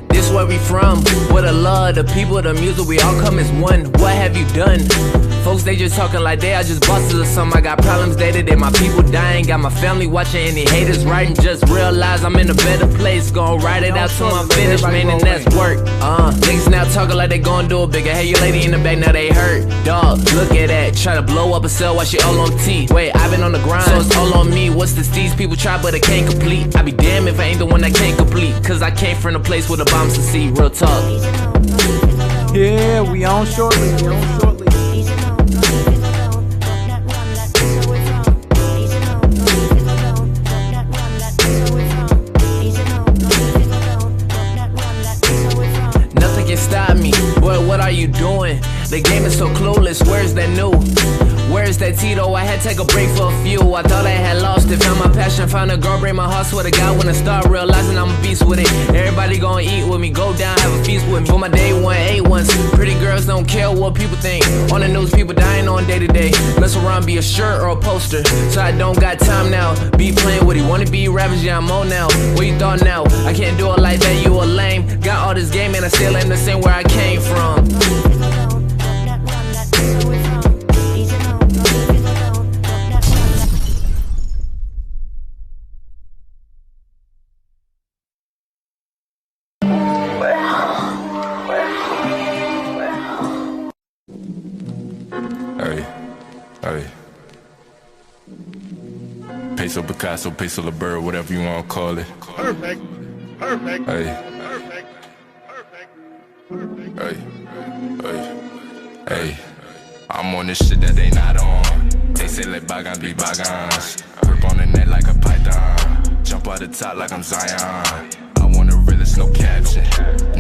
This where we from, where the love, the people, the music, we all come as one. What have you done? Folks, they just talking like they are just bosses or something. I got problems day to day, my people dying. Got my family watching, any haters writing. Just realize I'm in a better place. Gonna write it out till I'm finished, man, and that's work. Niggas now talking like they gonna do it bigger. Hey, your lady in the back, now they hurt. Dog, look at that. Try to blow up a cell while she all on T. Wait, I've been on the grind, so it's all on me. What's the steez? People try, but they can't complete. I be damned if I ain't the one that can't complete. Cause I came from a place where the bombs to see. Real talk. Yeah, we on shortly. Nothing can stop me. Boy, what are you doing? The game is so clueless. Where's that new? Where's that Tito? I had to take a break for a few. I thought I had lost it. Found my passion, found a girl, break my heart. Swear to God, when I start realizing I'm a beast with it. Everybody gonna eat with me, go down, have a feast with me. For my day one, A1s. Pretty girls don't care what people think. On the news, people dying on day to day. Mess around, be a shirt or a poster. So I don't got time now. Be playing with it. Wanna be ravaged, yeah, I'm on now. What you thought now? I can't do it like that, you a lame. Got all this game and I still ain't the same where I came from. Hey. Peso Picasso, Peso La Bird, whatever you want to call it. Perfect. Hey. Hey. I'm on this shit that they not on. They say let bygones be bygones. Grip on the net like a python. Jump out the top like I'm Zion. I want a realist, no caption.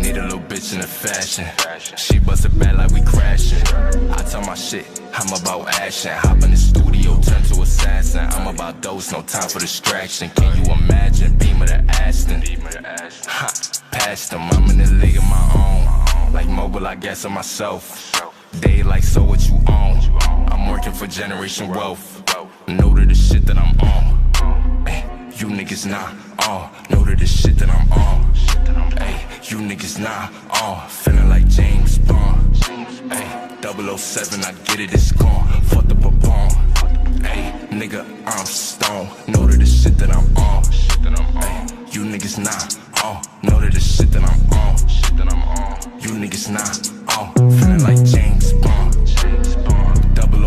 Need a little bitch in the fashion. She bust it back like we crashing. I tell my shit, I'm about action. Hop in the studio, turn to assassin. I'm about those, no time for distraction. Can you imagine? Beamer to Aston. Ha, past them, I'm in the league of my own. Like mobile, I guess of myself. They like, so what you own? I'm working for generation wealth. Know to the shit that I'm on. Ay, you niggas not on. Know to the shit that I'm on. Ay, you niggas not on. Feeling like James Bond. Ay, 007, I get it, it's gone. Fuck the Pabon. Ay, nigga, I'm stone. Know to the shit that I'm on. Ay, you niggas not on. Know to the shit that I'm on. You niggas not on. Feeling like James Bond.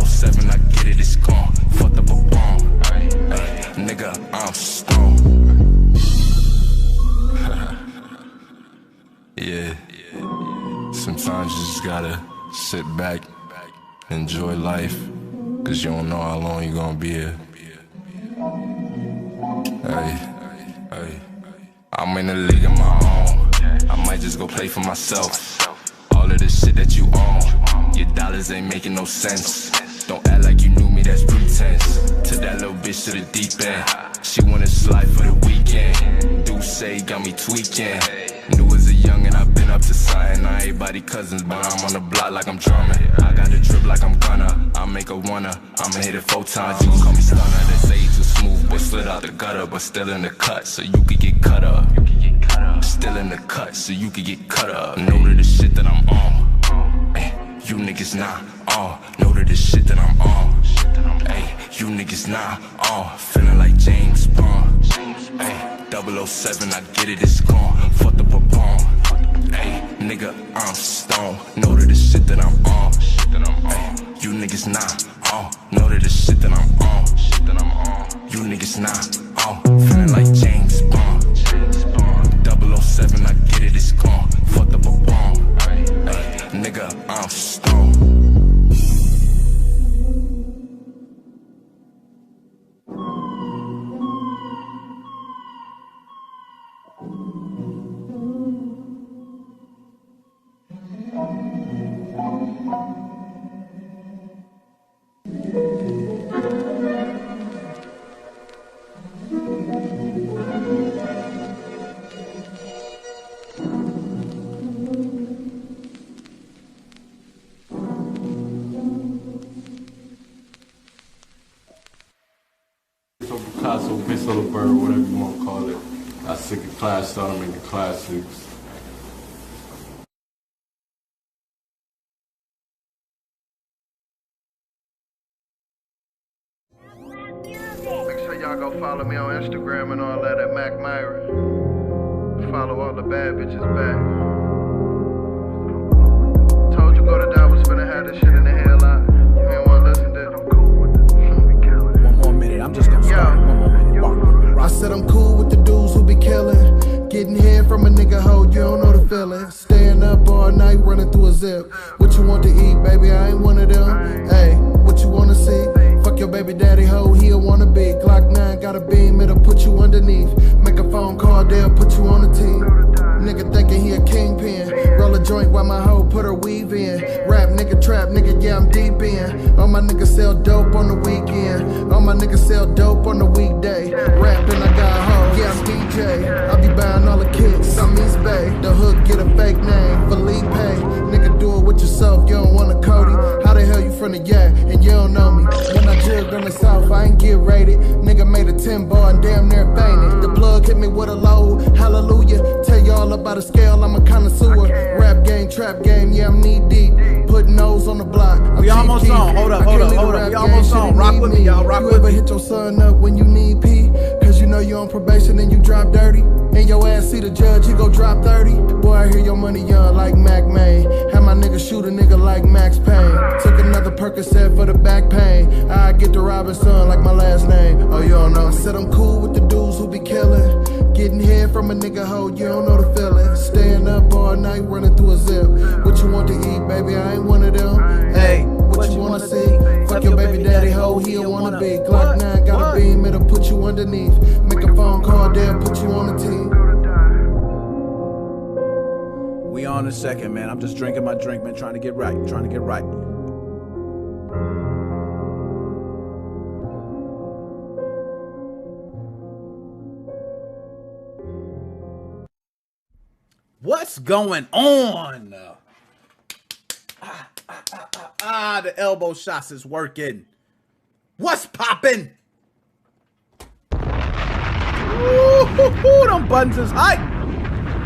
007, I get it, it's gone. Fuck the Pabon. Ay, nigga, I'm stone. Yeah. Sometimes you just gotta sit back, enjoy life, cause you don't know how long you gonna be here. Hey, I'm in the league of my own. I might just go play for myself. All of this shit that you own, your dollars ain't making no sense. Don't act like you knew me, that's pretense. To that little bitch to the deep end. She wanna slide for the weekend. Do say got me tweaking. New as a youngin', I've been up to something. I ain't body cousins, but I'm on the block like I'm drumming. I got the drip like I'm gonna. I make a wanna. I'ma hit it 4 times. You can call me stunner. They say you too smooth, but slid out the gutter, but still in the cut, so you could get cut up. Still in the cut, so you could get cut up. Know to the shit that I'm on. Ay, you niggas not on. Know to the shit that I'm on. Ay, you niggas not on. Feeling like James Bond. Ay, 007, I get it, it's gone. Fuck the Pabon. Ay, nigga, I'm stone. Know to the shit that I'm on. Ay, you niggas not on. Know to the shit that I'm on. You niggas not on. Feeling like James Bond. 007, I get it, it's gone. Fuck the Pabon. Ay, nigga, I'm stone. whatever you want to call it. I sick of class, started making classics. Make sure y'all go follow me on Instagram and all that at Mac Myra. Follow all the bad bitches back. Told you go to die, was finna have this shit in the headlock. You ain't wanna listen to it. I'm cool with the dudes who be killing. One more minute, I'm just gonna start. 1 more minute. Rock. I said I'm cool with the dudes who be killing. Getting head from a nigga hoe, you don't know the feeling. Staying up all night, running through a zip. What you want to eat, baby? I ain't one of them. Hey, what you wanna see? Fuck your baby daddy hoe, he'll wanna be. Glock 9 got a beam, it'll put you underneath. Make a phone call, they'll put you on the team. Nigga thinking he a kingpin. Roll a joint while my hoe put her weave in. Rap nigga, trap nigga, yeah I'm deep in. All my niggas sell dope on the weekend. All my niggas sell dope on the weekday. Rapping, I got a hoe, yeah I'm DJ. I be buying all the kicks, I'm East Bay. The hook get a fake name, Felipe. Nigga do it with yourself, you don't want a Cody. How the hell you from the yak and you don't know me? When I jugged on the south, I ain't get rated. Nigga made a 10 bar and damn near fainted. The plug hit me with a load, hallelujah. Tell y'all about a scale, I'm a connoisseur. Rap game, trap game, yeah I'm knee deep. Putting nose on the block. We almost on. Hold up. We almost on. Rock with me, y'all. Rock with me. You ever hit your son up when you need pee? Cause you know you on probation and you drop dirty. And your ass see the judge, he go drop 30. Boy, I hear your money young like Mac May. Have my nigga shoot a nigga like Max Payne. Took another Percocet for the back pain. I get the Robinson like my last name. Oh, you don't know. I said I'm cool with the dudes who be killing. Getting head from a nigga hoe, you don't know the feeling. Staying up all night, running through a zip. What you want to eat, baby? I ain't one of them. Hey, what you wanna see? Fuck your baby daddy hoe, he don't wanna be. Glock 9 got a beam, it'll put you underneath. Make a phone call, they'll put you on the team. We on a second, man. I'm just drinking my drink, man. Trying to get right. What's going on? The elbow shots is working. What's popping? Ooh, them buttons is hot.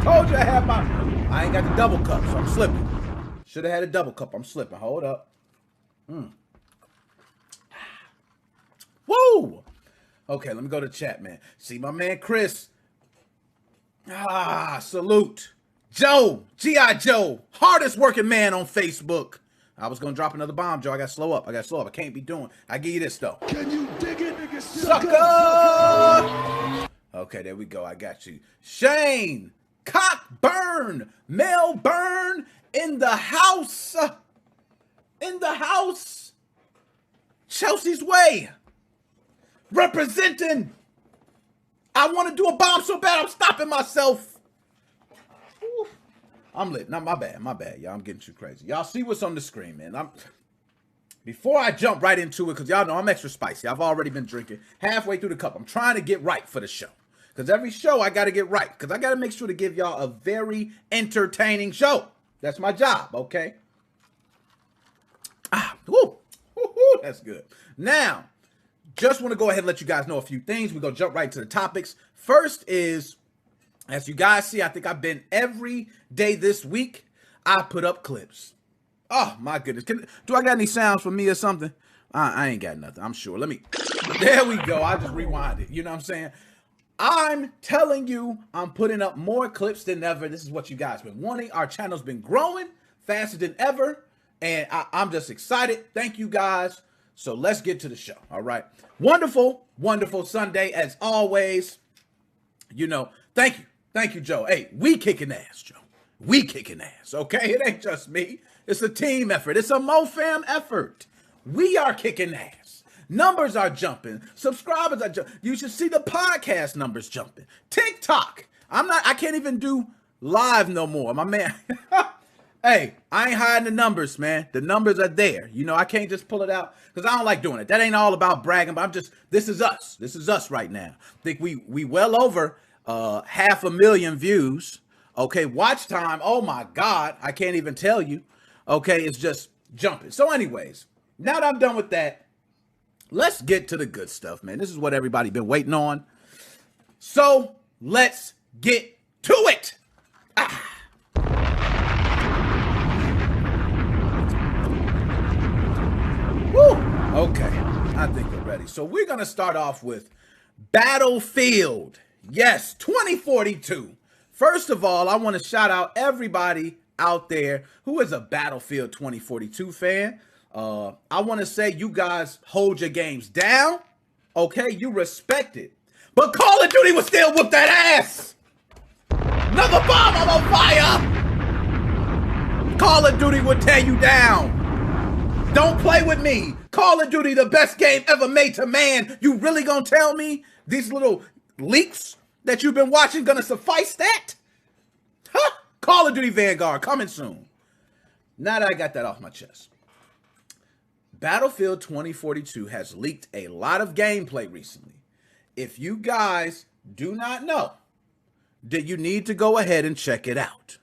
Told you I had I ain't got the double cup, so I'm slipping. Should have had a double cup. I'm slipping. Hold up. Woo! Okay, let me go to chat, man. See my man Chris. Salute. Joe, G.I. Joe, hardest working man on Facebook. I was gonna drop another bomb, Joe. I gotta slow up. I can't be doing. I give you this though. Can you dig it, nigga? Sucker! Okay, there we go. I got you. Shane, Cockburn, Melbourne, in the house. Chelsea's Way. Representing. I want to do a bomb so bad I'm stopping myself. Ooh. I'm lit. Not my bad, y'all. I'm getting too crazy. Y'all see what's on the screen, man. Before I jump right into it, because y'all know I'm extra spicy. I've already been drinking halfway through the cup. I'm trying to get right for the show. Because every show I got to get right. Because I got to make sure to give y'all a very entertaining show. That's my job, okay? That's good. Now, just want to go ahead and let you guys know a few things. We're going to jump right to the topics. First is, as you guys see, I think I've been every day this week, I put up clips. Oh, my goodness. Do I got any sounds for me or something? I ain't got nothing, I'm sure. There we go. I just rewind it. You know what I'm saying? I'm telling you, I'm putting up more clips than ever. This is what you guys been wanting. Our channel's been growing faster than ever. And I'm just excited. Thank you, guys. So let's get to the show. All right. Wonderful, wonderful Sunday as always. You know, thank you. Thank you, Joe. Hey, we kicking ass, Joe. We kicking ass, okay? It ain't just me. It's a team effort. It's a MoFam effort. We are kicking ass. Numbers are jumping. Subscribers are jumping. You should see the podcast numbers jumping. TikTok. I can't even do live no more. My man. Hey, I ain't hiding the numbers, man. The numbers are there. You know, I can't just pull it out because I don't like doing it. That ain't all about bragging, but this is us. This is us right now. I think we well over 500,000 views. Okay, watch time. Oh my God. I can't even tell you. Okay, it's just jumping. So anyways, now that I'm done with that, let's get to the good stuff, man. This is what everybody been waiting on. So let's get to it. Woo. Okay, I think we're ready. So we're going to start off with Battlefield. Yes, 2042. First of all, I want to shout out everybody out there who is a Battlefield 2042 fan. I want to say you guys hold your games down. Okay, you respect it. But Call of Duty will still whoop that ass. Another bomb, I'm on fire. Call of Duty will tear you down. Don't play with me. Call of Duty, the best game ever made to man. You really gonna tell me these little leaks that you've been watching gonna suffice that? Huh? Call of Duty Vanguard coming soon. Now that I got that off my chest. Battlefield 2042 has leaked a lot of gameplay recently. If you guys do not know, then you need to go ahead and check it out.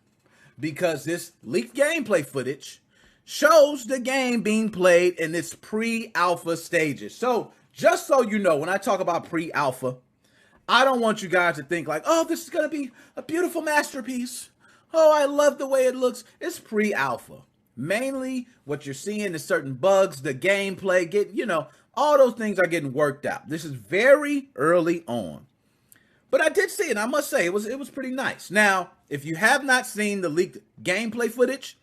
Because this leaked gameplay footage shows the game being played in its pre-alpha stages. So, just so you know, when I talk about pre-alpha, I don't want you guys to think like, oh, this is going to be a beautiful masterpiece. Oh, I love the way it looks. It's pre-alpha. Mainly, what you're seeing is certain bugs, the gameplay, all those things are getting worked out. This is very early on. But I did see it. I must say, it was pretty nice. Now, if you have not seen the leaked gameplay footage,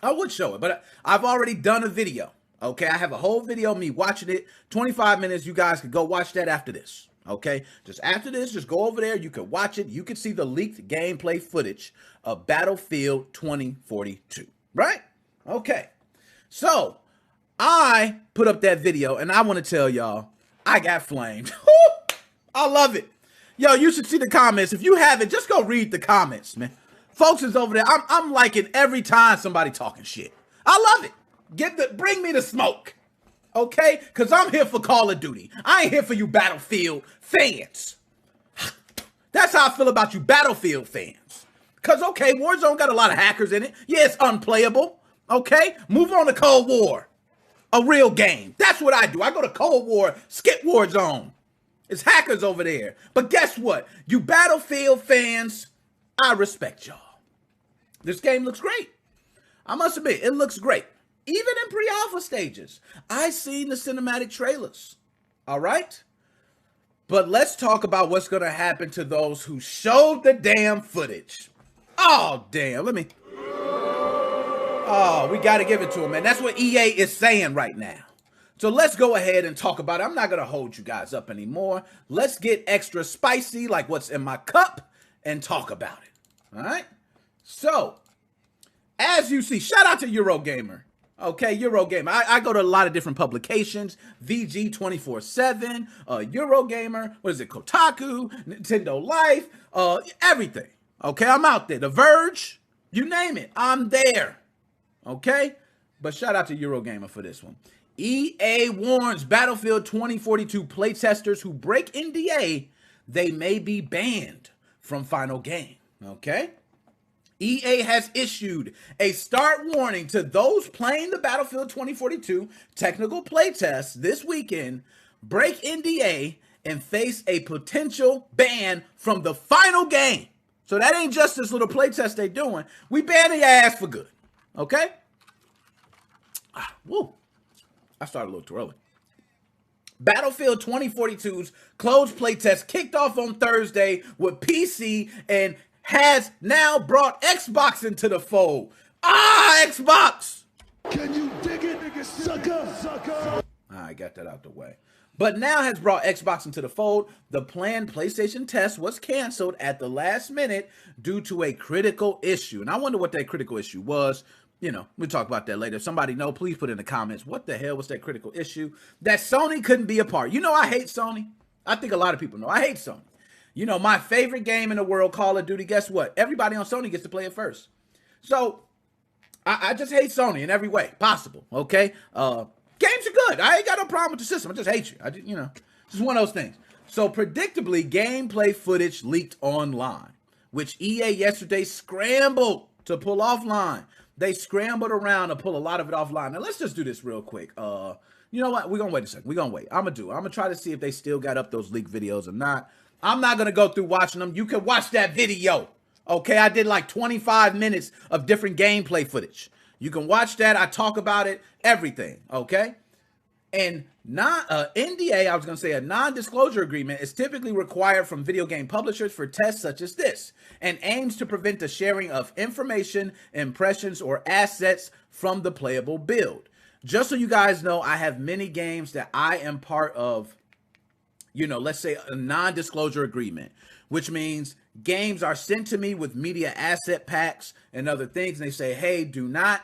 I would show it. But I've already done a video. Okay, I have a whole video of me watching it. 25 minutes. You guys can go watch that after this. Okay, just after this, just go over there. You can watch it. You can see the leaked gameplay footage of Battlefield 2042. Right? Okay. So, I put up that video, and I want to tell y'all, I got flamed. I love it. Yo, you should see the comments. If you haven't, just go read the comments, man. Folks is over there. I'm liking every time somebody talking shit. I love it. Bring me the smoke. Okay? Because I'm here for Call of Duty. I ain't here for you Battlefield fans. That's how I feel about you Battlefield fans. Because, okay, Warzone got a lot of hackers in it. Yeah, it's unplayable. Okay? Move on to Cold War. A real game. That's what I do. I go to Cold War, skip Warzone. It's hackers over there. But guess what? You Battlefield fans, I respect y'all. This game looks great. I must admit, it looks great. Even in pre-alpha stages. I seen the cinematic trailers. All right? But let's talk about what's going to happen to those who showed the damn footage. Oh, damn. Oh, we got to give it to them, man. That's what EA is saying right now. So let's go ahead and talk about it. I'm not going to hold you guys up anymore. Let's get extra spicy, like what's in my cup, and talk about it. All right? So, as you see, shout out to Eurogamer. Okay, Eurogamer. I go to a lot of different publications. VG 24/7, Eurogamer, what is it, Kotaku, Nintendo Life, everything. Okay, I'm out there. The Verge, you name it, I'm there. Okay? But shout out to Eurogamer for this one. EA warns Battlefield 2042 playtesters who break NDA, they may be banned from final game. Okay? EA has issued a start warning to those playing the Battlefield 2042 technical playtest this weekend, break NDA, and face a potential ban from the final game. So that ain't just this little playtest they doing. We ban your ass for good. Okay? Woo. I started a little too early. Battlefield 2042's closed playtest kicked off on Thursday with PC and has now brought Xbox into the fold. Xbox! Can you dig it, sucker? I got that out the way. But now has brought Xbox into the fold. The planned PlayStation test was canceled at the last minute due to a critical issue. And I wonder what that critical issue was. We'll talk about that later. If somebody know, please put in the comments. What the hell was that critical issue? That Sony couldn't be a part. I hate Sony. I think a lot of people know. I hate Sony. My favorite game in the world, Call of Duty, guess what? Everybody on Sony gets to play it first. So, I just hate Sony in every way possible, okay? Games are good. I ain't got no problem with the system. I just hate you. It's just one of those things. So, predictably, gameplay footage leaked online, which EA yesterday scrambled to pull offline. They scrambled around to pull a lot of it offline. Now, let's just do this real quick. You know what? We're going to wait a second. We're going to wait. I'm going to try to see if they still got up those leaked videos or not. I'm not going to go through watching them. You can watch that video. Okay, I did like 25 minutes of different gameplay footage. You can watch that. I talk about it, everything. Okay. And NDA, I was going to say a non-disclosure agreement is typically required from video game publishers for tests such as this and aims to prevent the sharing of information, impressions, or assets from the playable build. Just so you guys know, I have many games that I am part of, let's say a non-disclosure agreement, which means games are sent to me with media asset packs and other things. And they say, hey, do not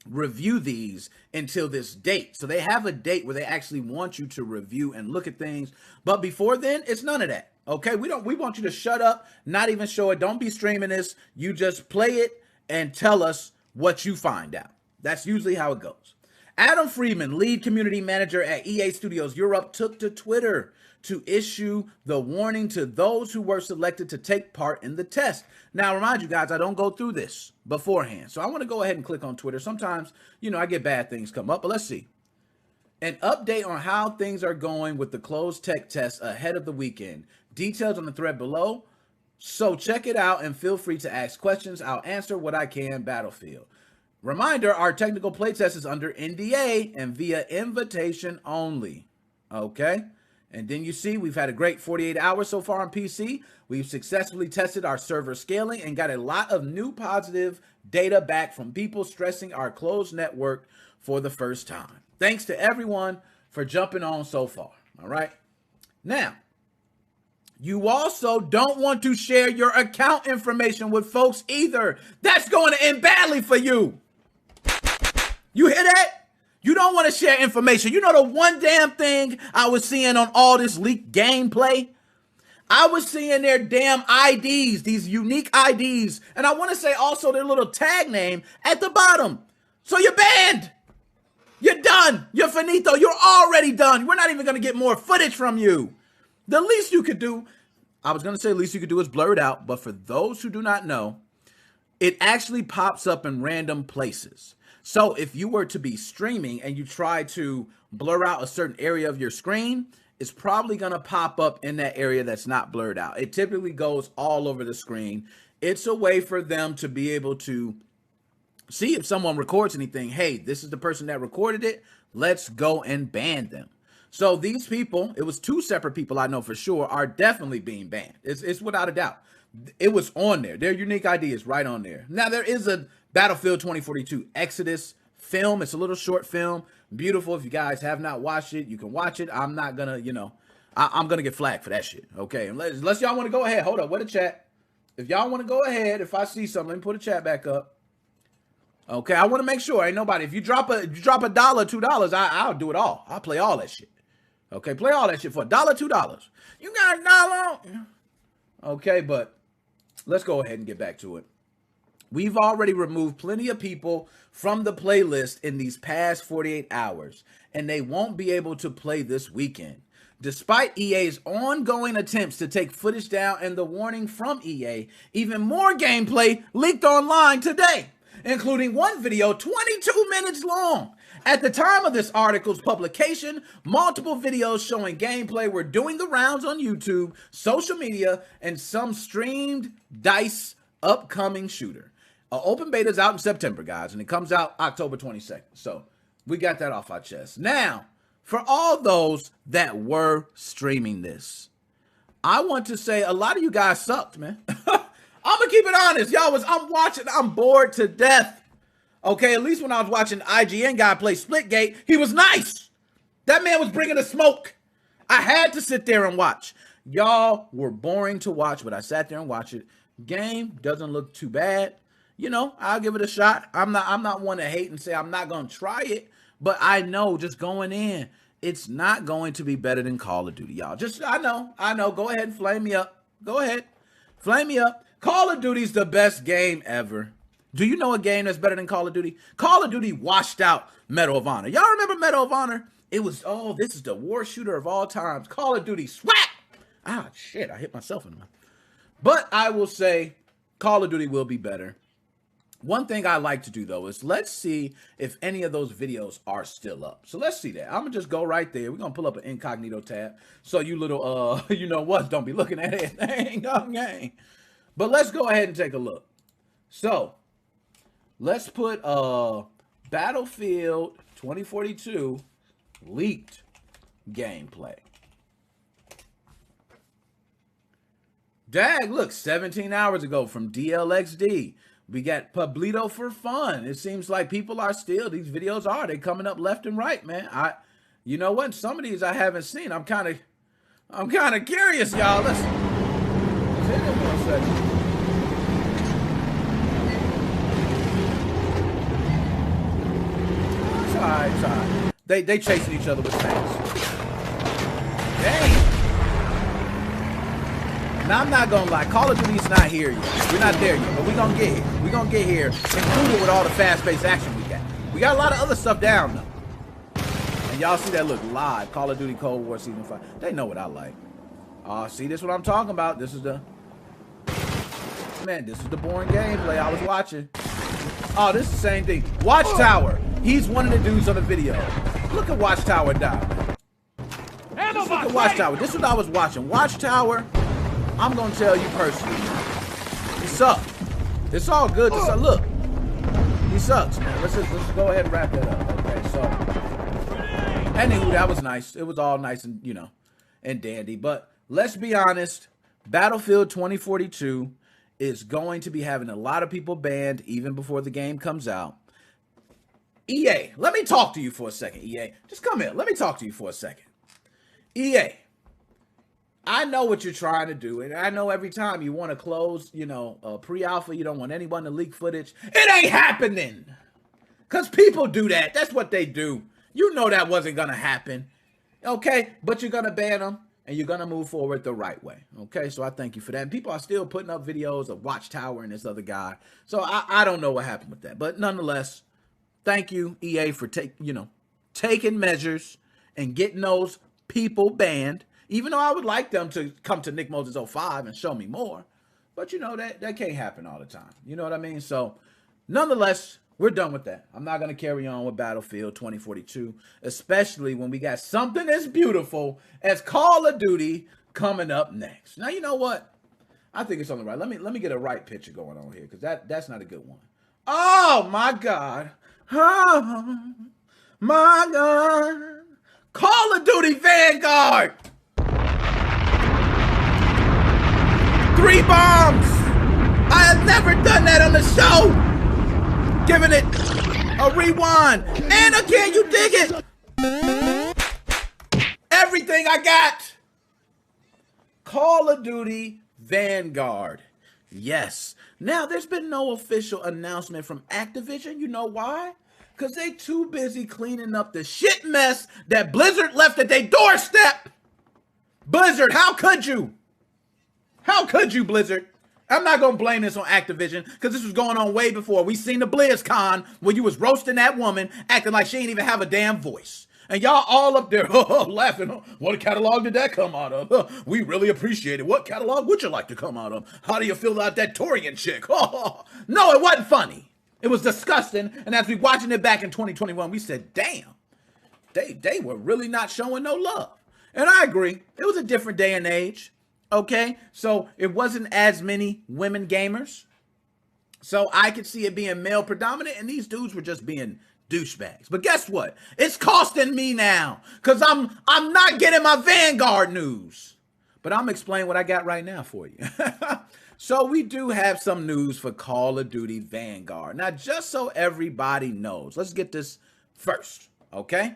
review these until this date. So they have a date where they actually want you to review and look at things. But before then, it's none of that. Okay, we want you to shut up, not even show it. Don't be streaming this. You just play it and tell us what you find out. That's usually how it goes. Adam Friedman, lead community manager at EA Studios Europe, took to Twitter to issue the warning to those who were selected to take part in the test. Now, remind you guys, I don't go through this beforehand. So I want to go ahead and click on Twitter. Sometimes, I get bad things come up, but let's see. An update on how things are going with the closed tech test ahead of the weekend. Details on the thread below. So check it out and feel free to ask questions. I'll answer what I can, Battlefield. Reminder, our technical playtest is under NDA and via invitation only. Okay? And then you see we've had a great 48 hours so far on PC. We've successfully tested our server scaling and got a lot of new positive data back from people stressing our closed network for the first time. Thanks to everyone for jumping on so far. All right? Now, you also don't want to share your account information with folks either. That's going to end badly for you. You hear that? You don't want to share information. You know the one damn thing I was seeing on all this leaked gameplay? I was seeing their damn IDs, these unique IDs. And I want to say also their little tag name at the bottom. So you're banned. You're done. You're finito. You're already done. We're not even going to get more footage from you. The least you could do, I was going to say the least you could do is blur it out. But for those who do not know, it actually pops up in random places. So if you were to be streaming and you try to blur out a certain area of your screen, it's probably going to pop up in that area that's not blurred out. It typically goes all over the screen. It's a way for them to be able to see if someone records anything. Hey, this is the person that recorded it. Let's go and ban them. So these people, it was 2 separate people I know for sure, are definitely being banned. It's without a doubt. It was on there. Their unique ID is right on there. Now, there is a Battlefield 2042 Exodus film. It's a little short film. Beautiful. If you guys have not watched it, you can watch it. I'm not going to, I'm going to get flagged for that shit. Okay. Unless y'all want to go ahead. Hold up. Where the chat? If y'all want to go ahead, if I see something, let me put the chat back up. Okay. I want to make sure ain't nobody. If you drop $1, $2, I'll do it all. I'll play all that shit. Okay. Play all that shit for $1, $2. You got $1? Okay. But let's go ahead and get back to it. We've already removed plenty of people from the playlist in these past 48 hours, and they won't be able to play this weekend. Despite EA's ongoing attempts to take footage down and the warning from EA, even more gameplay leaked online today, including one video 22 minutes long. At the time of this article's publication, multiple videos showing gameplay were doing the rounds on YouTube, social media, and some streamed DICE upcoming shooter. Open beta is out in September, guys, and it comes out October 22nd. So we got that off our chest. Now, for all those that were streaming this, I want to say a lot of you guys sucked, man. I'm going to keep it honest. I'm bored to death. Okay, at least when I was watching IGN guy play Splitgate, he was nice. That man was bringing the smoke. I had to sit there and watch. Y'all were boring to watch, but I sat there and watched it. Game doesn't look too bad. I'll give it a shot. I'm not one to hate and say I'm not going to try it, but I know just going in, it's not going to be better than Call of Duty, y'all. I know. Go ahead and flame me up. Go ahead. Flame me up. Call of Duty's the best game ever. Do you know a game that's better than Call of Duty? Call of Duty washed out Medal of Honor. Y'all remember Medal of Honor? It was, this is the war shooter of all times. Call of Duty, swap! Ah, shit, I hit myself in the mouth. But I will say Call of Duty will be better. One thing I like to do, though, is let's see if any of those videos are still up. So let's see that. I'm going to just go right there. We're going to pull up an incognito tab. So you little, you know what, don't be looking at anything. Okay. But let's go ahead and take a look. So let's put Battlefield 2042 leaked gameplay. Dag, look, 17 hours ago from DLXD. We got Pablito for fun. It seems like people are still, these videos they coming up left and right, man. You know what? Some of these I haven't seen. I'm kind of curious, y'all. Let's hit it 1 second. It's all right. They chasing each other with tanks. Dang. Now, I'm not going to lie. Call of Duty's not here yet. We're not there yet, but we're going to get here. We're going to get here, included with all the fast-paced action we got. We got a lot of other stuff down, though. And y'all see that look live. Call of Duty Cold War Season 5. They know what I like. See, this is what I'm talking about. This is the boring gameplay I was watching. Oh, this is the same thing. Watchtower. He's one of the dudes on the video. Look at Watchtower die. Look at Watchtower. This is what I was watching. Watchtower. I'm going to tell you personally, he sucks. It's all good. Look, he sucks, man. Let's go ahead and wrap that up. Okay, so, anywho, that was nice. It was all nice and, and dandy. But let's be honest, Battlefield 2042 is going to be having a lot of people banned even before the game comes out. EA, let me talk to you for a second, EA. Just come here. Let me talk to you for a second. EA. I know what you're trying to do, and I know every time you want to close, pre-alpha, you don't want anyone to leak footage. It ain't happening! Because people do that. That's what they do. You know that wasn't going to happen. Okay? But you're going to ban them, and you're going to move forward the right way. Okay? So I thank you for that. And people are still putting up videos of Watchtower and this other guy. So I don't know what happened with that. But nonetheless, thank you, EA, for taking measures and getting those people banned. Even though I would like them to come to Nickmoses05 and show me more. But, that can't happen all the time. You know what I mean? So, nonetheless, we're done with that. I'm not going to carry on with Battlefield 2042, especially when we got something as beautiful as Call of Duty coming up next. Now, you know what? I think it's on the right. Let me get a right picture going on here, because that's not a good one. Oh, my God. Oh, my God. Call of Duty Vanguard. 3 bombs! I have never done that on the show! Giving it a rewind. And again, you dig it! Everything I got! Call of Duty Vanguard. Yes. Now, there's been no official announcement from Activision. You know why? Because they too busy cleaning up the shit mess that Blizzard left at their doorstep! Blizzard, how could you? How could you, Blizzard? I'm not going to blame this on Activision, because this was going on way before. We seen the BlizzCon where you was roasting that woman, acting like she ain't even have a damn voice. And y'all all up there laughing. What catalog did that come out of? We really appreciate it. What catalog would you like to come out of? How do you feel about that Torian chick? No, it wasn't funny. It was disgusting. And as we watching it back in 2021, we said, damn, they were really not showing no love. And I agree. It was a different day and age. Okay, so it wasn't as many women gamers. So I could see it being male predominant, and these dudes were just being douchebags. But guess what? It's costing me now, because I'm not getting my Vanguard news. But I'm explaining what I got right now for you. So we do have some news for Call of Duty Vanguard. Now, just so everybody knows, let's get this first, okay?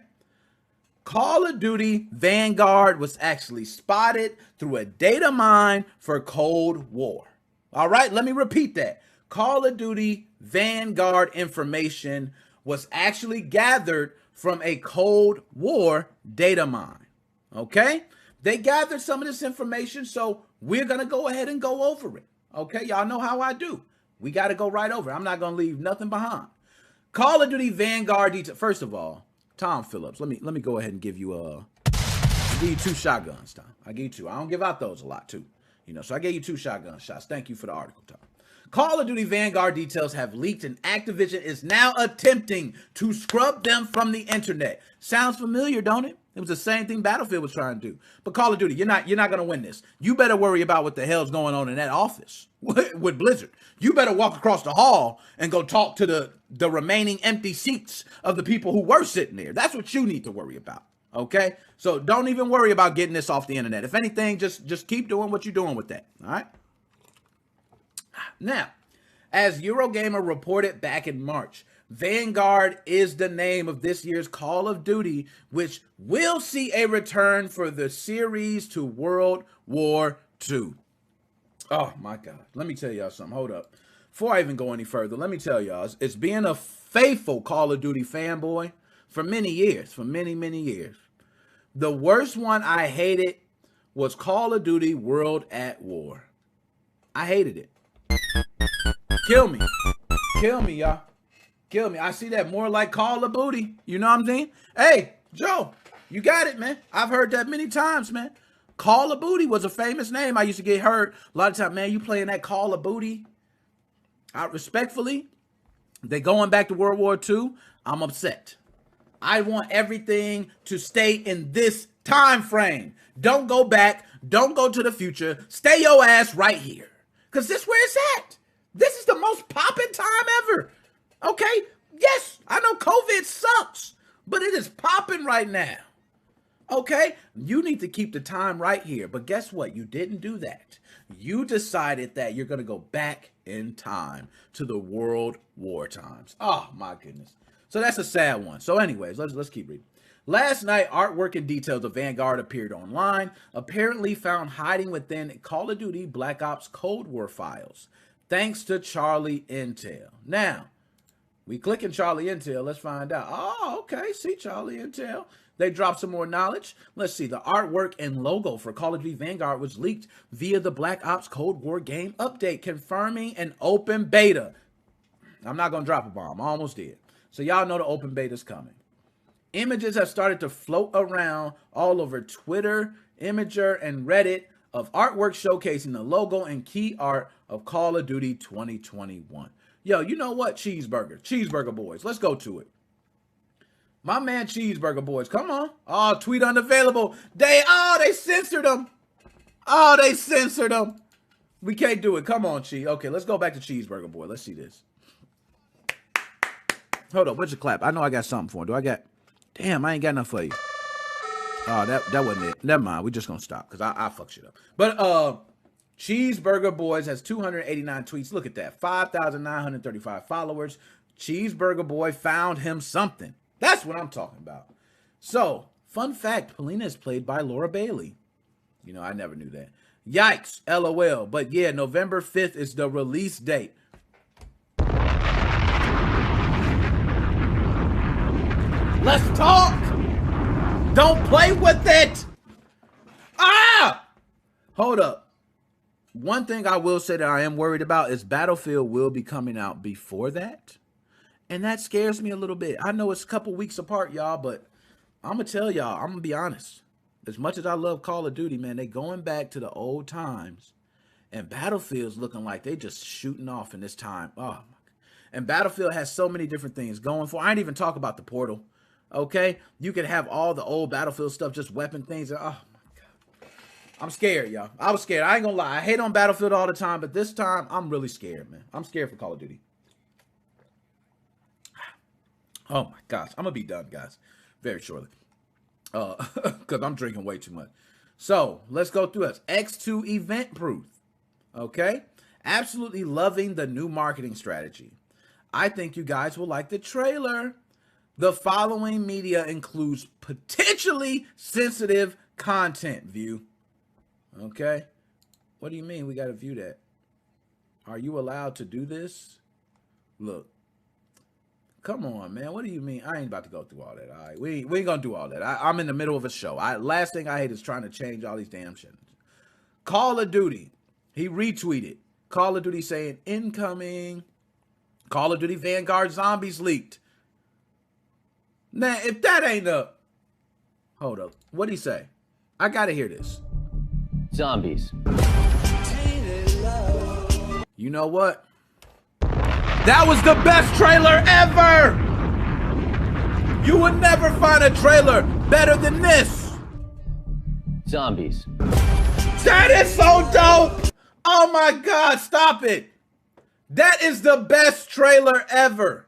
Call of Duty Vanguard was actually spotted through a data mine for Cold War. All right, let me repeat that. Call of Duty Vanguard information was actually gathered from a Cold War data mine. Okay? They gathered some of this information, so we're going to go ahead and go over it. Okay? Y'all know how I do. We got to go right over it. I'm not going to leave nothing behind. Call of Duty Vanguard detail. First of all, Tom Phillips, let me go ahead and give you 2 shotguns, Tom. I give you 2. I don't give out those a lot, too. So I gave you 2 shotgun shots. Thank you for the article, Tom. Call of Duty Vanguard details have leaked and Activision is now attempting to scrub them from the internet. Sounds familiar, don't it? It was the same thing Battlefield was trying to do. But Call of Duty, you're not going to win this. You better worry about what the hell's going on in that office with Blizzard. You better walk across the hall and go talk to the remaining empty seats of the people who were sitting there. That's what you need to worry about. Okay? So don't even worry about getting this off the internet. If anything, just keep doing what you're doing with that. All right? Now, as Eurogamer reported back in March, Vanguard is the name of this year's Call of Duty, which will see a return for the series to World War II. Oh my God. Let me tell y'all something. Hold up. Before I even go any further, let me tell y'all, it's being a faithful Call of Duty fanboy for many years, for many, many years. The worst one I hated was Call of Duty World at War. I hated it. Kill me. Kill me, y'all. Kill me. I see that more like Call of Booty. You know what I'm saying? Hey, Joe, you got it, man. I've heard that many times, man. Call of Booty was a famous name. I used to get heard a lot of times, man, you playing that Call of Booty? Respectfully, they going back to World War II. I'm upset. I want everything to stay in this time frame. Don't go back. Don't go to the future. Stay your ass right here. Because this is where it's at. This is the most popping time ever. Okay? Yes, I know COVID sucks, but it is popping right now. Okay? You need to keep the time right here. But guess what? You didn't do that. You decided that you're going to go back in time to the World War times. Oh, my goodness. So that's a sad one. So anyways, let's keep reading. Last night, artwork and details of Vanguard appeared online, apparently found hiding within Call of Duty Black Ops Cold War files, thanks to Charlie Intel. Now, we click in Charlie Intel. Let's find out. Oh, okay. See Charlie Intel. They dropped some more knowledge. Let's see. The artwork and logo for Call of Duty Vanguard was leaked via the Black Ops Cold War game update, confirming an open beta. I'm not going to drop a bomb. I almost did. So y'all know the open beta is coming. Images have started to float around all over Twitter, Imager, and Reddit of artwork showcasing the logo and key art of Call of Duty 2021. Yo, you know what? Cheeseburger Boys. Let's go to it. My man Cheeseburger Boys, come on. Oh, tweet unavailable. They censored them. Oh, they censored them. We can't do it. Come on, Cheese. Okay, let's go back to Cheeseburger Boy. Let's see this. Hold up. Where's the clap? I know I got something for him. Do I got... Damn, I ain't got enough for you. Oh, that wasn't it. Never mind. We're just going to stop because I fuck shit up. But Cheeseburger Boys has 289 tweets. Look at that. 5,935 followers. Cheeseburger Boy found him something. That's what I'm talking about. So, fun fact, Polina is played by Laura Bailey. You know, I never knew that. Yikes, LOL. But yeah, November 5th is the release date. Let's talk. Don't play with it. Ah! Hold up. One thing I will say that I am worried about is Battlefield will be coming out before that. And that scares me a little bit. I know it's a couple weeks apart, y'all, but I'm going to tell y'all, I'm going to be honest. As much as I love Call of Duty, man, they going back to the old times. And Battlefield's looking like they just shooting off in this time. Oh, my God. And Battlefield has so many different things going for. I ain't even talk about the portal. Okay? You could have all the old Battlefield stuff, just weapon things. Oh, my God. I'm scared, y'all. I was scared. I ain't going to lie. I hate on Battlefield all the time, but this time, I'm really scared, man. I'm scared for Call of Duty. Oh my gosh, I'm gonna be done, guys, very shortly, because I'm drinking way too much. So let's go through this. X2 event proof. Okay, absolutely loving the new marketing strategy. I think you guys will like the trailer. The following media includes potentially sensitive content. View. Okay, what do you mean we gotta view that? Are you allowed to do this? Look. Come on, man. What do you mean? I ain't about to go through all that. All right, we ain't gonna do all that. I'm in the middle of a show. Last thing I hate is trying to change all these damn shit. Call of Duty. He retweeted. Call of Duty saying incoming. Call of Duty Vanguard Zombies leaked. Now, if that ain't up, hold up. What'd he say? I gotta hear this. Zombies. You know what? That was the best trailer ever. You would never find a trailer better than this. Zombies. That is so dope. Oh my God, stop it. That is the best trailer ever.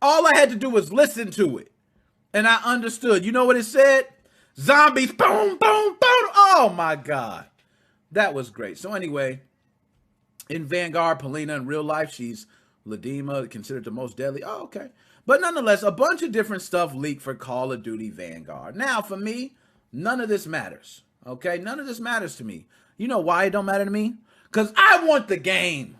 All I had to do was listen to it. And I understood. You know what it said? Zombies, boom, boom, boom. Oh my God. That was great. So anyway, in Vanguard, Polina in real life, she's Ladima, considered the most deadly. Oh, okay. But nonetheless, a bunch of different stuff leaked for Call of Duty Vanguard. Now, for me, none of this matters. Okay? None of this matters to me. You know why it don't matter to me? Because I want the game.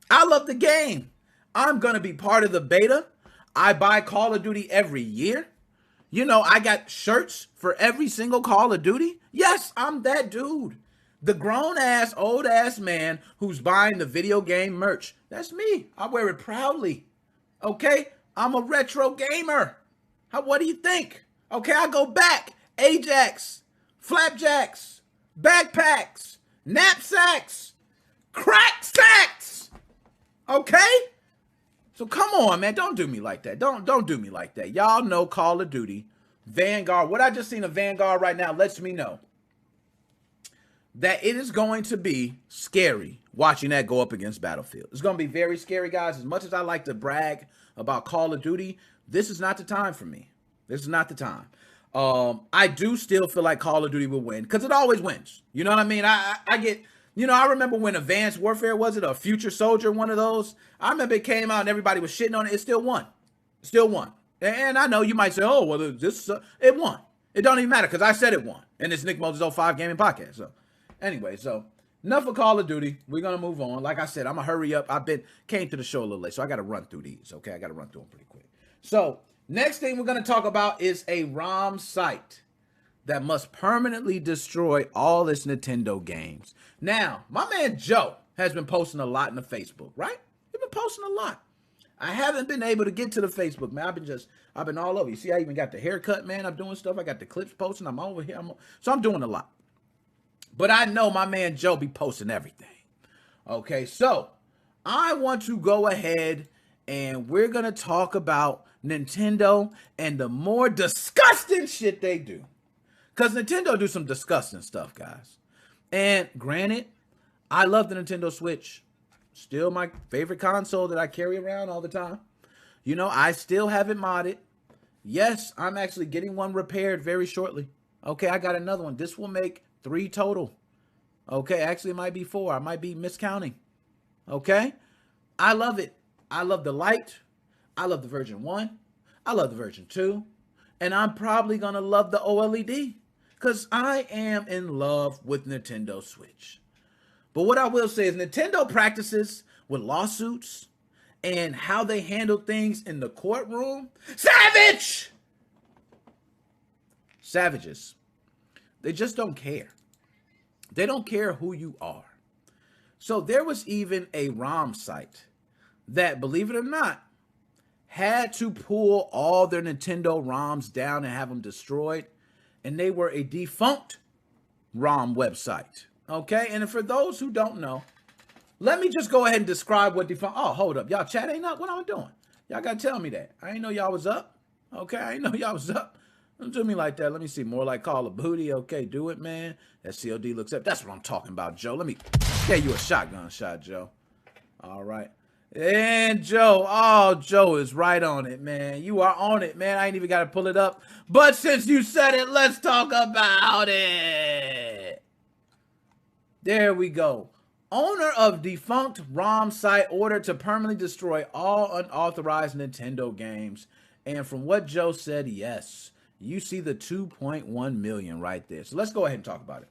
I love the game. I'm going to be part of the beta. I buy Call of Duty every year. You know, I got shirts for every single Call of Duty. Yes, I'm that dude. The grown-ass, old-ass man who's buying the video game merch. That's me. I wear it proudly. Okay? I'm a retro gamer. What do you think? Okay, I go back. Ajax, flapjacks, backpacks, knapsacks, crack sacks. Okay? So come on, man. Don't do me like that. Don't do me like that. Y'all know Call of Duty Vanguard. What I just seen of Vanguard right now lets me know that it is going to be scary watching that go up against Battlefield. It's going to be very scary, guys. As much as I like to brag about Call of Duty, this is not the time for me. This is not the time. I do still feel like Call of Duty will win because it always wins. You know what I mean? I get, you know, I remember when Advanced Warfare, was it a Future Soldier, one of those? I remember it came out and everybody was shitting on it. It still won. Still won. And I know you might say, oh, well, it won. It don't even matter because I said it won. And it's Nickmoses05 Gaming Podcast. So anyway, so enough of Call of Duty. We're going to move on. Like I said, I'm going to hurry up. Came to the show a little late, so I got to run through these, okay? I got to run through them pretty quick. So next thing we're going to talk about is a ROM site that must permanently destroy all its Nintendo games. Now, my man Joe has been posting a lot in the Facebook, right? He's been posting a lot. I haven't been able to get to the Facebook, man. I've been all over. You see, I even got the haircut, man. I'm doing stuff. I got the clips posting. I'm over here. So I'm doing a lot. But I know my man Joe be posting everything. Okay, so I want to go ahead and we're going to talk about Nintendo and the more disgusting shit they do. Because Nintendo do some disgusting stuff, guys. And granted, I love the Nintendo Switch. Still my favorite console that I carry around all the time. You know, I still have it modded. Yes, I'm actually getting one repaired very shortly. Okay, I got another one. This will make 3 total. Okay, actually it might be 4. I might be miscounting. Okay, I love it. I love the Lite. I love the version 1. I love the version 2. And I'm probably going to love the OLED because I am in love with Nintendo Switch. But what I will say is Nintendo practices with lawsuits and how they handle things in the courtroom. Savage! Savages. They just don't care. They don't care who you are. So there was even a ROM site that, believe it or not, had to pull all their Nintendo ROMs down and have them destroyed. And they were a defunct ROM website. Okay, and for those who don't know, let me just go ahead and describe what defunct. Oh, hold up. Y'all chat ain't up. What am I doing? Y'all got to tell me that. I ain't know y'all was up. Okay, I ain't know y'all was up. Don't do me like that. Let me see. More like Call of Booty. Okay, do it, man. That COD looks up. That's what I'm talking about, Joe. Let me get you a shotgun shot, Joe. All right. And Joe. Oh, Joe is right on it, man. You are on it, man. I ain't even got to pull it up. But since you said it, let's talk about it. There we go. Owner of defunct ROM site ordered to permanently destroy all unauthorized Nintendo games. And from what Joe said, yes, you see the 2.1 million right there. So let's go ahead and talk about it.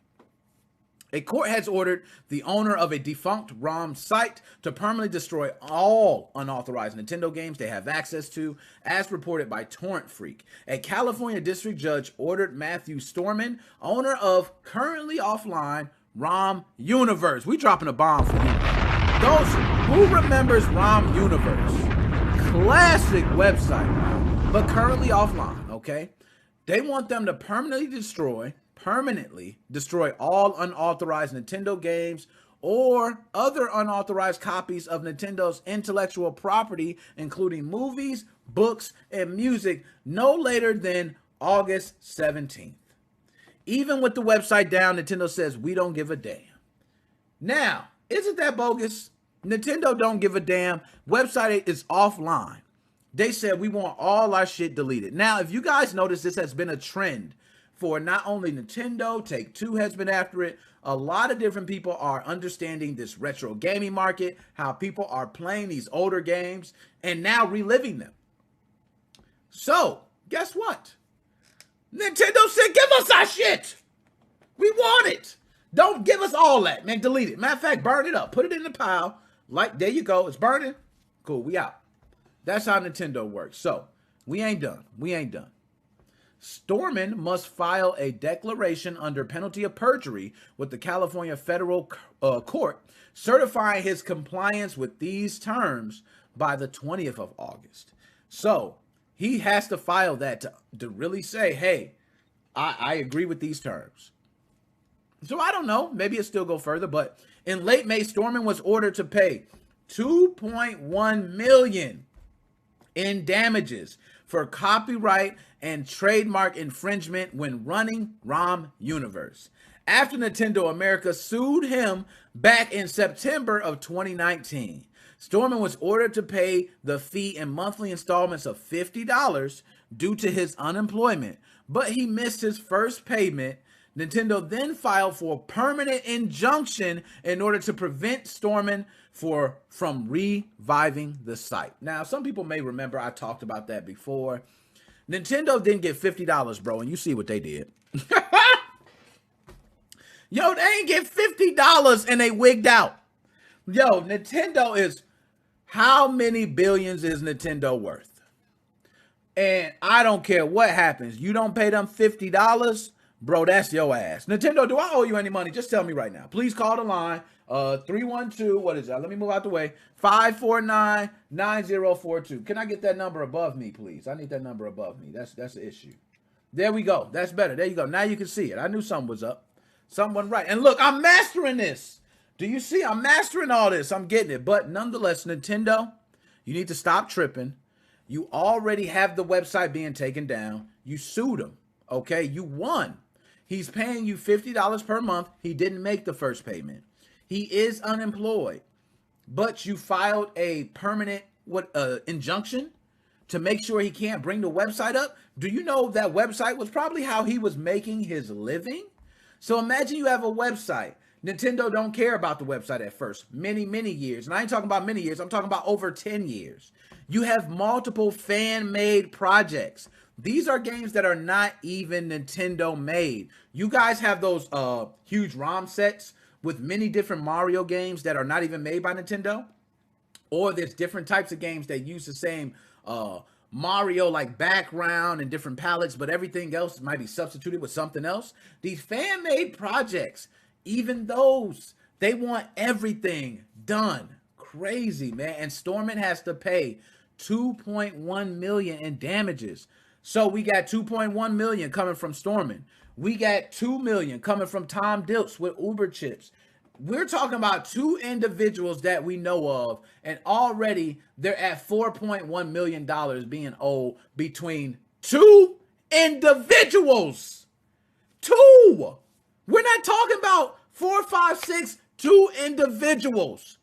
A court has ordered the owner of a defunct ROM site to permanently destroy all unauthorized Nintendo games they have access to, as reported by Torrent Freak. A California district judge ordered Matthew Storman, owner of currently offline ROM Universe. We dropping a bomb for you. Those who remembers ROM Universe, classic website, but currently offline, okay? They want them to permanently destroy all unauthorized Nintendo games or other unauthorized copies of Nintendo's intellectual property, including movies, books, and music, no later than August 17th. Even with the website down, Nintendo says, we don't give a damn. Now, isn't that bogus? Nintendo don't give a damn. Website is offline. They said we want all our shit deleted. Now, if you guys notice, this has been a trend for not only Nintendo, Take-Two has been after it. A lot of different people are understanding this retro gaming market, how people are playing these older games and now reliving them. So, guess what? Nintendo said, give us our shit. We want it. Don't give us all that, man. Delete it. Matter of fact, burn it up. Put it in the pile. Like, there you go. It's burning. Cool, we out. That's how Nintendo works. So, we ain't done. We ain't done. Storman must file a declaration under penalty of perjury with the California Federal Court, certifying his compliance with these terms by the 20th of August. So, he has to file that to really say, hey, I agree with these terms. So, I don't know. Maybe it still go further, but in late May, Storman was ordered to pay $2.1 million in damages for copyright and trademark infringement when running ROM Universe, after Nintendo America sued him back in September of 2019. Storman was ordered to pay the fee in monthly installments of $50 due to his unemployment, but he missed his first payment. Nintendo then filed for a permanent injunction in order to prevent Storman from reviving the site. Now, some people may remember I talked about that before. Nintendo didn't get $50, bro, and you see what they did. Yo, they ain't get $50 and they wigged out. Yo, Nintendo is, how many billions is Nintendo worth? And I don't care what happens. You don't pay them $50, bro, that's your ass. Nintendo, do I owe you any money? Just tell me right now. Please call the line. 312, what is that? Let me move out the way. 549-9042. Can I get that number above me, please? I need that number above me. That's the issue. There we go. That's better. There you go. Now you can see it. I knew something was up. Something wasn't right. And look, I'm mastering this. Do you see? I'm mastering all this. I'm getting it. But nonetheless, Nintendo, you need to stop tripping. You already have the website being taken down. You sued him. Okay? You won. He's paying you $50 per month. He didn't make the first payment. He is unemployed, but you filed a permanent injunction to make sure he can't bring the website up. Do you know that website was probably how he was making his living? So imagine you have a website. Nintendo don't care about the website at first. Many, many years. And I ain't talking about many years. I'm talking about over 10 years. You have multiple fan-made projects. These are games that are not even Nintendo made. You guys have those huge ROM sets with many different Mario games that are not even made by Nintendo. Or there's different types of games that use the same Mario like background and different palettes, but everything else might be substituted with something else. These fan-made projects, even those, they want everything done. Crazy, man. And Storman has to pay $2.1 million in damages. So we got $2.1 million coming from Storman. We got $2 million coming from Tom Dilts with Uber Chips. We're talking about two individuals that we know of, and already they're at $4.1 million being owed between two individuals. Two. We're not talking about 4, 5, 6, two individuals.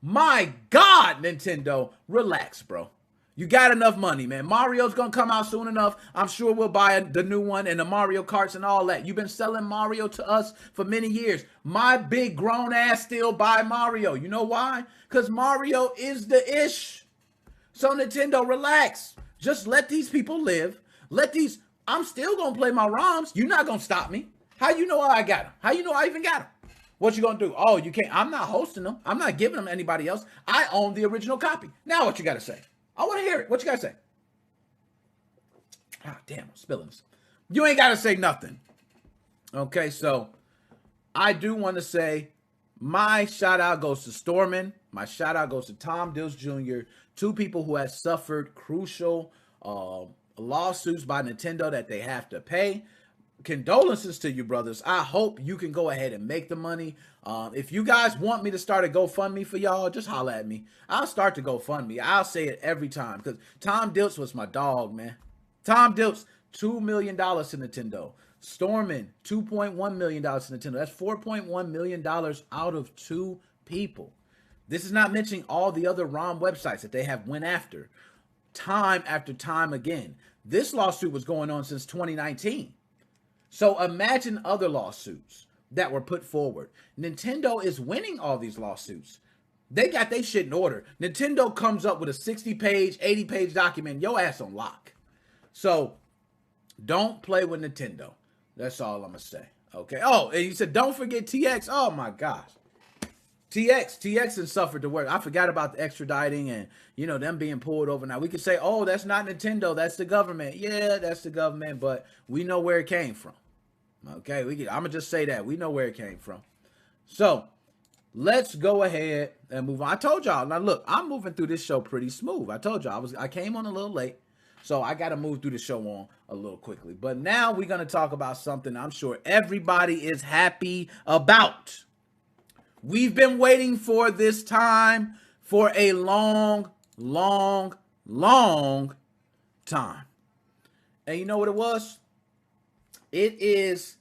My God, Nintendo, relax, bro. You got enough money, man. Mario's going to come out soon enough. I'm sure we'll buy the new one and the Mario Karts and all that. You've been selling Mario to us for many years. My big grown ass still buy Mario. You know why? Because Mario is the ish. So Nintendo, relax. Just let these people live. I'm still going to play my ROMs. You're not going to stop me. How you know I got them? How you know I even got them? What you going to do? Oh, you can't. I'm not hosting them. I'm not giving them to anybody else. I own the original copy. Now what you got to say? I want to hear it. What you got to say? Ah, damn, I'm spilling this. You ain't got to say nothing. Okay, so I do want to say my shout out goes to Storman. My shout out goes to Tom Dills Jr., two people who have suffered crucial lawsuits by Nintendo that they have to pay. condolences to you, brothers. I hope you can go ahead and make the money. If you guys want me to start a GoFundMe for y'all, just holler at me. I'll start the GoFundMe. I'll say it every time because Tom Dilts was my dog, man. Tom Dilts, $2 million to Nintendo. Stormin, $2.1 million to Nintendo. That's $4.1 million out of 2 people. This is not mentioning all the other ROM websites that they have went after time after time again. This lawsuit was going on since 2019. So imagine other lawsuits that were put forward. Nintendo is winning all these lawsuits. They got their shit in order. Nintendo comes up with a 60-page, 80-page document, your ass on lock. So don't play with Nintendo. That's all I'm going to say. Okay. Oh, and you said, don't forget TX. Oh, my gosh. TX has suffered the worst. I forgot about the extraditing and, you know, them being pulled over. Now, we could say, oh, that's not Nintendo. That's the government. Yeah, that's the government, but we know where it came from. Okay, I'm going to just say that. We know where it came from. So, let's go ahead and move on. I told y'all. Now, look, I'm moving through this show pretty smooth. I told y'all. I came on a little late, so I got to move through the show on a little quickly. But now we're going to talk about something I'm sure everybody is happy about. We've been waiting for this time for a long time. And you know what it was? It is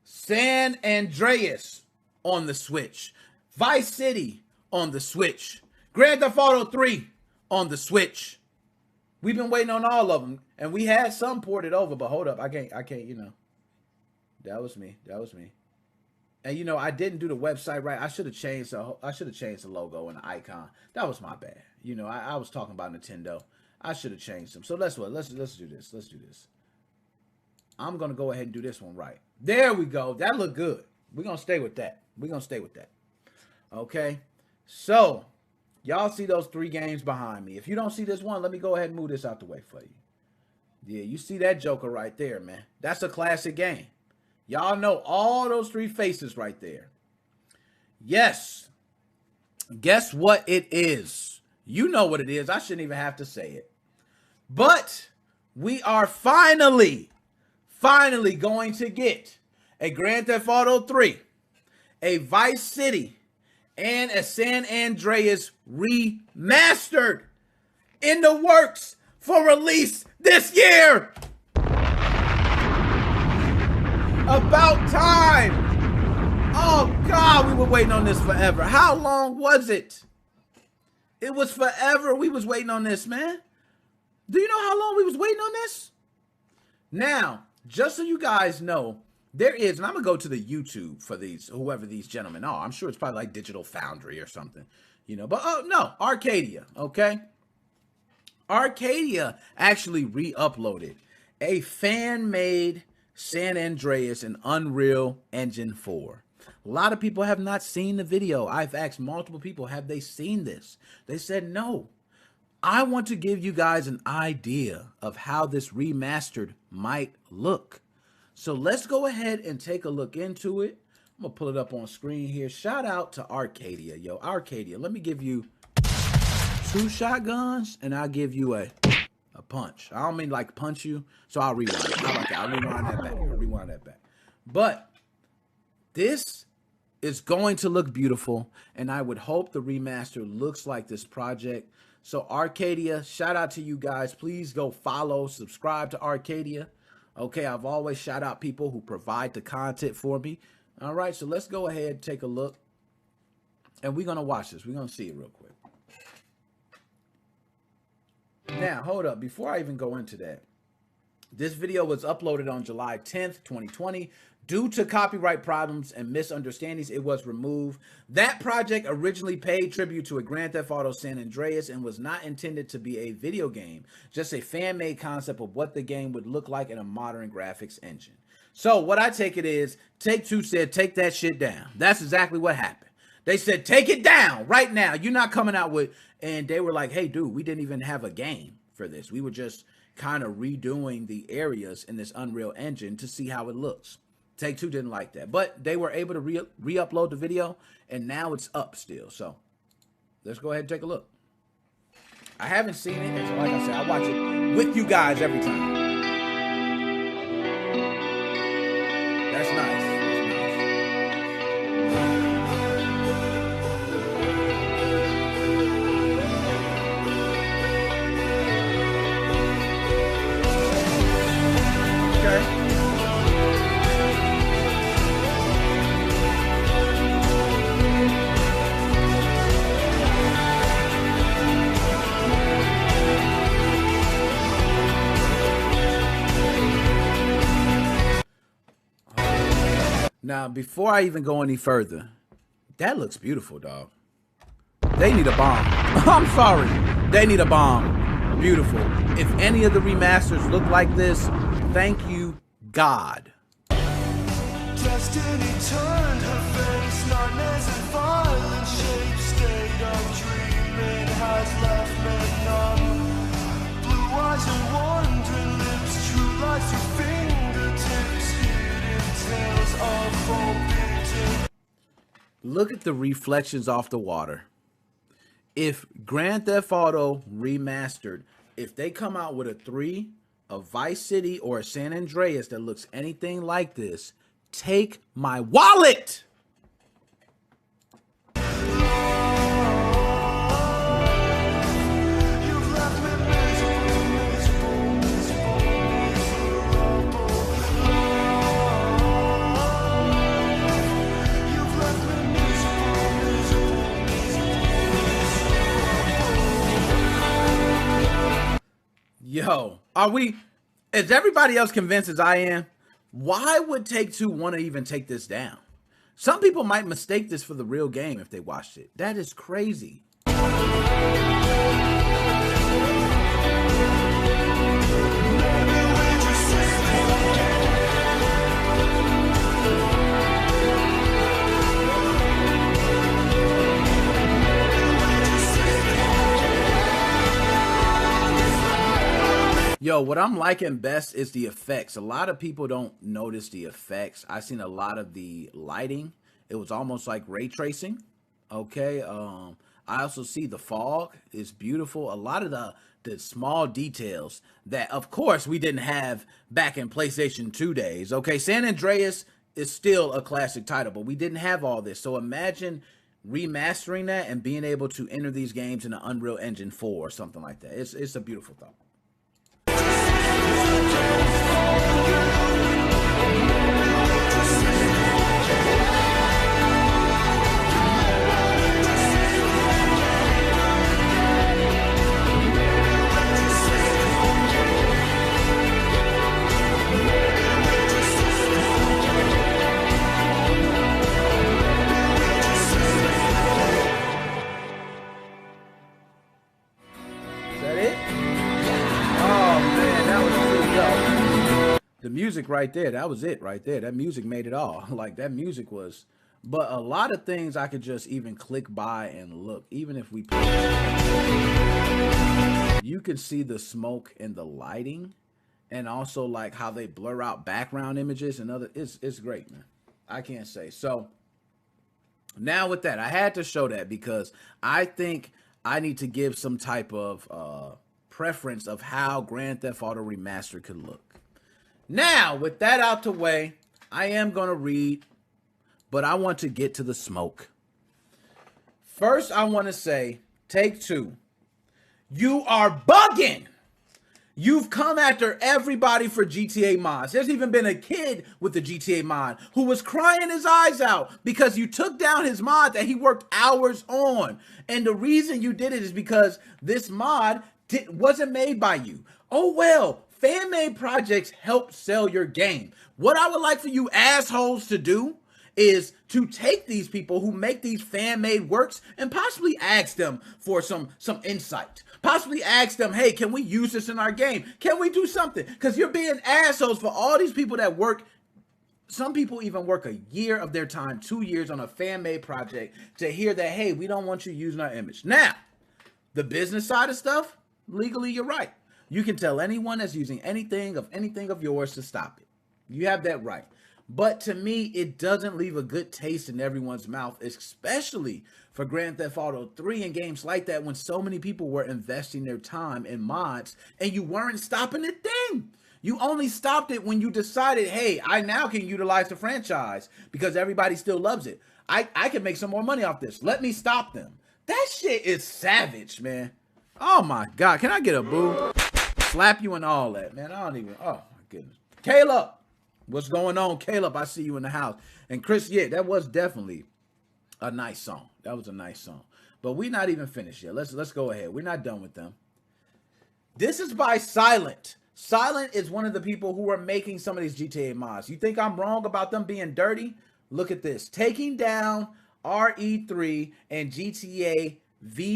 San Andreas on the Switch. Vice City on the Switch. Grand Theft Auto 3 on the Switch. We've been waiting on all of them. And we had some ported over, but hold up. I can't, you know. That was me. And you know, I didn't do the website right. I should have changed the logo and the icon. That was my bad. You know, I was talking about Nintendo. I should have changed them. So let's do this. Let's do this. I'm gonna go ahead and do this one right. There we go. That looked good. We're gonna stay with that. Okay. So y'all see those 3 games behind me. If you don't see this one, let me go ahead and move this out the way for you. Yeah, you see that Joker right there, man. That's a classic game. Y'all know all those 3 faces right there. Yes. Guess what it is? You know what it is. I shouldn't even have to say it. But we are finally going to get a Grand Theft Auto 3, a Vice City, and a San Andreas remastered in the works for release this year. About time. Oh, God, we were waiting on this forever. How long was it? It was forever. We was waiting on this, man. Do you know how long we was waiting on this? Now, just so you guys know, there is, and I'm going to go to the YouTube for these, whoever these gentlemen are. I'm sure it's probably like Digital Foundry or something, you know. But, oh, no, Arcadia, okay? Arcadia actually re-uploaded a fan-made San Andreas in Unreal Engine 4. A lot of people have not seen the video. I've asked multiple people, have they seen this? They said no. I want to give you guys an idea of how this remastered might look. So let's go ahead and take a look into it. I'm going to pull it up on screen here. Shout out to Arcadia, yo. Arcadia, let me give you 2 shotguns and I'll give you a punch. I don't mean like punch you, so I'll rewind it. I like that. I'll rewind that back. But this is going to look beautiful, and I would hope the remaster looks like this project. So Arcadia, shout out to you guys. Please go follow, subscribe to Arcadia. Okay, I've always shout out people who provide the content for me. All right, so let's go ahead and take a look, and we're going to watch this. We're going to see it real quick. Now, hold up. Before I even go into that, this video was uploaded on July 10th, 2020. Due to copyright problems and misunderstandings, it was removed. That project originally paid tribute to a Grand Theft Auto San Andreas and was not intended to be a video game, just a fan-made concept of what the game would look like in a modern graphics engine. So what I take it is, Take-Two said, take that shit down. That's exactly what happened. They said, take it down right now. You're not coming out with... And they were like, hey, dude, we didn't even have a game for this. We were just kind of redoing the areas in this Unreal Engine to see how it looks. Take-Two didn't like that. But they were able to re-upload the video, and now it's up still. So let's go ahead and take a look. I haven't seen it, and so like I said, I watch it with you guys every time. Now, before I even go any further, that looks beautiful, dog. They need a bomb. I'm sorry. They need a bomb. Beautiful. If any of the remasters look like this, thank you, God. Destiny turned her face, nightmares and violent shapes. State of dreaming has left me numb. Blue eyes and wandering lips, true lies through fingertips, hidden tales of forbidden. Look at the reflections off the water. If Grand Theft Auto Remastered, if they come out with a 3, a Vice City, or a San Andreas that looks anything like this, take my wallet! Yo, is everybody else convinced as I am? Why would Take-Two want to even take this down? Some people might mistake this for the real game if they watched it. That is crazy. Yo, what I'm liking best is the effects. A lot of people don't notice the effects. I've seen a lot of the lighting. It was almost like ray tracing. Okay. I also see the fog is beautiful. A lot of the small details that, of course, we didn't have back in PlayStation 2 days. Okay. San Andreas is still a classic title, but we didn't have all this. So imagine remastering that and being able to enter these games in an Unreal Engine 4 or something like that. It's a beautiful thought. The music right there, that was it right there. That music made it all. Like, that music was, but a lot of things I could just even click by and look. Even if we play, you can see the smoke and the lighting, and also like how they blur out background images and other. It's great, man. I can't say. So now with that, I had to show that because I think I need to give some type of preference of how Grand Theft Auto Remastered could look. Now, with that out the way, I am going to read, but I want to get to the smoke. First, I want to say, Take-Two, you are bugging. You've come after everybody for GTA mods. There's even been a kid with the GTA mod who was crying his eyes out because you took down his mod that he worked hours on. And the reason you did it is because this mod wasn't made by you. Oh, well. Fan-made projects help sell your game. What I would like for you assholes to do is to take these people who make these fan-made works and possibly ask them for some insight. Possibly ask them, hey, can we use this in our game? Can we do something? Because you're being assholes for all these people that work. Some people even work a year of their time, 2 years on a fan-made project to hear that, hey, we don't want you using our image. Now, the business side of stuff, legally, you're right. You can tell anyone that's using anything of yours to stop it. You have that right. But to me, it doesn't leave a good taste in everyone's mouth, especially for Grand Theft Auto 3 and games like that when so many people were investing their time in mods and you weren't stopping the thing. You only stopped it when you decided, hey, I now can utilize the franchise because everybody still loves it. I can make some more money off this. Let me stop them. That shit is savage, man. Oh my God. Can I get a boo? Slap you and all that, man. I don't even, oh my goodness. Caleb, what's going on? Caleb, I see you in the house. And Chris, yeah, that was definitely a nice song. That was a nice song. But we're not even finished yet. Let's go ahead. We're not done with them. This is by Silent. Silent is one of the people who are making some of these GTA mods. You think I'm wrong about them being dirty? Look at this. Taking down RE3 and GTA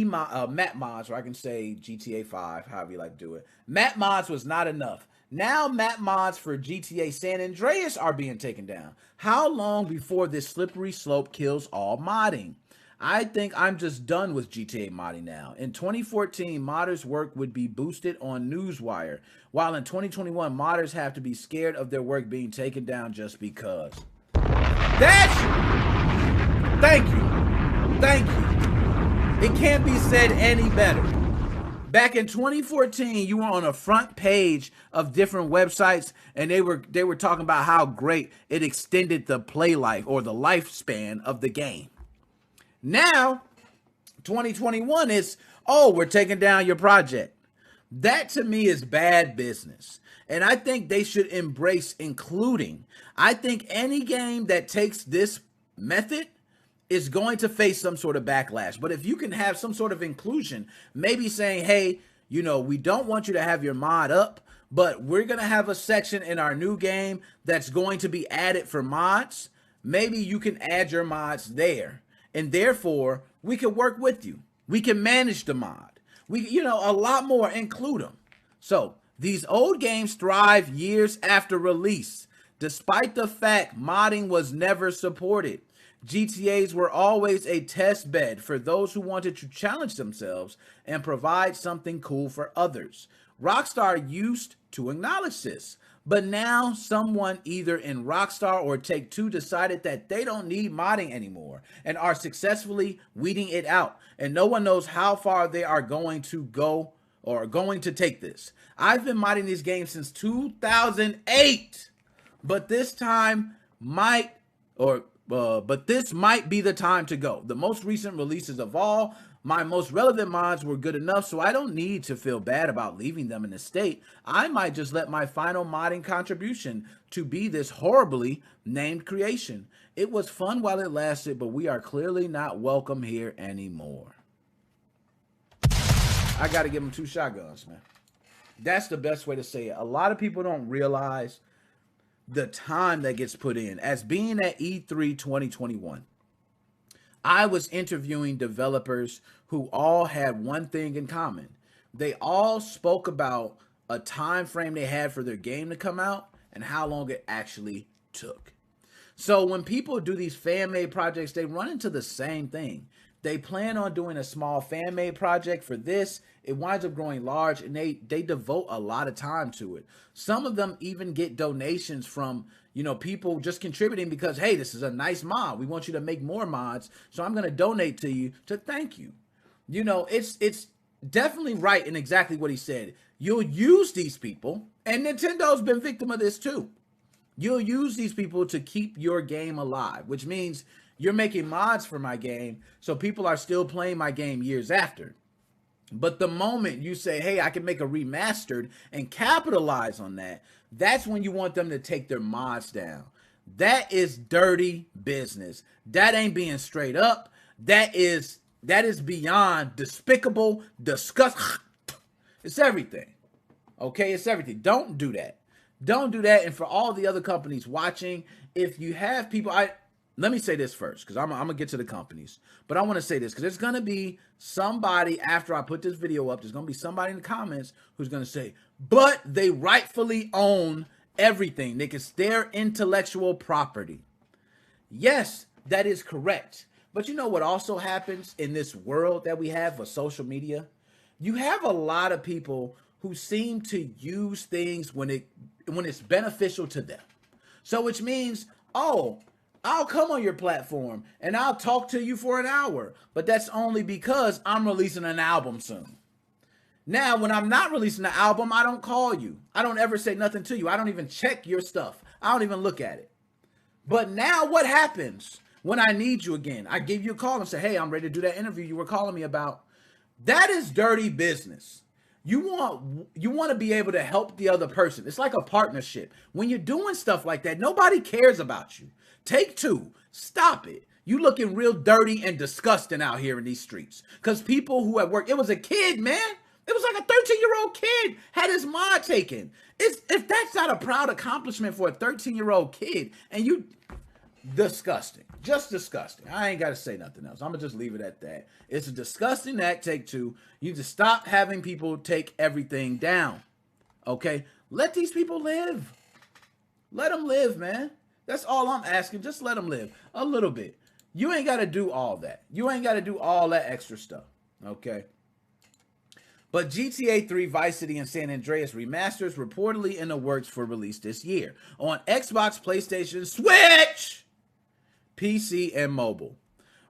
map mods, or I can say GTA 5, however you like to do it. Map mods was not enough. Now map mods for GTA San Andreas are being taken down. How long before this slippery slope kills all modding? I think I'm just done with GTA modding now. In 2014, modders' work would be boosted on Newswire, while in 2021, modders have to be scared of their work being taken down just because. Thank you. It can't be said any better. Back in 2014, you were on a front page of different websites, and they were talking about how great it extended the play life or the lifespan of the game. Now, 2021 is, oh, we're taking down your project. That to me is bad business. And I think they should embrace including. I think any game that takes this method is going to face some sort of backlash. But if you can have some sort of inclusion, maybe saying, hey, you know, we don't want you to have your mod up, but we're going to have a section in our new game that's going to be added for mods. Maybe you can add your mods there. And therefore, we can work with you. We can manage the mod. A lot more, include them. So these old games thrive years after release, despite the fact modding was never supported. GTAs were always a test bed for those who wanted to challenge themselves and provide something cool for others. Rockstar used to acknowledge this, but now someone either in Rockstar or Take-Two decided that they don't need modding anymore and are successfully weeding it out, and no one knows how far they are going to go or going to take this. I've been modding these games since 2008, but this might be the time to go. The most recent releases of all my most relevant mods were good enough, so I don't need to feel bad about leaving them in the state. I might just let my final modding contribution to be this horribly named creation. It was fun while it lasted, but we are clearly not welcome here anymore. I got to give them 2 shotguns, man. That's the best way to say it. A lot of people don't realize the time that gets put in. As being at E3 2021, I was interviewing developers who all had one thing in common. They all spoke about a time frame they had for their game to come out and how long it actually took. So when people do these fan-made projects, they run into the same thing. They plan on doing a small fan-made project for this. It winds up growing large, and they devote a lot of time to it. Some of them even get donations from, people just contributing because, hey, this is a nice mod. We want you to make more mods, so I'm going to donate to you to thank you. It's definitely right in exactly what he said. You'll use these people, and Nintendo's been victim of this too. You'll use these people to keep your game alive, which means you're making mods for my game, so people are still playing my game years after. But the moment you say, hey, I can make a remastered and capitalize on that, that's when you want them to take their mods down. That is dirty business. That ain't being straight up. That is beyond despicable, disgust. It's everything. Okay, it's everything. Don't do that. Don't do that. And for all the other companies watching, if you have people, let me say this first, because I'm going to get to the companies. But I want to say this, because there's going to be somebody, after I put this video up, there's going to be somebody in the comments who's going to say, but they rightfully own everything. It's their intellectual property. Yes, that is correct. But you know what also happens in this world that we have with social media? You have a lot of people who seem to use things when it's beneficial to them. So which means, oh, I'll come on your platform and I'll talk to you for an hour, but that's only because I'm releasing an album soon. Now, when I'm not releasing the album, I don't call you. I don't ever say nothing to you. I don't even check your stuff. I don't even look at it. But now what happens when I need you again? I give you a call and say, hey, I'm ready to do that interview you were calling me about. That is dirty business. You want to be able to help the other person. It's like a partnership. When you're doing stuff like that, nobody cares about you. Take-Two, stop it. You looking real dirty and disgusting out here in these streets. Because people who have worked, it was a kid, man. It was like a 13-year-old kid had his mod taken. If that's not a proud accomplishment for a 13-year-old kid, and disgusting. Just disgusting. I ain't got to say nothing else. I'm going to just leave it at that. It's a disgusting act, Take-Two. You need to stop having people take everything down. Okay? Let these people live. Let them live, man. That's all I'm asking. Just let them live a little bit. You ain't got to do all that. You ain't got to do all that extra stuff. Okay? But GTA 3 Vice City and San Andreas remasters reportedly in the works for release this year on Xbox, PlayStation, Switch, PC, and mobile.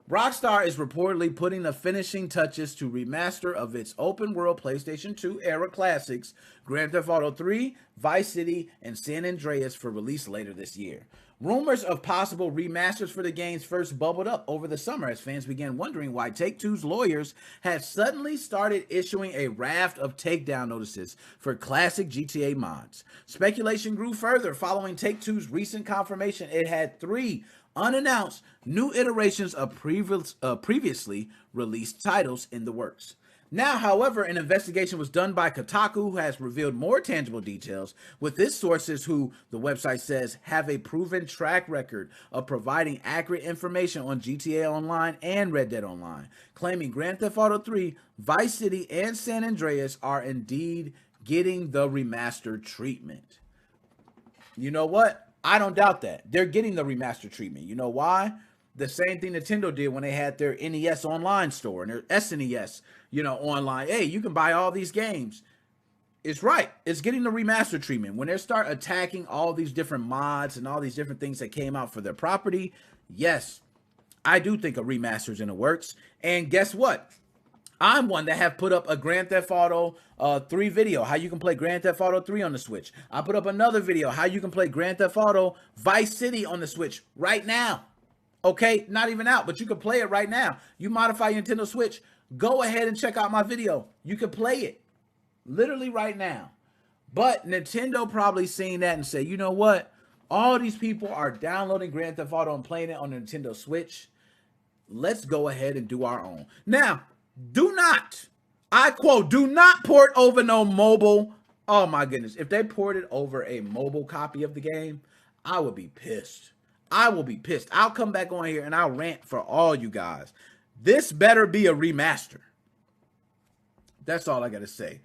Rockstar is reportedly putting the finishing touches to remaster of its open-world PlayStation 2 era classics, Grand Theft Auto 3, Vice City, and San Andreas for release later this year. Rumors of possible remasters for the games first bubbled up over the summer as fans began wondering why Take-Two's lawyers had suddenly started issuing a raft of takedown notices for classic GTA mods. Speculation grew further following Take-Two's recent confirmation it had 3 unannounced new iterations of previously released titles in the works. Now, however, an investigation was done by Kotaku, who has revealed more tangible details, with its sources who, the website says, have a proven track record of providing accurate information on GTA Online and Red Dead Online, claiming Grand Theft Auto 3, Vice City, and San Andreas are indeed getting the remastered treatment. You know what? I don't doubt that. They're getting the remastered treatment. You know why? The same thing Nintendo did when they had their NES online store and their SNES, online. Hey, you can buy all these games. It's right. It's getting the remaster treatment. When they start attacking all these different mods and all these different things that came out for their property, yes, I do think a remaster's in the works. And guess what? I'm one that have put up a Grand Theft Auto 3 video, how you can play Grand Theft Auto 3 on the Switch. I put up another video, how you can play Grand Theft Auto Vice City on the Switch right now. Okay, not even out, but you can play it right now. You modify your Nintendo Switch, go ahead and check out my video. You can play it literally right now. But Nintendo probably seen that and say, you know what? All these people are downloading Grand Theft Auto and playing it on the Nintendo Switch. Let's go ahead and do our own. Now, do not, I quote, do not port over no mobile. Oh my goodness. If they ported over a mobile copy of the game, I would be pissed. I will be pissed. I'll come back on here and I'll rant for all you guys. This better be a remaster. That's all I got to say.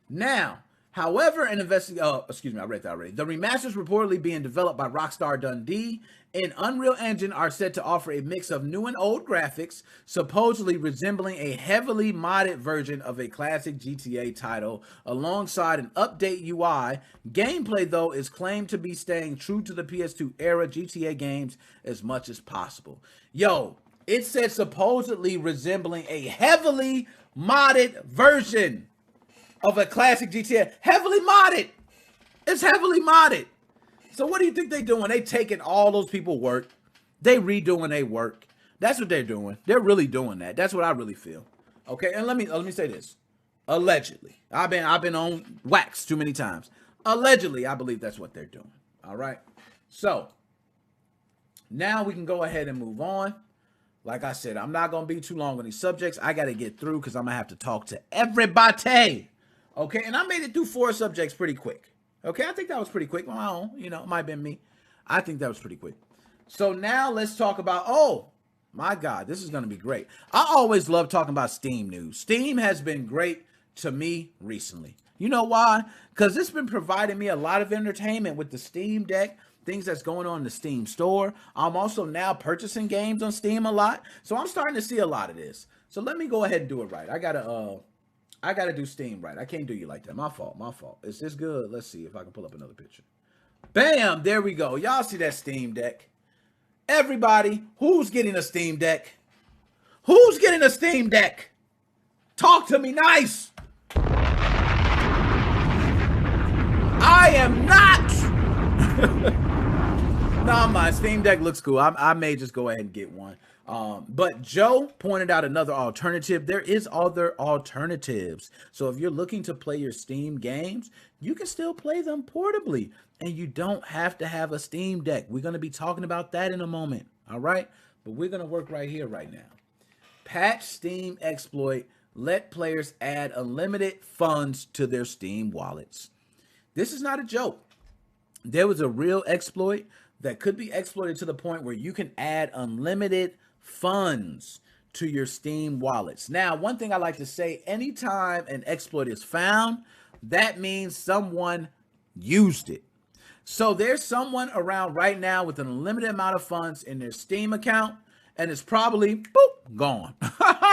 Now, however, I read that already. The remasters reportedly being developed by Rockstar Dundee and Unreal Engine are said to offer a mix of new and old graphics, supposedly resembling a heavily modded version of a classic GTA title, alongside an update UI. Gameplay, though, is claimed to be staying true to the PS2 era GTA games as much as possible. Yo, it said supposedly resembling a heavily modded version of a classic GTA. Heavily modded. It's heavily modded. So what do you think they doing? They taking all those people work. They redoing their work. That's what they're doing. They're really doing that. That's what I really feel. Okay, and let me say this. Allegedly. I've been on wax too many times. Allegedly, I believe that's what they're doing. All right. So now we can go ahead and move on. Like I said, I'm not going to be too long on these subjects. I got to get through because I'm going to have to talk to everybody. Okay, and I made it through 4 subjects pretty quick. Okay, I think that was pretty quick. Well, it might have been me. I think that was pretty quick. So now let's talk about, oh, my God, this is going to be great. I always love talking about Steam news. Steam has been great to me recently. You know why? Because it's been providing me a lot of entertainment with the Steam Deck, things that's going on in the Steam store. I'm also now purchasing games on Steam a lot. So I'm starting to see a lot of this. So let me go ahead and do it right. I gotta do Steam right. I can't do you like that. My fault. Is this good? Let's see if I can pull up another picture. Bam! There we go. Y'all see that Steam Deck? Everybody, who's getting a Steam Deck? Who's getting a Steam Deck? Talk to me nice. I am not. Nah, my Steam Deck looks cool. I may just go ahead and get one. But Joe pointed out another alternative. There is other alternatives. So if you're looking to play your Steam games, you can still play them portably. And you don't have to have a Steam Deck. We're going to be talking about that in a moment. All right? But we're going to work right here, right now. Patch Steam exploit. Let players add unlimited funds to their Steam wallets. This is not a joke. There was a real exploit that could be exploited to the point where you can add unlimited funds to your Steam wallets. Now, one thing I like to say, anytime an exploit is found, that means someone used it. So there's someone around right now with an unlimited amount of funds in their Steam account, and it's probably, boop, gone.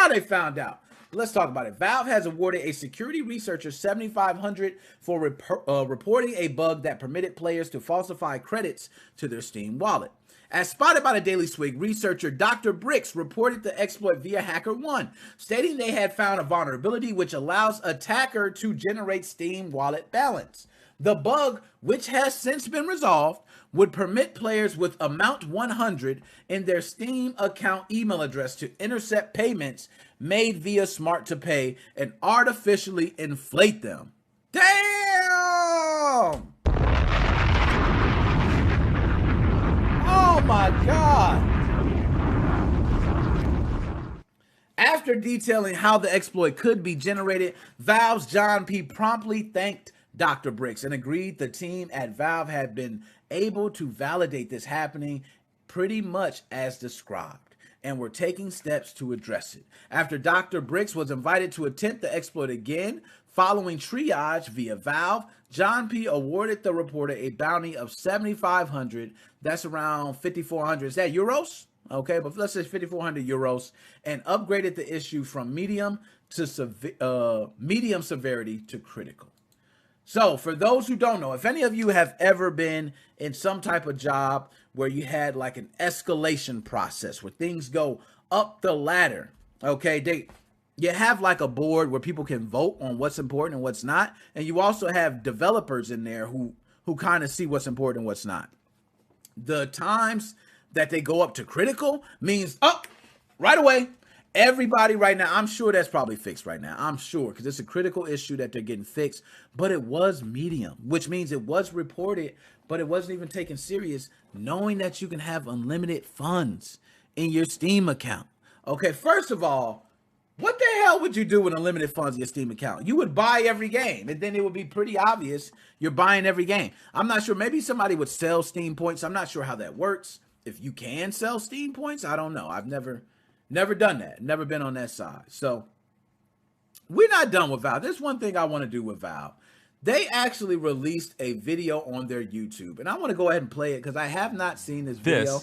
They found out. Let's talk about it. Valve has awarded a security researcher $7,500 for reporting a bug that permitted players to falsify credits to their Steam wallet. As spotted by the Daily Swig, researcher Dr. Bricks reported the exploit via HackerOne, stating they had found a vulnerability which allows attacker to generate Steam wallet balance. The bug, which has since been resolved, would permit players with amount 100 in their Steam account email address to intercept payments made via Smart to Pay and artificially inflate them. Damn! Oh my God! After detailing how the exploit could be generated, Valve's John P. promptly thanked Dr. Bricks and agreed the team at Valve had been able to validate this happening pretty much as described and were taking steps to address it. After Dr. Bricks was invited to attempt the exploit again, following triage via Valve, John P. awarded the reporter a bounty of $7,500. That's around 5,400. Is that euros? Okay, but let's say 5,400 euros, and upgraded the issue from medium to medium severity to critical. So for those who don't know, if any of you have ever been in some type of job where you had like an escalation process where things go up the ladder, okay, you have like a board where people can vote on what's important and what's not, and you also have developers in there who kind of see what's important and what's not. The times that they go up to critical means up right away. Everybody right now, I'm sure that's probably fixed right now. I'm sure, because it's a critical issue that they're getting fixed. But it was medium, which means it was reported, but it wasn't even taken serious, knowing that you can have unlimited funds in your Steam account. Okay, first of all, what the hell would you do with unlimited funds in your Steam account? You would buy every game, and then it would be pretty obvious you're buying every game. I'm not sure. Maybe somebody would sell Steam points. I'm not sure how that works. If you can sell Steam points, I don't know. I've never done that. Never been on that side. So we're not done with Valve. There's one thing I want to do with Valve. They actually released a video on their YouTube, and I want to go ahead and play it because I have not seen this video.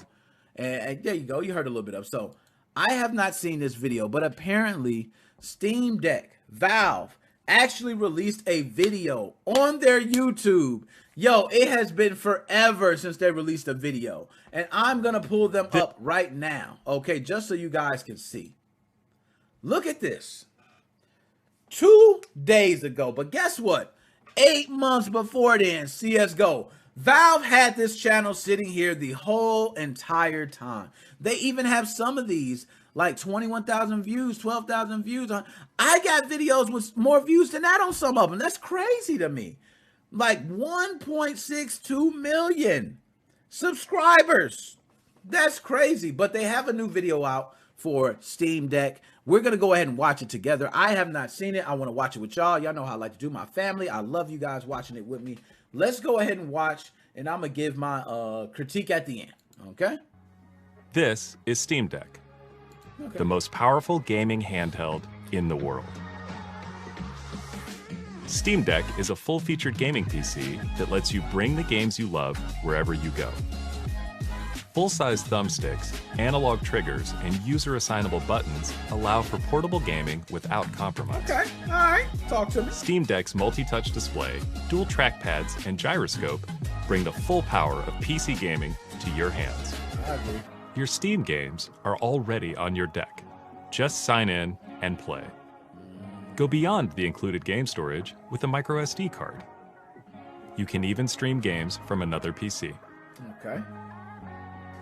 And there you go. You heard a little bit of. So I have not seen this video, but apparently Steam Deck, Valve, actually released a video on their YouTube. Yo, it has been forever since they released a video. And I'm going to pull them up right now, okay, just so you guys can see. Look at this. 2 days ago, but guess what? 8 months before then, CSGO. Valve had this channel sitting here the whole entire time. They even have some of these, like 21,000 views, 12,000 views. I got videos with more views than that on some of them. That's crazy to me. Like 1.62 million subscribers. That's crazy. But they have a new video out for Steam Deck. We're going to go ahead and watch it together. I have not seen it. I want to watch it with y'all. Y'all know how I like to do my family. I love you guys watching it with me. Let's go ahead and watch, and I'm going to give my critique at the end. Okay? This is Steam Deck, the most powerful gaming handheld in the world. Steam Deck is a full-featured gaming PC that lets you bring the games you love wherever you go. Full-size thumbsticks, analog triggers, and user-assignable buttons allow for portable gaming without compromise. Okay, all right, talk to me. Steam Deck's multi-touch display, dual trackpads, and gyroscope bring the full power of PC gaming to your hands. I agree. Your Steam games are already on your deck. Just sign in and play. Go beyond the included game storage with a microSD card. You can even stream games from another PC. Okay.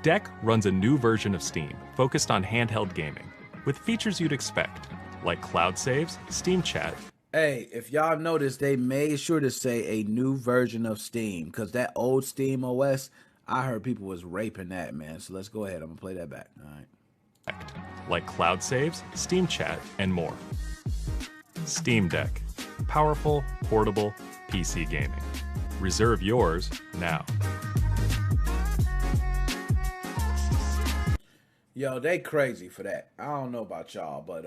Deck runs a new version of Steam focused on handheld gaming with features you'd expect, like cloud saves, Steam chat. Hey, if y'all notice, they made sure to say a new version of Steam, because that old Steam OS, I heard people was raping that, man. So let's go ahead. I'm going to play that back. All right. Like cloud saves, Steam chat, and more. Steam Deck. Powerful, portable, PC gaming. Reserve yours now. Yo, they crazy for that. I don't know about y'all, but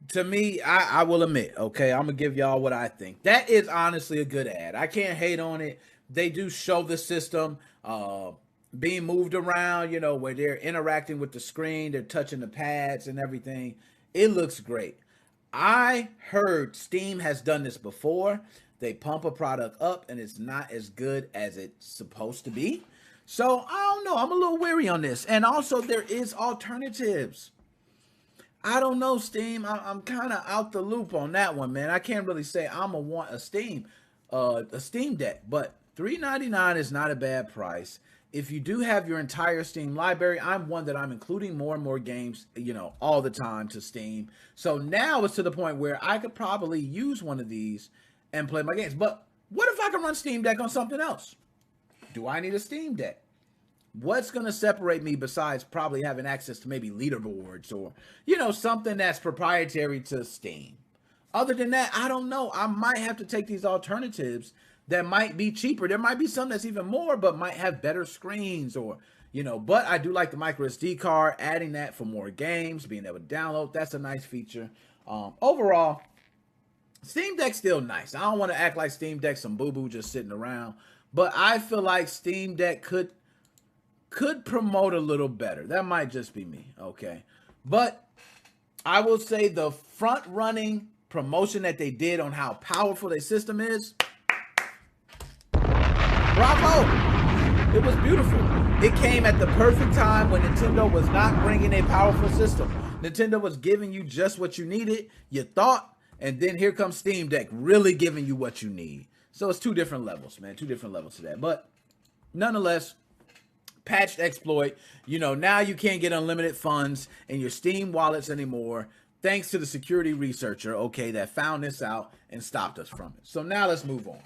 to me, I will admit, okay, I'm gonna give y'all what I think. That is honestly a good ad. I can't hate on it. They do show the system being moved around, you know, where they're interacting with the screen, they're touching the pads and everything. It looks great. I heard Steam has done this before. They pump a product up and it's not as good as it's supposed to be. So I don't know. I'm a little weary on this. And also there is alternatives. I don't know, Steam. I'm kind of out the loop on that one, man. I can't really say I'm gonna want a Steam Deck, but $399 is not a bad price. If you do have your entire Steam library, I'm one that I'm including more and more games, you know, all the time to Steam. So now it's to the point where I could probably use one of these and play my games. But what if I can run Steam Deck on something else? Do I need a Steam Deck? What's going to separate me besides probably having access to maybe leaderboards or, you know, something that's proprietary to Steam? Other than that, I don't know. I might have to take these alternatives that might be cheaper. There might be some that's even more, but might have better screens or, you know, but I do like the micro SD card, adding that for more games, being able to download. That's a nice feature. Overall, Steam Deck's still nice. I don't want to act like Steam Deck's some boo-boo just sitting around, but I feel like Steam Deck could promote a little better. That might just be me, okay? But I will say the front-running promotion that they did on how powerful their system is, bravo! It was beautiful. It came at the perfect time when Nintendo was not bringing a powerful system. Nintendo was giving you just what you needed, you thought, and then here comes Steam Deck really giving you what you need. So it's two different levels, man. Two different levels to that. But nonetheless, patched exploit. You know, now you can't get unlimited funds in your Steam wallets anymore, thanks to the security researcher, okay, that found this out and stopped us from it. So now let's move on.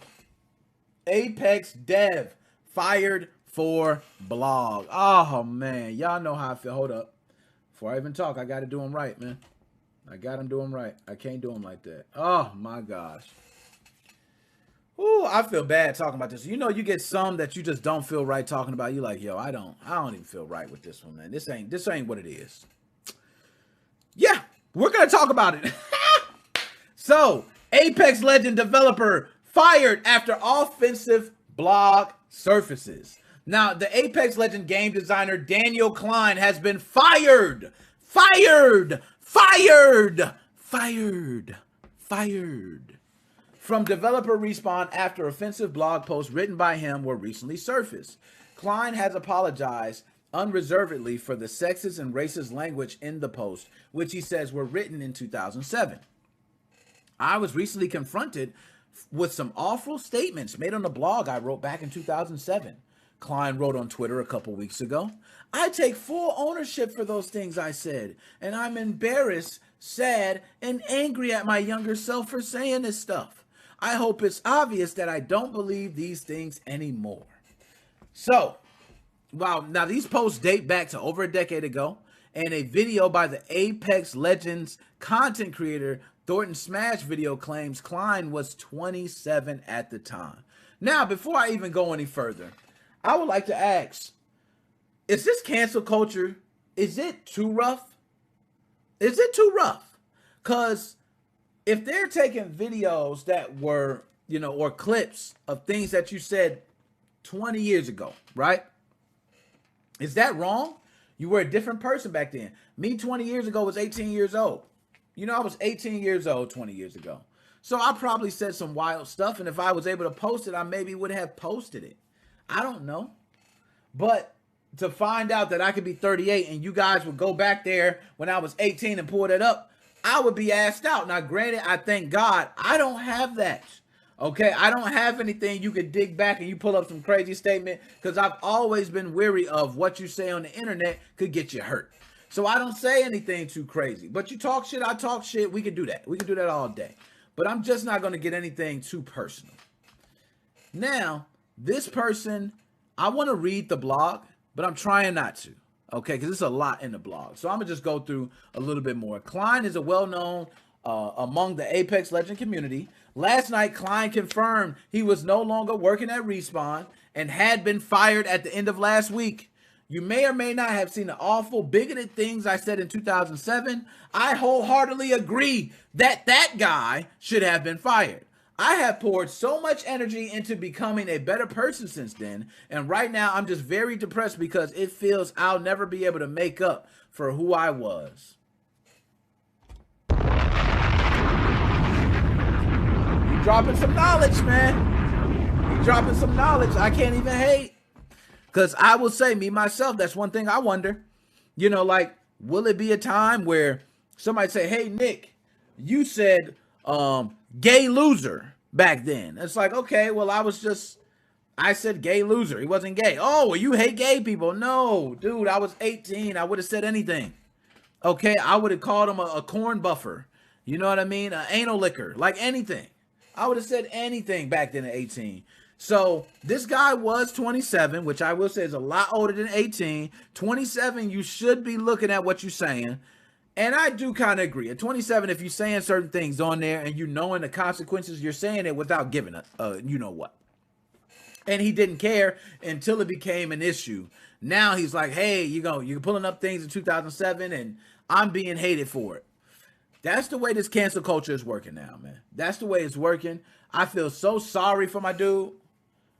Apex dev fired for blog. Oh, man. Y'all know how I feel. Hold up. Before I even talk, I got to do them right, man. I got to do them right. I can't do them like that. Oh, my gosh. Ooh, I feel bad talking about this. You know, you get some that you just don't feel right talking about. You like, yo, I don't even feel right with this one, man. This ain't what it is. Yeah, we're going to talk about it. So, Apex Legend developer fired after offensive blog surfaces. Now, the Apex Legend game designer Daniel Klein has been fired from developer Respawn after offensive blog posts written by him were recently surfaced. Klein has apologized unreservedly for the sexist and racist language in the post, which he says were written in 2007. I was recently confronted with some awful statements made on the blog I wrote back in 2007. Klein wrote on Twitter a couple weeks ago. I take full ownership for those things I said, and I'm embarrassed, sad, and angry at my younger self for saying this stuff. I hope it's obvious that I don't believe these things anymore. So, wow, now these posts date back to over a decade ago, and a video by the Apex Legends content creator Thornton Smash video claims Klein was 27 at the time. Now, before I even go any further, I would like to ask, is this cancel culture, is it too rough? Is it too rough? Because if they're taking videos that were, you know, or clips of things that you said 20 years ago, right? Is that wrong? You were a different person back then. Me 20 years ago was 18 years old. You know, I was 18 years old 20 years ago. So I probably said some wild stuff, and if I was able to post it, I maybe would have posted it. I don't know. But to find out that I could be 38 and you guys would go back there when I was 18 and pull that up, I would be asked out. Now, granted, I thank God I don't have that. Okay, I don't have anything you could dig back and you pull up some crazy statement, because I've always been weary of what you say on the internet could get you hurt. So I don't say anything too crazy. But you talk shit, I talk shit. We can do that. We can do that all day. But I'm just not going to get anything too personal. Now, this person, I want to read the blog, but I'm trying not to. Okay, because there's a lot in the blog. So I'm going to just go through a little bit more. Klein is a well-known among the Apex Legend community. Last night, Klein confirmed he was no longer working at Respawn and had been fired at the end of last week. You may or may not have seen the awful, bigoted things I said in 2007. I wholeheartedly agree that that guy should have been fired. I have poured so much energy into becoming a better person since then, and right now I'm just very depressed because it feels I'll never be able to make up for who I was. You dropping some knowledge, man. You dropping some knowledge. I can't even hate. Because I will say, me, myself, that's one thing I wonder. You know, like, will it be a time where somebody say, hey, Nick, you said gay loser back then. It's like, okay, well, I said gay loser. He wasn't gay. Oh, well, you hate gay people. No, dude, I was 18. I would have said anything. Okay, I would have called him a corn buffer. You know what I mean? An anal licker, like anything. I would have said anything back then at 18. So this guy was 27, which I will say is a lot older than 18. 27, you should be looking at what you're saying. And I do kind of agree. At 27, if you're saying certain things on there and you knowing the consequences, you're saying it without giving a you know what. And he didn't care until it became an issue. Now he's like, hey, you're pulling up things in 2007 and I'm being hated for it. That's the way this cancel culture is working now, man. That's the way it's working. I feel so sorry for my dude.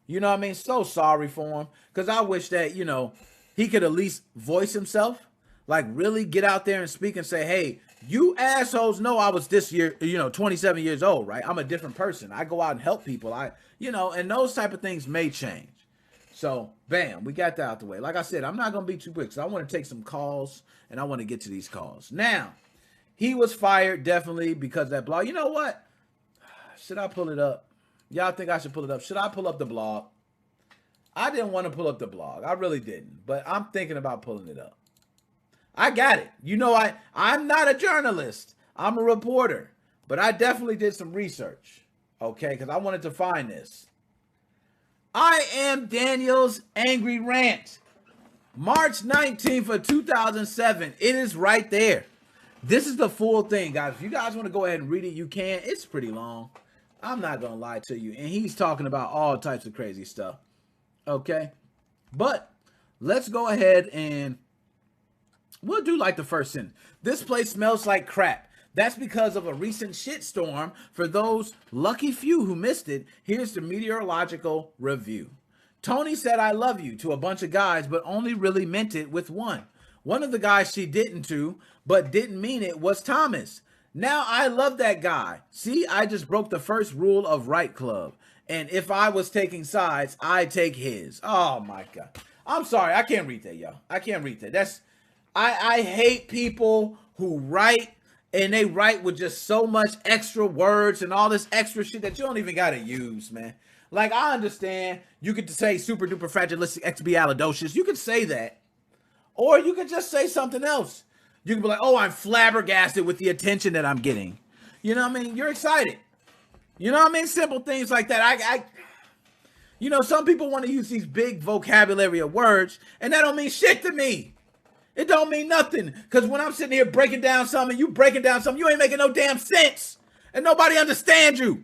You know what I mean? So sorry for him. Because I wish that, you know, he could at least voice himself. Like, really get out there and speak and say, hey, you assholes know I was this year, 27 years old, right? I'm a different person. I go out and help people. And those type of things may change. So, bam, we got that out the way. Like I said, I'm not going to be too quick because I want to take some calls and I want to get to these calls. Now, he was fired definitely because of that blog. You know what? Should I pull it up? Y'all think I should pull it up? Should I pull up the blog? I didn't want to pull up the blog. I really didn't. But I'm thinking about pulling it up. I got it. You know, I'm not a journalist. I'm a reporter. But I definitely did some research. Okay? Because I wanted to find this. I Am Daniel's Angry Rant. March 19th of 2007. It is right there. This is the full thing, guys. If you guys want to go ahead and read it, you can. It's pretty long. I'm not going to lie to you. And he's talking about all types of crazy stuff. Okay? But let's go ahead and we'll do like the first sentence. This place smells like crap. That's because of a recent shitstorm. For those lucky few who missed it, here's the meteorological review. Tony said, I love you to a bunch of guys, but only really meant it with one. One of the guys she didn't to, but didn't mean it, was Thomas. Now I love that guy. See, I just broke the first rule of Right Club. And if I was taking sides, I'd take his. Oh my God. I'm sorry. I can't read that, y'all. I can't read that. I hate people who write and they write with just so much extra words and all this extra shit that you don't even got to use, man. Like, I understand you could say super duper fragilistic expialidocious. You could say that. Or you could just say something else. You can be like, oh, I'm flabbergasted with the attention that I'm getting. You know what I mean? You're excited. You know what I mean? Simple things like that. Some people want to use these big vocabulary of words, and that don't mean shit to me. It don't mean nothing. Because when I'm sitting here breaking down something, you breaking down something, you ain't making no damn sense. And nobody understands you.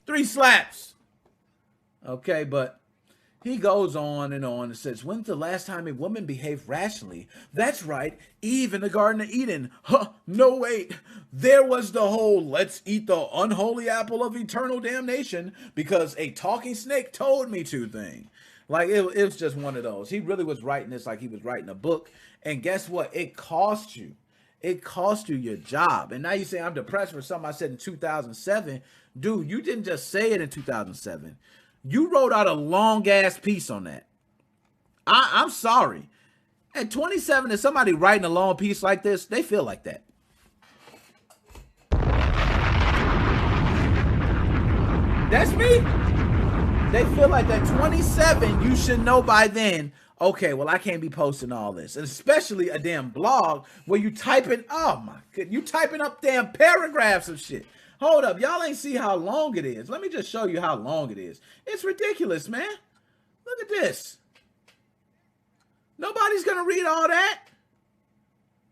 3 slaps. Okay, but he goes on and says, when's the last time a woman behaved rationally? That's right, Eve in the Garden of Eden. No, wait. There was the whole let's eat the unholy apple of eternal damnation because a talking snake told me to thing. Like, it was just one of those. He really was writing this like he was writing a book. And guess what? It cost you. It cost you your job. And now you say I'm depressed for something I said in 2007. Dude, you didn't just say it in 2007. You wrote out a long-ass piece on that. I'm sorry. At 27, if somebody writing a long piece like this, they feel like that. That's me. They feel like that. 27, you should know by then, okay, well, I can't be posting all this. And especially a damn blog where you typing, oh my goodness, you typing up damn paragraphs of shit. Hold up, y'all ain't see how long it is. Let me just show you how long it is. It's ridiculous, man. Look at this. Nobody's gonna read all that.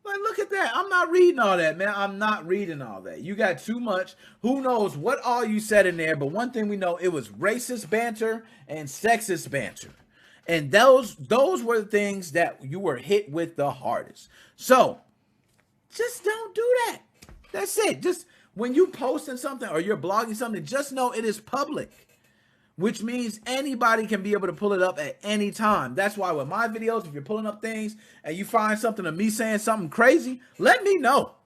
Like, look at that. I'm not reading all that, man. I'm not reading all that. You got too much. Who knows what all you said in there, but one thing we know, it was racist banter and sexist banter. And those were the things that you were hit with the hardest. So just don't do that. That's it. Just when you posting something or you're blogging something, just know it is public, which means anybody can be able to pull it up at any time. That's why with my videos, if you're pulling up things and you find something of me saying something crazy, let me know.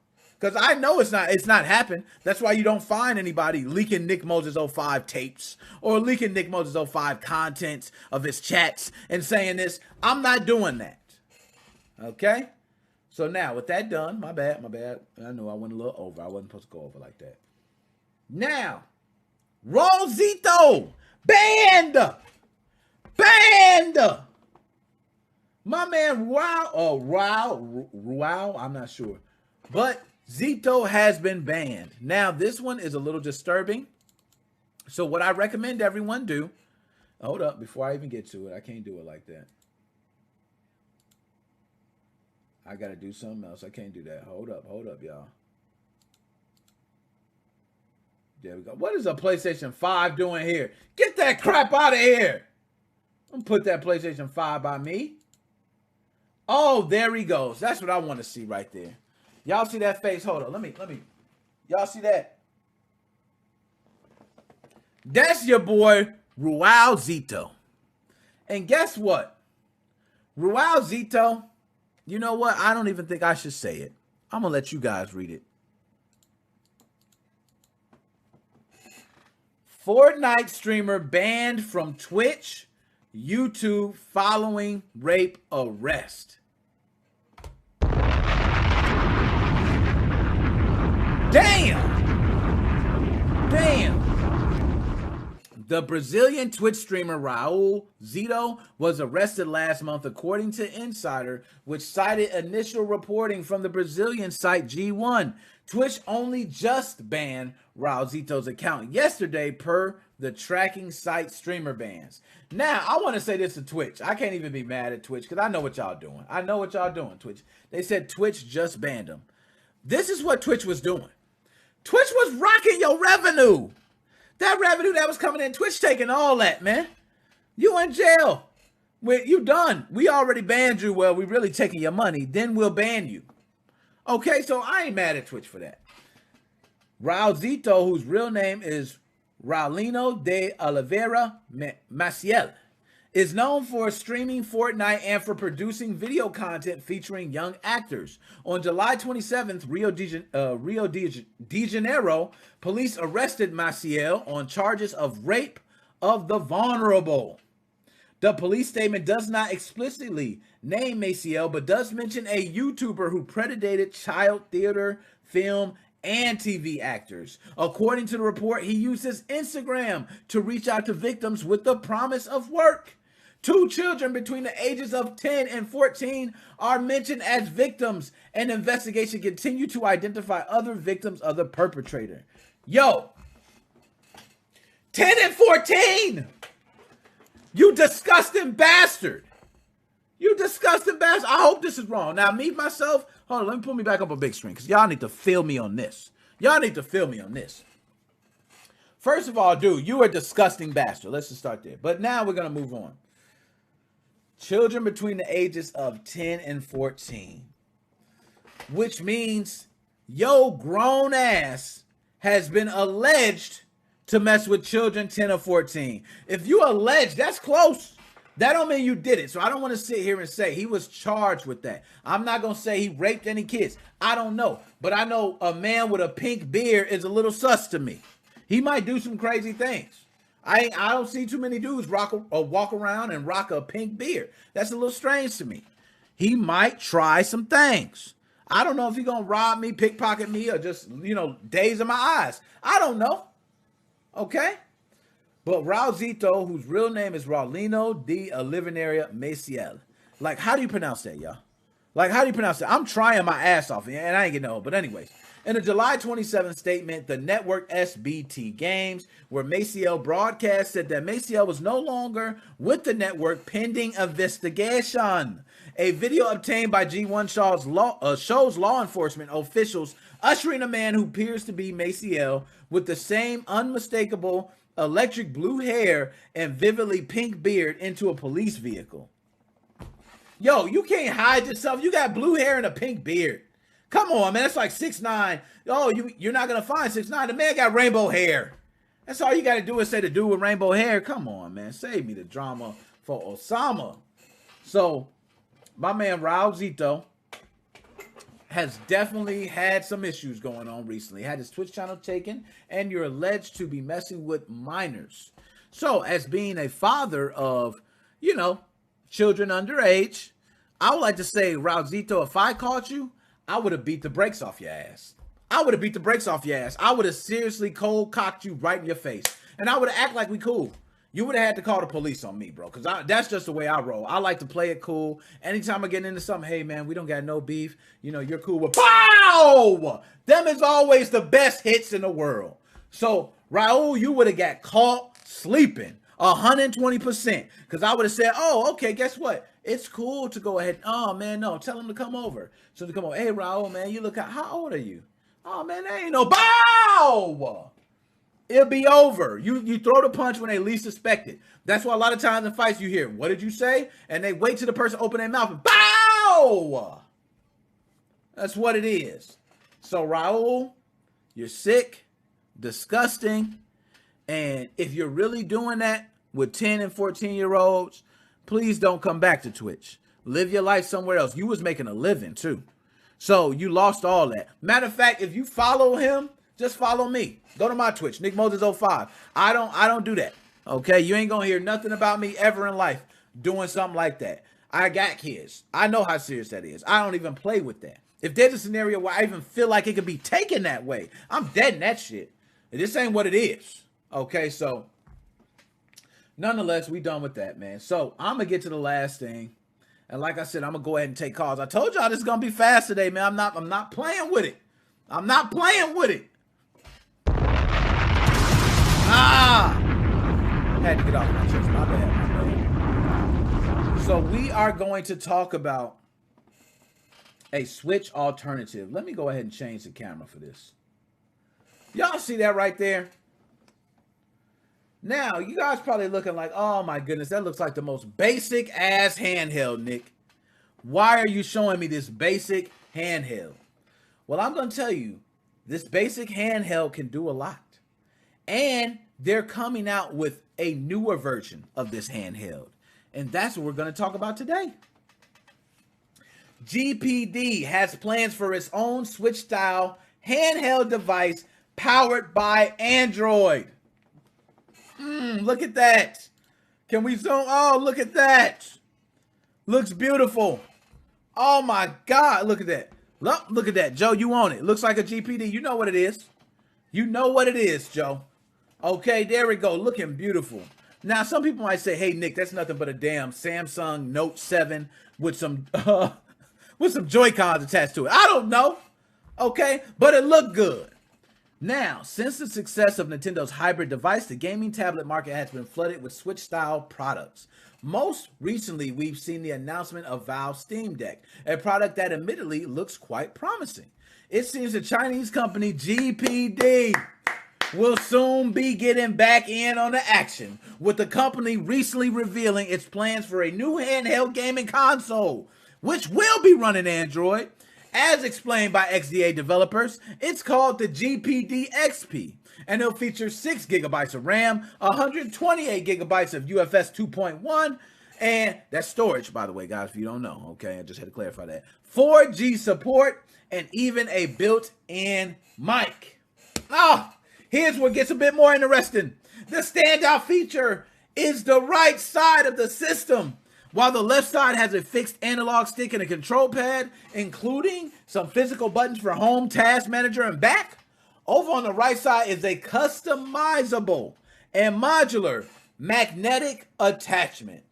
Because I know it's not happened. That's why you don't find anybody leaking Nickmoses05 tapes or leaking Nickmoses05 contents of his chats and saying this. I'm not doing that. Okay? So now, with that done, my bad. I know I went a little over. I wasn't supposed to go over like that. Now, Rosito, banned. My man, Ruau, I'm not sure. But Zito has been banned. Now, this one is a little disturbing. So what I recommend everyone do, hold up, before I even get to it, I can't do it like that. I got to do something else. I can't do that. Hold up, y'all. There we go. What is a PlayStation 5 doing here? Get that crap out of here. Don't put that PlayStation 5 by me. Oh, there he goes. That's what I want to see right there. Y'all see that face? Hold on. Let me. Y'all see that? That's your boy, Ruau Zito. And guess what? Ruau Zito, you know what? I don't even think I should say it. I'm going to let you guys read it. Fortnite streamer banned from Twitch, YouTube following rape arrest. Damn. The Brazilian Twitch streamer Raul Zito was arrested last month, according to Insider, which cited initial reporting from the Brazilian site G1. Twitch only just banned Raul Zito's account yesterday per the tracking site Streamer Bans. Now, I want to say this to Twitch. I can't even be mad at Twitch because I know what y'all doing. I know what y'all doing, Twitch. They said Twitch just banned them. This is what Twitch was doing. Twitch was rocking your revenue. That revenue that was coming in, Twitch taking all that, man. You in jail. You done. We already banned you. Well, we really taking your money. Then we'll ban you. Okay, so I ain't mad at Twitch for that. Raul Zito, whose real name is Raulino de Oliveira Maciel, is known for streaming Fortnite and for producing video content featuring young actors. On July 27th, Rio de Janeiro, police arrested Maciel on charges of rape of the vulnerable. The police statement does not explicitly name Maciel, but does mention a YouTuber who predated child theater, film, and TV actors. According to the report, he uses Instagram to reach out to victims with the promise of work. 2 children between the ages of 10 and 14 are mentioned as victims, and investigation continue to identify other victims of the perpetrator. Yo, 10 and 14! You disgusting bastard! You disgusting bastard! I hope this is wrong. Now, me, myself, hold on, let me pull me back up a big screen, because y'all need to feel me on this. Y'all need to feel me on this. First of all, dude, you are a disgusting bastard. Let's just start there. But now we're going to move on. Children between the ages of 10 and 14. Which means yo grown ass has been alleged to mess with children 10 or 14. If you allege, that's close. That don't mean you did it. So I don't want to sit here and say he was charged with that. I'm not going to say he raped any kids. I don't know. But I know a man with a pink beard is a little sus to me. He might do some crazy things. I don't see too many dudes walk around and rock a pink beard. That's a little strange to me. He might try some things. I don't know if he's going to rob me, pickpocket me, or just, daze in my eyes. I don't know. Okay? But Raul Zito, whose real name is Raulino de Oliveira Maciel. Like, how do you pronounce that, y'all? Like, how do you pronounce that? I'm trying my ass off, and I ain't getting old. But anyways. In a July 27th statement, the network SBT Games, where Maciel broadcast, said that Maciel was no longer with the network pending investigation. A video obtained by G1 shows law enforcement officials ushering a man who appears to be Maciel with the same unmistakable electric blue hair and vividly pink beard into a police vehicle. Yo, you can't hide yourself. You got blue hair and a pink beard. Come on, man. That's like 6'9". Oh, you're not going to find 6'9". The man got rainbow hair. That's all you got to do is say the dude with rainbow hair. Come on, man. Save me the drama for Osama. So, my man Raul Zito has definitely had some issues going on recently. Had his Twitch channel taken, and you're alleged to be messing with minors. So, as being a father of, children underage, I would like to say, Raul Zito, if I caught you, I would have beat the brakes off your ass. I would have seriously cold cocked you right in your face. And I would have acted like we cool. You would have had to call the police on me, bro. Because that's just the way I roll. I like to play it cool. Anytime I get into something, hey, man, we don't got no beef. You're cool with pow! Them is always the best hits in the world. So, Raul, you would have got caught sleeping 120%. Because I would have said, oh, okay, guess what? It's cool to go ahead. Oh, man, no, tell him to come over. So to come over, hey, Raul, man, you look, how old are you? Oh, man, there ain't no bow. It'll be over. You throw the punch when they least expect it. That's why a lot of times in fights you hear, what did you say? And they wait till the person open their mouth and bow. That's what it is. So, Raul, you're sick, disgusting, and if you're really doing that with 10 and 14-year-olds, please don't come back to Twitch. Live your life somewhere else. You was making a living, too. So, you lost all that. Matter of fact, if you follow him, just follow me. Go to my Twitch, Nickmoses05. I don't do that. Okay? You ain't gonna hear nothing about me ever in life doing something like that. I got kids. I know how serious that is. I don't even play with that. If there's a scenario where I even feel like it could be taken that way, I'm dead in that shit. This ain't what it is. Okay, so nonetheless, we done with that, man. So I'm gonna get to the last thing. And like I said, I'm gonna go ahead and take calls. I told y'all this is gonna be fast today, man. I'm not playing with it. I'm not playing with it. Had to get off my chest. My bad. So we are going to talk about a Switch alternative. Let me go ahead and change the camera for this. Y'all see that right there? Now, you guys probably looking like, oh my goodness, that looks like the most basic ass handheld, Nick. Why are you showing me this basic handheld? Well, I'm going to tell you, this basic handheld can do a lot. And they're coming out with a newer version of this handheld. And that's what we're going to talk about today. GPD has plans for its own Switch-style handheld device powered by Android. Look at that. Can we zoom? Oh, look at that. Looks beautiful. Oh, my God. Look at that. Look at that. Joe, you own it. Looks like a GPD. You know what it is. You know what it is, Joe. Okay, there we go. Looking beautiful. Now, some people might say, hey, Nick, that's nothing but a damn Samsung Note 7 with some Joy-Cons attached to it. I don't know. Okay, but it looked good. Now, since the success of Nintendo's hybrid device, the gaming tablet market has been flooded with Switch-style products. Most recently, we've seen the announcement of Valve's Steam Deck, a product that admittedly looks quite promising. It seems the Chinese company GPD will soon be getting back in on the action, with the company recently revealing its plans for a new handheld gaming console, which will be running Android. As explained by XDA developers, it's called the GPD XP, and it'll feature 6 gigabytes of RAM, 128 gigabytes of UFS 2.1, and that's storage, by the way, guys, if you don't know, okay? I just had to clarify that. 4G support, and even a built-in mic. Here's what gets a bit more interesting. The standout feature is the right side of the system. While the left side has a fixed analog stick and a control pad, including some physical buttons for home, task manager, and back, over on the right side is a customizable and modular magnetic attachment.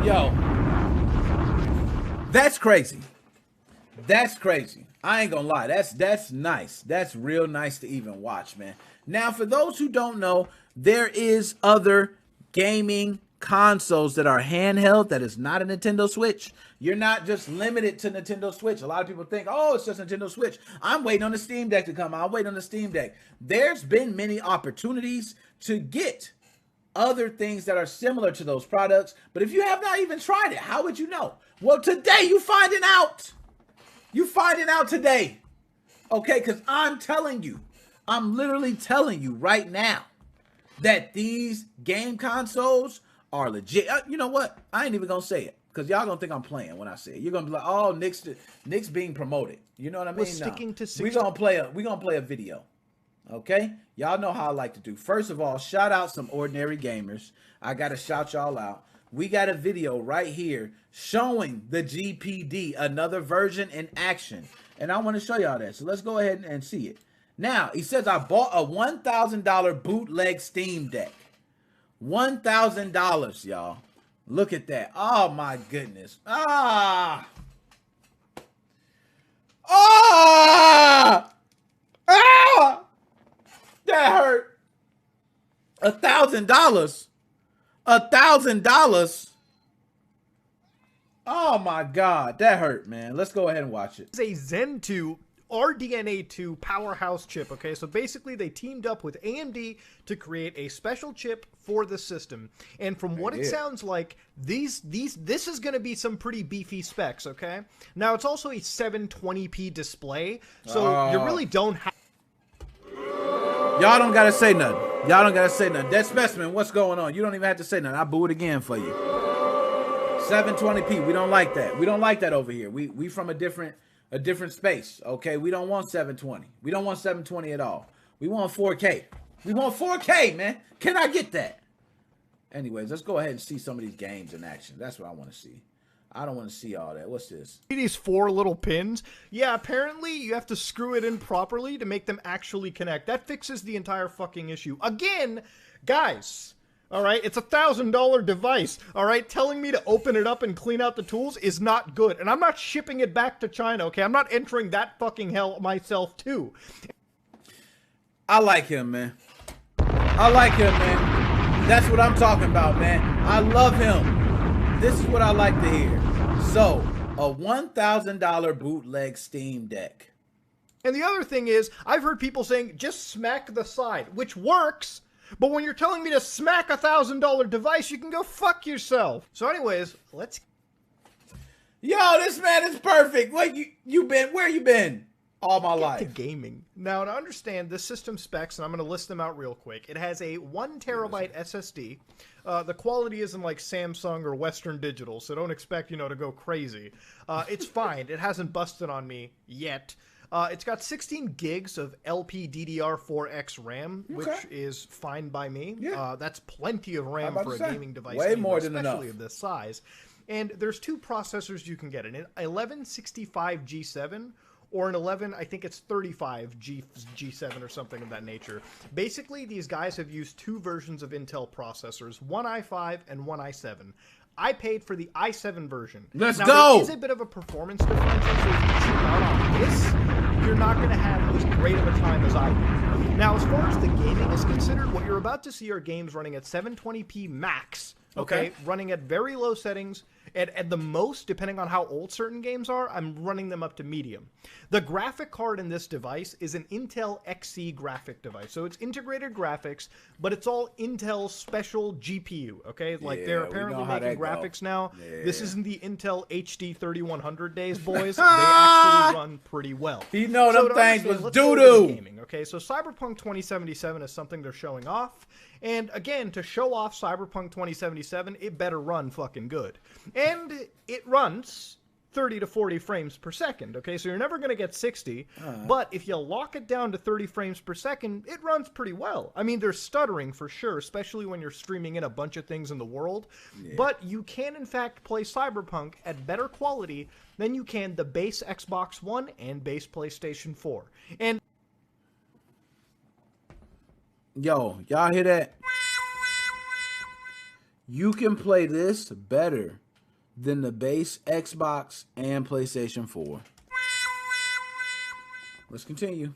Yo, that's crazy. That's crazy. I ain't gonna lie. That's nice. That's real nice to even watch, man. Now, for those who don't know, there is other gaming consoles that are handheld, that is not a Nintendo Switch. You're not just limited to Nintendo Switch. A lot of people think, oh, it's just Nintendo Switch. I'm waiting on the Steam Deck to come out. I'm waiting on the Steam Deck. There's been many opportunities to get other things that are similar to those products. But if you have not even tried it, how would you know? Well, today you finding out. You finding out today. Okay, because I'm telling you, I'm literally telling you right now that these game consoles are legit. You know what? I ain't even gonna say it because y'all gonna think I'm playing when I say it. You're gonna be like, "Oh, Nick's being promoted." You know what I mean? Sticking to 60. We're gonna play a video. Okay, y'all know how I like to do. First of all, shout out some ordinary gamers. I gotta shout y'all out. We got a video right here showing the GPD, another version in action, and I want to show y'all that. So let's go ahead and see it. Now, he says I bought a $1,000 bootleg Steam Deck. $1,000, y'all. Look at that. Oh, my goodness. Ah! That hurt. $1,000. $1,000. Oh, my God. That hurt, man. Let's go ahead and watch it. It's a Zen 2 RDNA 2 powerhouse chip, okay? So basically they teamed up with AMD to create a special chip for the system. And from what it sounds like, this is going to be some pretty beefy specs, okay? Now, it's also a 720p display, so you really don't have... Y'all don't got to say nothing. Y'all don't got to say nothing. Dead Specimen, what's going on? You don't even have to say nothing. I'll boo it again for you. 720p, we don't like that. We don't like that over here. We from a different space, okay? We don't want 720. We don't want 720 at all. We want 4K. We want 4K, man. Can I get that? Anyways, let's go ahead and see some of these games in action. That's what I want to see. I don't want to see all that. What's this? These 4 little pins. Yeah, apparently you have to screw it in properly to make them actually connect. That fixes the entire fucking issue. Again, guys... All right, it's $1,000 device. All right, telling me to open it up and clean out the tools is not good. And I'm not shipping it back to China, okay? I'm not entering that fucking hell myself, too. I like him, man. I like him, man. That's what I'm talking about, man. I love him. This is what I like to hear. So, a $1,000 bootleg Steam Deck. And the other thing is, I've heard people saying, just smack the side, which works. But when you're telling me to smack a $1,000 device, you can go fuck yourself. So anyways, let's... Yo, this man is perfect. Where you been? Where you been? All my life. To gaming. Now, to understand the system specs, and I'm going to list them out real quick. It has a 1 terabyte SSD. The quality isn't like Samsung or Western Digital, so don't expect, to go crazy. It's fine. It hasn't busted on me yet. It's got 16 gigs of LPDDR4X RAM, which is fine by me. Yeah. That's plenty of RAM for a gaming device. Way more than enough. Especially of this size. And there's 2 processors you can get, an 1165 G7 or an 11, I think it's 35 G7 or something of that nature. Basically, these guys have used 2 versions of Intel processors, one i5 and one i7. I paid for the i7 version. Let's now, go! There is a bit of a performance differential, so if you cheap out on this, you're not going to have as great of a time as I did. Now, as far as the gaming is considered, what you're about to see are games running at 720p max, okay? Running at very low settings. At the most, depending on how old certain games are, I'm running them up to medium. The graphic card in this device is an Intel Xe graphic device. So it's integrated graphics, but it's all Intel special GPU, okay? Like, they're apparently making graphics now. Yeah. This isn't the Intel HD 3100 days, boys. They actually run pretty well. You know them things was doo-doo. Okay, so Cyberpunk 2077 is something they're showing off. And again, to show off Cyberpunk 2077, it better run fucking good. And it runs 30 to 40 frames per second, okay? So you're never going to get 60, but if you lock it down to 30 frames per second, it runs pretty well. I mean, there's stuttering for sure, especially when you're streaming in a bunch of things in the world, but you can, in fact, play Cyberpunk at better quality than you can the base Xbox One and base PlayStation 4. And yo, y'all hear that? You can play this better than the base Xbox and PlayStation 4. Let's continue.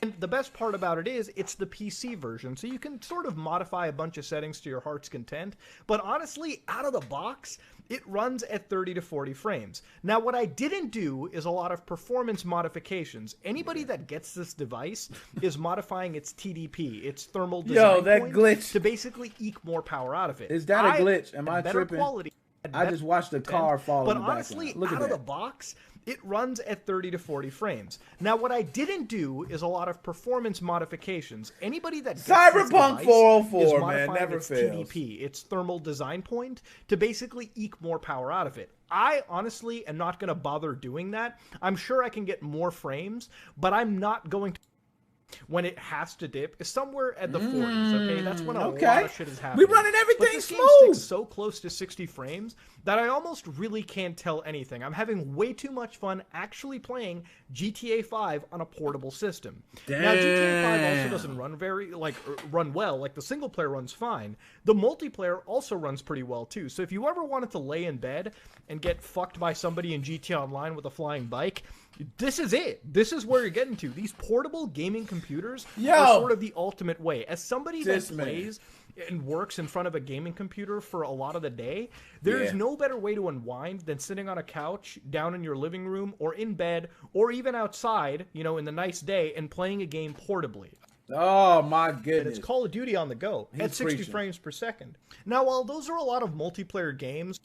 And the best part about it is it's the PC version, so you can sort of modify a bunch of settings to your heart's content. But honestly, out of the box, it runs at 30 to 40 frames. Now, what I didn't do is a lot of performance modifications. Anybody that gets this device is modifying its TDP, its thermal design point, glitch, to basically eke more power out of it. Is that a glitch? Am I tripping? Quality, I just watched the car fall in the background. But honestly, look at out of the box, it runs at 30 to 40 frames. Now, what I didn't do is a lot of performance modifications. Anybody that gets Cyberpunk 404, is man, modifying never its fails. TDP, its thermal design point, to basically eke more power out of it. I honestly am not going to bother doing that. I'm sure I can get more frames, but I'm not going to. When it has to dip is somewhere at the 40s, okay? That's when a lot of shit is happening. We're running everything but this smooth. Game sticks so close to 60 frames that I almost really can't tell anything. I'm having way too much fun actually playing GTA 5 on a portable system. Damn. Now, GTA 5 also doesn't run well. Like, the single player runs fine. The multiplayer also runs pretty well, too. So if you ever wanted to lay in bed and get fucked by somebody in GTA Online with a flying bike, this is it. This is where you're getting to. These portable gaming computers are sort of the ultimate way. As somebody that plays and works in front of a gaming computer for a lot of the day, there is no better way to unwind than sitting on a couch down in your living room or in bed or even outside, you know, in the nice day and playing a game portably. Oh my goodness. And it's Call of Duty on the go at 60 frames per second. Now, while those are a lot of multiplayer games,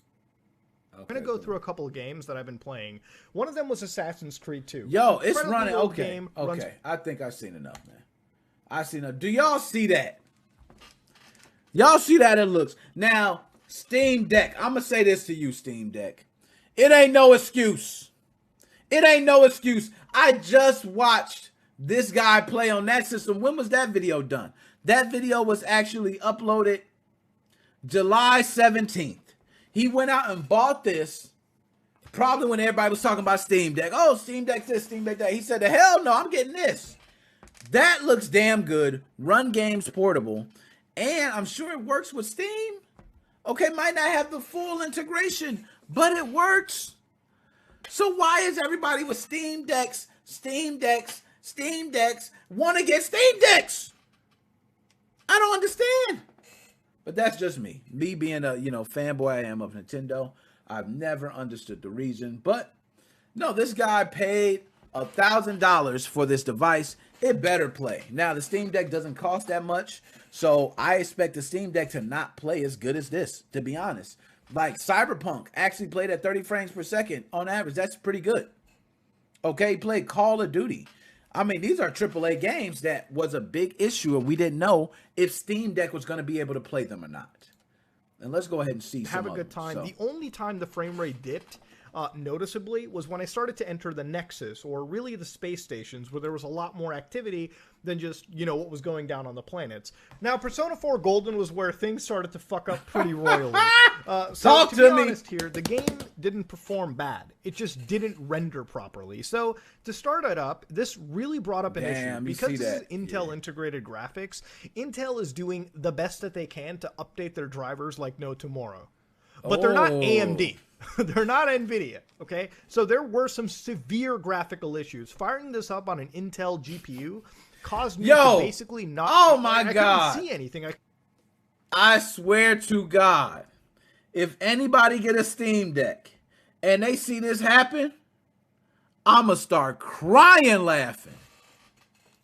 I'm going to go through a couple of games that I've been playing. One of them was Assassin's Creed 2. Yo, it's running. Okay. I think I've seen enough, man. I've seen enough. Do y'all see that? Y'all see that it looks. Now, Steam Deck. I'm going to say this to you, Steam Deck. It ain't no excuse. It ain't no excuse. I just watched this guy play on that system. When was that video done? That video was actually uploaded July 17th. He went out and bought this probably when everybody was talking about Steam Deck. Oh, Steam Deck this, Steam Deck that. He said, the hell no, I'm getting this. That looks damn good. Run games portable. And I'm sure it works with Steam. Okay, might not have the full integration, but it works. So why is everybody with Steam Decks want to get Steam Decks? I don't understand. But that's just me. Me being a, fanboy I am of Nintendo. I've never understood the reason. But, no, this guy paid $1,000 for this device. It better play. Now, the Steam Deck doesn't cost that much. So, I expect the Steam Deck to not play as good as this, to be honest. Like, Cyberpunk actually played at 30 frames per second on average. That's pretty good. Okay, he played Call of Duty. I mean, these are AAA games that was a big issue, and we didn't know if Steam Deck was going to be able to play them or not. And let's go ahead and see. Have a good time. The only time the frame rate dipped noticeably was when I started to enter the Nexus, or really the space stations, where there was a lot more activity than just, what was going down on the planets. Now, Persona 4 Golden was where things started to fuck up pretty royally. So to be honest here, the game didn't perform bad. It just didn't render properly. So to start it up, this really brought up an issue. Because this is Intel integrated graphics, Intel is doing the best that they can to update their drivers like no tomorrow. But they're not AMD. They're not NVIDIA, okay? So there were some severe graphical issues. Firing this up on an Intel GPU caused me to basically not... Oh my God. I couldn't see anything. I swear to God, if anybody get a Steam Deck and they see this happen, I'm going to start crying laughing.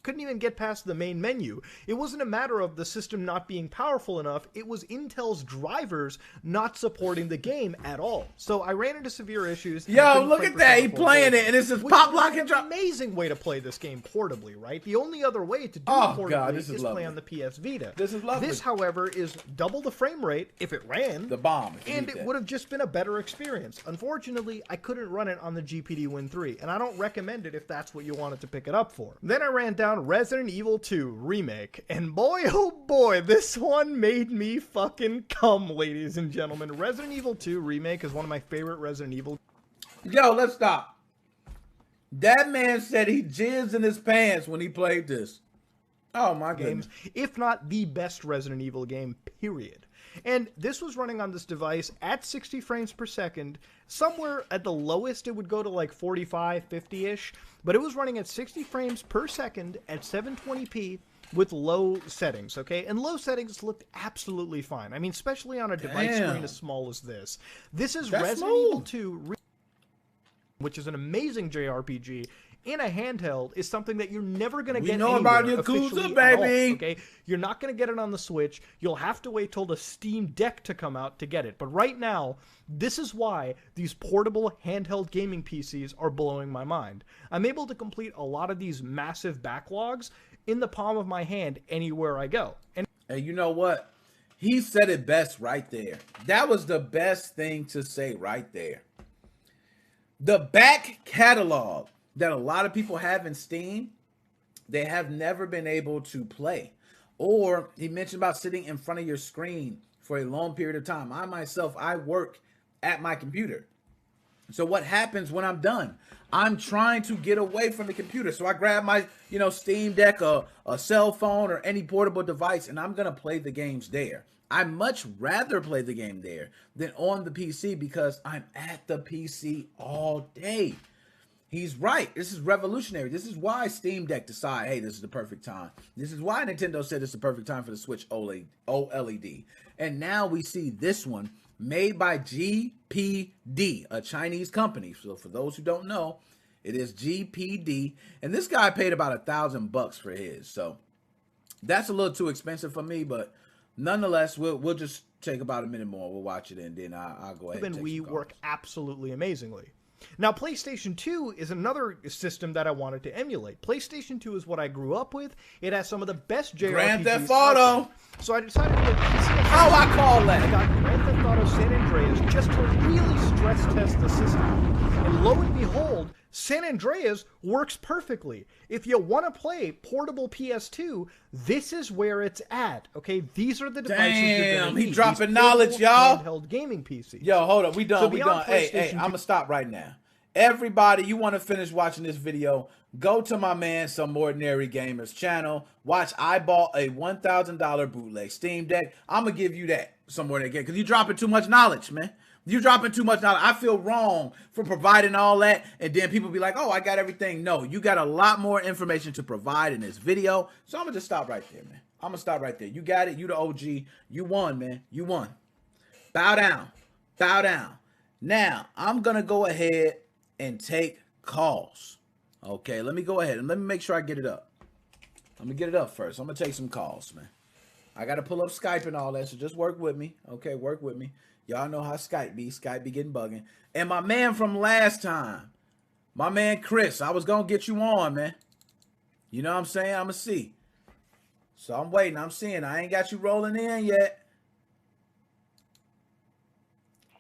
Couldn't even get past the main menu. It wasn't a matter of the system not being powerful enough. It was Intel's drivers not supporting the game at all. So I ran into severe issues. Yo, look at that. He playing it, and it's just pop, lock, and drop. Amazing way to play this game portably, right? The only other way to do it portably is lovely. play on the PS Vita. This is lovely. This, however, is double the frame rate if it ran. The bomb. And it would have just been a better experience. Unfortunately, I couldn't run it on the GPD Win 3, and I don't recommend it if that's what you wanted to pick it up for. Then I ran down Resident Evil 2 Remake, and boy oh boy, this one made me fucking come, ladies and gentlemen. Resident Evil 2 Remake is one of my favorite Resident Evil. Yo, let's stop. That man said he jizzed in his pants when he played this. Oh my goodness. If not the best Resident Evil game, period. And this was running on this device at 60 frames per second. Somewhere at the lowest, it would go to like 45, 50-ish. But it was running at 60 frames per second at 720p with low settings, okay? And low settings looked absolutely fine. I mean, especially on a device screen as small as this. This is Resident Evil 2, which is an amazing JRPG, in a handheld, is something that you're never going to get anywhere about officially Yakuza, at all, baby. okay? You're not going to get it on the Switch. You'll have to wait till the Steam Deck to come out to get it. But right now, this is why these portable handheld gaming PCs are blowing my mind. I'm able to complete a lot of these massive backlogs in the palm of my hand anywhere I go. And you know what? He said it best right there. That was the best thing to say right there. The back catalog that a lot of people have in Steam, they have never been able to play. Or he mentioned about sitting in front of your screen for a long period of time. I myself, I work at my computer. So what happens when I'm done? I'm trying to get away from the computer. So I grab my, Steam Deck, a cell phone, or any portable device, and I'm going to play the games there. I much rather play the game there than on the PC because I'm at the PC all day. He's right. This is revolutionary. This is why Steam Deck decided, hey, this is the perfect time. This is why Nintendo said it's the perfect time for the Switch OLED. And now we see this one made by GPD, a Chinese company. So for those who don't know, it is GPD. And this guy paid about $1,000 for his. So that's a little too expensive for me, but nonetheless, we'll just take about a minute more. We'll watch it, and then I'll go ahead and take we some calls. work absolutely amazingly. Now, PlayStation 2 is another system that I wanted to emulate. PlayStation 2 is what I grew up with. It has some of the best JRPGs. Grand Theft Auto. So I decided to get PC. How I call that? I got Grand Theft Auto San Andreas just to really stress test the system. And lo and behold, San Andreas works perfectly. If you want to play portable PS2, this is where it's at. Okay, these are the devices you're gonna need. He dropping knowledge, y'all. Handheld gaming PCs. Yo, hold up, we done. So we done. Hey, I'm gonna stop right now. Everybody, you want to finish watching this video? Go to my man, Some Ordinary Gamers channel. Watch. I bought a $1,000 bootleg Steam Deck. I'm gonna give you that, Some Ordinary Gamers, because you dropping too much knowledge, man. You dropping too much knowledge. I feel wrong for providing all that, and then people be like, oh, I got everything. No, you got a lot more information to provide in this video. So I'm going to just stop right there, man. I'm going to stop right there. You got it. You the OG. You won, man. You won. Bow down. Bow down. Now, I'm going to go ahead and take calls. Okay, let me go ahead and let me make sure I get it up. Let me get it up first. I'm going to take some calls, man. I got to pull up Skype and all that, so just work with me. Okay, work with me. Y'all know how Skype be. Skype be getting bugging. And my man from last time, my man Chris, I was going to get you on, man. You know what I'm saying? I'm going to see. So I'm waiting. I'm seeing. I ain't got you rolling in yet.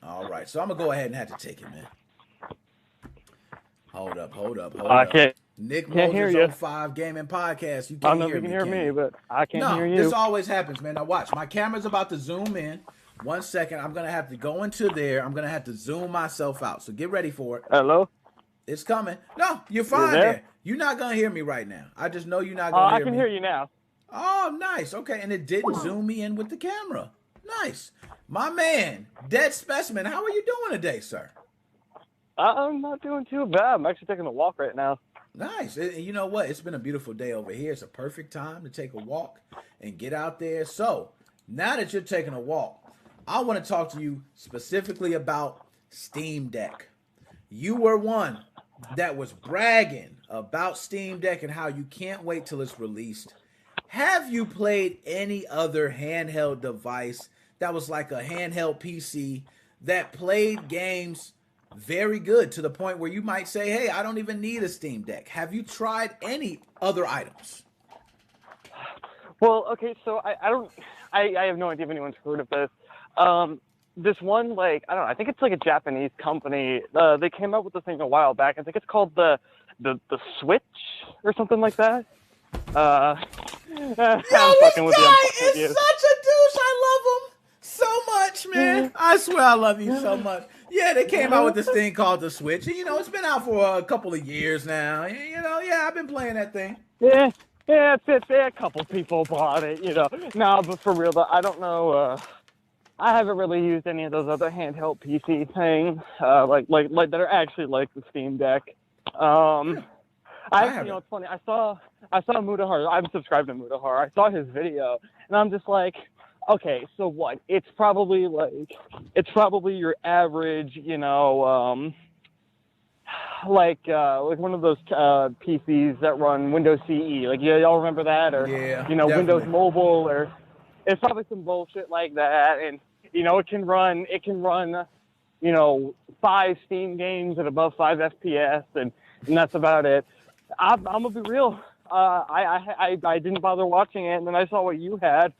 All right. So I'm going to go ahead and have to take it, man. Hold up. Nickmoses05 Gaming Podcast. You can't I don't know if hear you me. can hear me, but I can't hear you. This always happens, man. Now watch. My camera's about to zoom in. 1 second. I'm going to have to go into there. I'm going to have to zoom myself out. So get ready for it. Hello? It's coming. No, you're fine there. You're not going to hear me right now. I just know you're not going to hear me. I can hear you now. Oh, nice. Okay. And it didn't zoom me in with the camera. Nice. My man, Dead Specimen, how are you doing today, sir? I'm not doing too bad. I'm actually taking a walk right now. Nice. And you know what? It's been a beautiful day over here. It's a perfect time to take a walk and get out there. So now that you're taking a walk, I want to talk to you specifically about Steam Deck. You were one that was bragging about Steam Deck and how you can't wait till it's released. Have you played any other handheld device that was like a handheld PC that played games very good to the point where you might say, hey, I don't even need a Steam Deck? Have you tried any other items? Well, okay, so I have no idea if anyone's heard of this. This one, I don't know, I think it's like a Japanese company. They came out with this thing a while back. I think it's called the Switch or something like that. Yo, this guy is such a douche. I love him so much, man. I swear I love you so much. Yeah, they came out with this thing called the Switch. And, it's been out for a couple of years now. I've been playing that thing. Yeah, it's a couple people bought it, No, but for real, I don't know. I haven't really used any of those other handheld PC things, like that are actually like the Steam Deck. You know, it's funny. I saw Mudahar. I'm subscribed to Mudahar. I saw his video, and I'm just like, okay, so what? It's probably your average, you know, like one of those PCs that run Windows CE. Like, y'all remember that, or yeah, you know, definitely. Windows Mobile, or it's probably some bullshit like that. And you know, it can run, you know, 5 Steam games at above 5 FPS, and that's about it. I'm gonna be real. I didn't bother watching it, and then I saw what you had.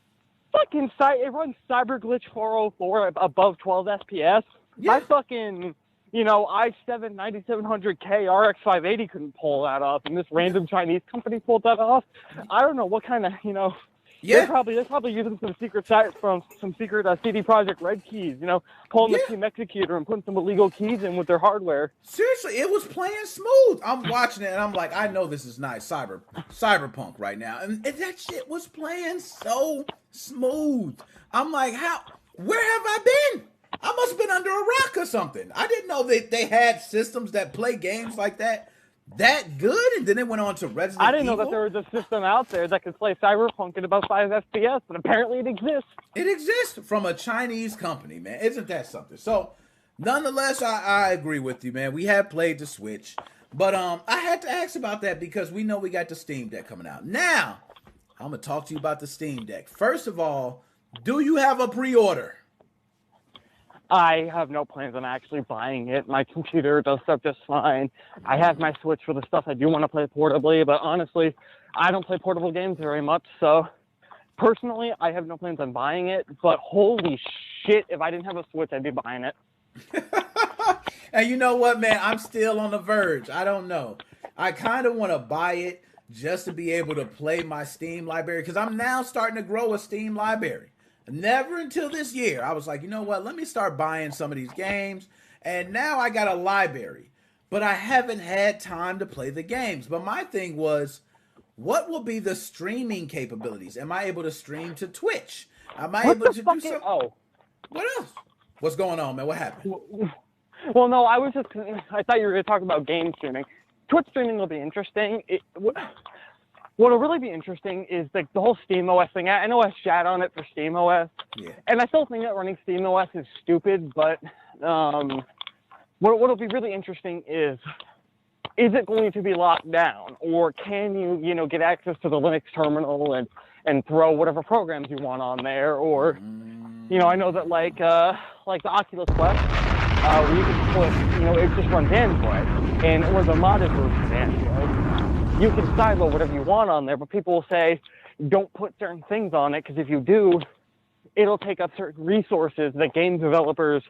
Fucking it runs CyberGlitch 404 above 12 FPS. Yeah. My fucking, you know, i7 9700K RX 580 couldn't pull that off, and this random Chinese company pulled that off. I don't know what kind of, you know. Yeah. They're probably using some secret CD Projekt Red keys, you know, pulling the Steam Executor and putting some illegal keys in with their hardware. Seriously, it was playing smooth. I'm watching it and I'm like, I know this is nice cyberpunk right now, and that shit was playing so smooth. I'm like, where have I been? I must have been under a rock or something. I didn't know they had systems that play games like that good, and then it went on to Resident Evil. I didn't know that there was a system out there that could play Cyberpunk at about 5 FPS, but apparently it exists. It exists from a Chinese company, man. Isn't that something? So, nonetheless, I agree with you, man. We have played the Switch, but I had to ask about that because we know we got the Steam Deck coming out. Now, I'm going to talk to you about the Steam Deck. First of all, do you have a pre-order? I have no plans on actually buying it. My computer does stuff just fine. I have my Switch for the stuff I do want to play portably, but honestly, I don't play portable games very much, so personally, I have no plans on buying it, but holy shit, if I didn't have a Switch, I'd be buying it. And you know what, man? I'm still on the verge. I don't know. I kind of want to buy it just to be able to play my Steam library, because I'm now starting to grow a Steam library. Never until this year, I was like, you know what? Let me start buying some of these games. And now I got a library. But I haven't had time to play the games. But my thing was, what will be the streaming capabilities? Am I able to stream to Twitch? Am I able to do something? Oh. What else? What's going on, man? What happened? Well, no, I thought you were going to talk about game streaming. Twitch streaming will be interesting. What'll really be interesting is like the whole SteamOS thing. I know I shat on it for SteamOS, and I still think that running SteamOS is stupid. But what'll be really interesting is it going to be locked down, or can you know, get access to the Linux terminal and throw whatever programs you want on there? Or you know, I know that like the Oculus Quest, where you can put, you know, it just runs Android, or the modded version of Android. You can sideload whatever you want on there, but people will say, don't put certain things on it, because if you do, it'll take up certain resources that game developers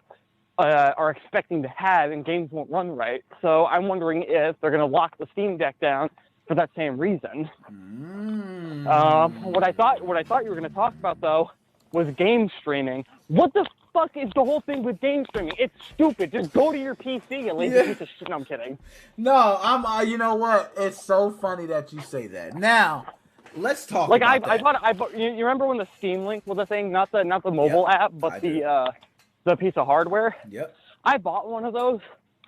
are expecting to have, and games won't run right. So I'm wondering if they're going to lock the Steam Deck down for that same reason. What I thought you were going to talk about, though, was game streaming. What the fuck is the whole thing with game streaming? It's stupid. Just go to your PC and lazy piece of shit. No, I'm kidding. No, I'm. You know what? It's so funny that you say that. Now, let's talk. Like about that. I bought. You remember when the Steam Link was a thing? Not the mobile app, but the piece of hardware. Yep. I bought one of those.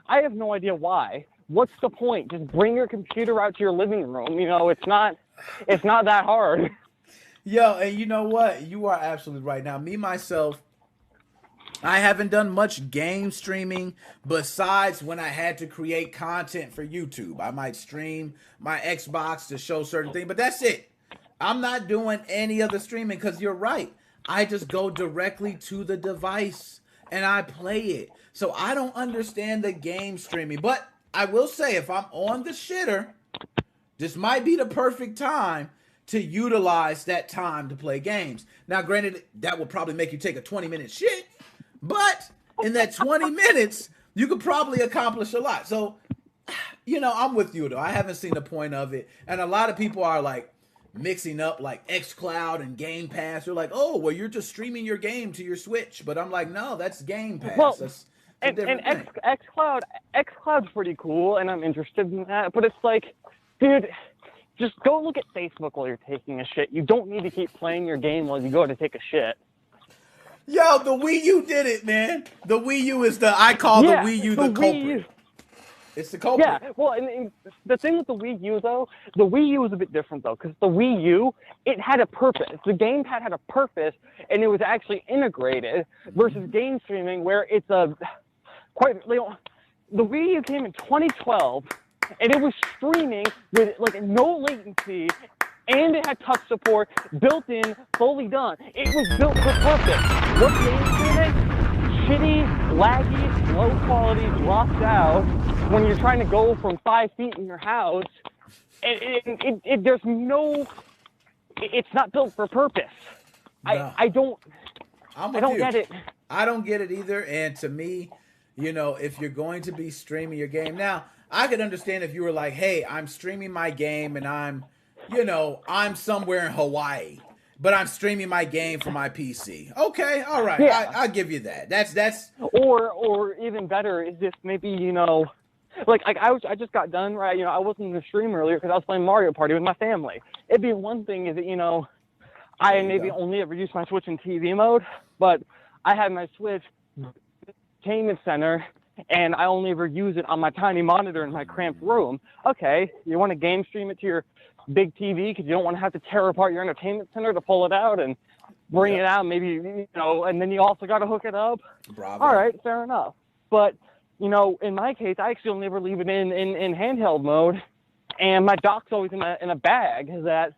I have no idea why. What's the point? Just bring your computer out to your living room. You know, it's not that hard. Yo, and you know what? You are absolutely right. Now, me, myself, I haven't done much game streaming besides when I had to create content for YouTube. I might stream my Xbox to show certain things, but that's it. I'm not doing any other streaming because you're right. I just go directly to the device and I play it. So I don't understand the game streaming. But I will say, if I'm on the shitter, this might be the perfect time to utilize that time to play games. Now, granted, that will probably make you take a 20-minute shit, but in that 20 minutes, you could probably accomplish a lot. So, you know, I'm with you, though. I haven't seen the point of it. And a lot of people are, like, mixing up, like, xCloud and Game Pass. They're like, oh, well, you're just streaming your game to your Switch. But I'm like, no, that's Game Pass. Well, that's and xCloud's pretty cool, and I'm interested in that. But it's like, dude, just go look at Facebook while you're taking a shit. You don't need to keep playing your game while you go to take a shit. Yo, the Wii U did it, man. The Wii U is I call the Wii U the culprit. It's the culprit. Yeah, well, and the thing with the Wii U, though, the Wii U was a bit different, though, because the Wii U, it had a purpose. The gamepad had a purpose, and it was actually integrated, versus game streaming, where it's the Wii U came in 2012, and it was streaming with, like, no latency, and it had touch support, built in, fully done. It was built for purpose. What game streaming? Shitty, laggy, low quality, dropped out when you're trying to go from 5 feet in your house. There's no, it's not built for purpose. No. I don't get it. I don't get it either. And to me, you know, if you're going to be streaming your game, now I could understand if you were like, hey, I'm streaming my game and I'm somewhere in Hawaii, but I'm streaming my game from my PC. Okay, all right, yeah. I'll give you that. That's. Or even better is if maybe, you know, like I just got done, right? You know, I wasn't in the stream earlier because I was playing Mario Party with my family. It'd be one thing if, you know, I maybe only ever use my Switch in TV mode, but I have my Switch entertainment center, and I only ever use it on my tiny monitor in my cramped room. Okay, you want to game stream it to your big TV because you don't want to have to tear apart your entertainment center to pull it out and bring it out, maybe, you know, and then you also got to hook it up. Bravo. All right, fair enough. But, you know, in my case, I actually only ever leave it in handheld mode, and my dock's always in a bag that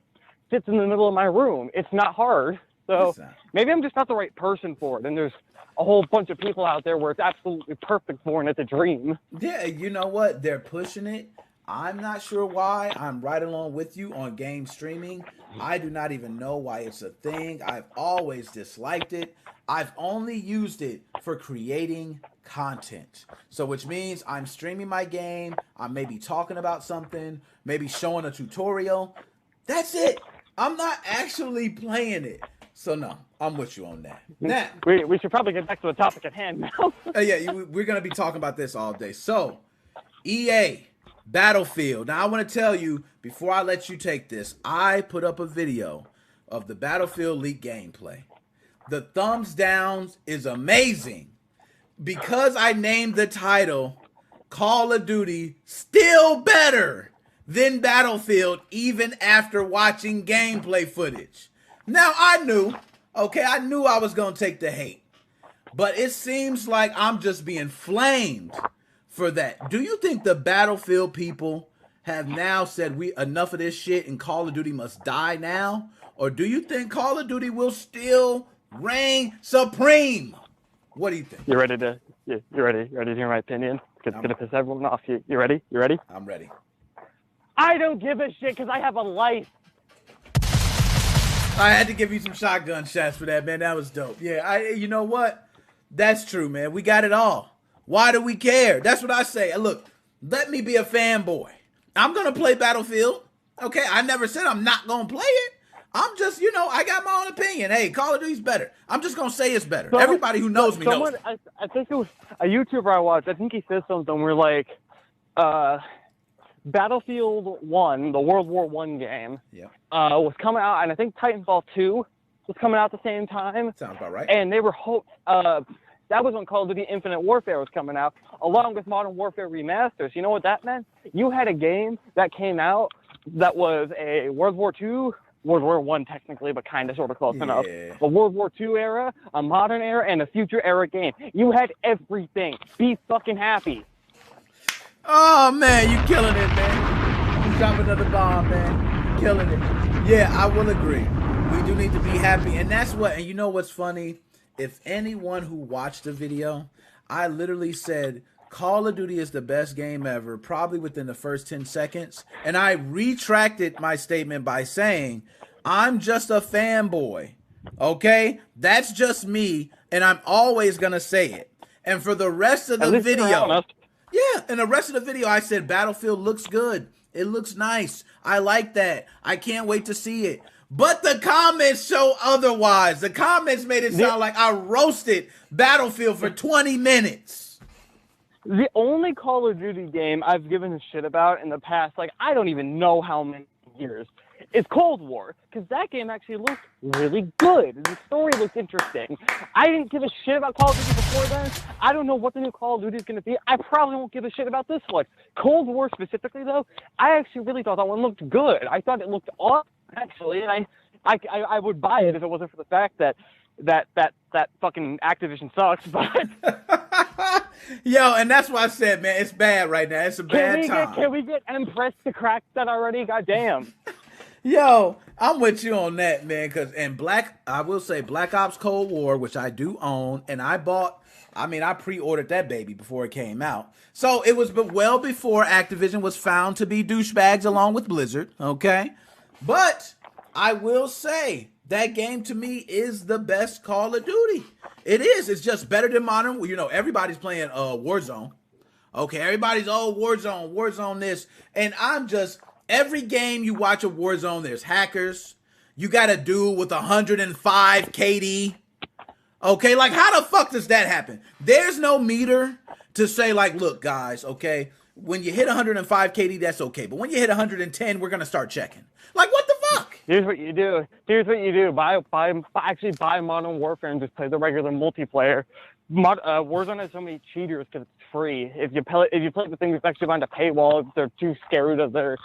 sits in the middle of my room. It's not hard. So maybe I'm just not the right person for it, and there's a whole bunch of people out there where it's absolutely perfect for, and it's a dream. Yeah, you know what? They're pushing it. I'm not sure why. I'm right along with you on game streaming. I do not even know why it's a thing. I've always disliked it. I've only used it for creating content. So which means I'm streaming my game. I'm maybe talking about something, maybe showing a tutorial. That's it. I'm not actually playing it. So no, I'm with you on that. Now, we should probably get back to the topic at hand now. Yeah, we're going to be talking about this all day. So, EA, Battlefield. Now, I want to tell you, before I let you take this, I put up a video of the Battlefield League gameplay. The thumbs down is amazing. Because I named the title Call of Duty still better than Battlefield, even after watching gameplay footage. Now, I knew I was going to take the hate. But it seems like I'm just being flamed for that. Do you think the Battlefield people have now said enough of this shit and Call of Duty must die now? Or do you think Call of Duty will still reign supreme? What do you think? You ready to hear my opinion? It's going to piss everyone off. You ready? You ready? I'm ready. I don't give a shit because I have a life. I had to give you some shotgun shots for that, man. That was dope. Yeah, you know what? That's true, man. We got it all. Why do we care? That's what I say. Look, let me be a fanboy. I'm going to play Battlefield. Okay, I never said I'm not going to play it. I'm just, you know, I got my own opinion. Hey, Call of Duty's better. I'm just going to say it's better. Everybody who knows me knows. I think it was a YouTuber I watched. I think he said something where, like, Battlefield 1, the World War I game, was coming out, and I think Titanfall 2 was coming out at the same time. Sounds about right. And they were that was when Call of Duty Infinite Warfare was coming out, along with Modern Warfare Remasters. You know what that meant? You had a game that came out that was a World War I technically, but kind of sort of close enough. A World War II era, a modern era, and a future era game. You had everything. Be fucking happy. Oh, man, you killing it, man. You drop another bomb, man. Killing it. Yeah, I will agree. We do need to be happy. And that's what, and you know what's funny? If anyone who watched the video, I literally said, Call of Duty is the best game ever, probably within the first 10 seconds. And I retracted my statement by saying, I'm just a fanboy. Okay? That's just me, and I'm always going to say it. And for the rest of the video, and the rest of the video, I said, Battlefield looks good. It looks nice. I like that. I can't wait to see it. But the comments show otherwise. The comments made it sound like I roasted Battlefield for 20 minutes. The only Call of Duty game I've given a shit about in the past, like, I don't even know how many years, is Cold War, because that game actually looked really good. The story looked interesting. I didn't give a shit about Call of Duty before then. I don't know what the new Call of Duty is going to be. I probably won't give a shit about this one. Cold War specifically, though, I actually really thought that one looked good. I thought it looked awesome, actually, and I would buy it if it wasn't for the fact that fucking Activision sucks, but... Yo, and that's why I said, man, it's bad right now. It's a bad time. Can we get Empress to crack that already? Goddamn. Yo, I'm with you on that, man. I will say Black Ops Cold War, which I do own, and I pre-ordered that baby before it came out. So it was well before Activision was found to be douchebags along with Blizzard, okay? But I will say that game to me is the best Call of Duty. It is. It's just better than Modern. You know, everybody's playing Warzone. Okay, everybody's, Warzone this. And every game you watch of Warzone, there's hackers. You got a dude with 105 KD. Okay, like how the fuck does that happen? There's no meter to say like, look, guys, okay, when you hit 105 KD, that's okay. But when you hit 110, we're going to start checking. Like, what the fuck? Here's what you do. Buy Modern Warfare and just play the regular multiplayer. Warzone has so many cheaters because it's free. If you play the thing that's actually behind a paywall, they're too scared of their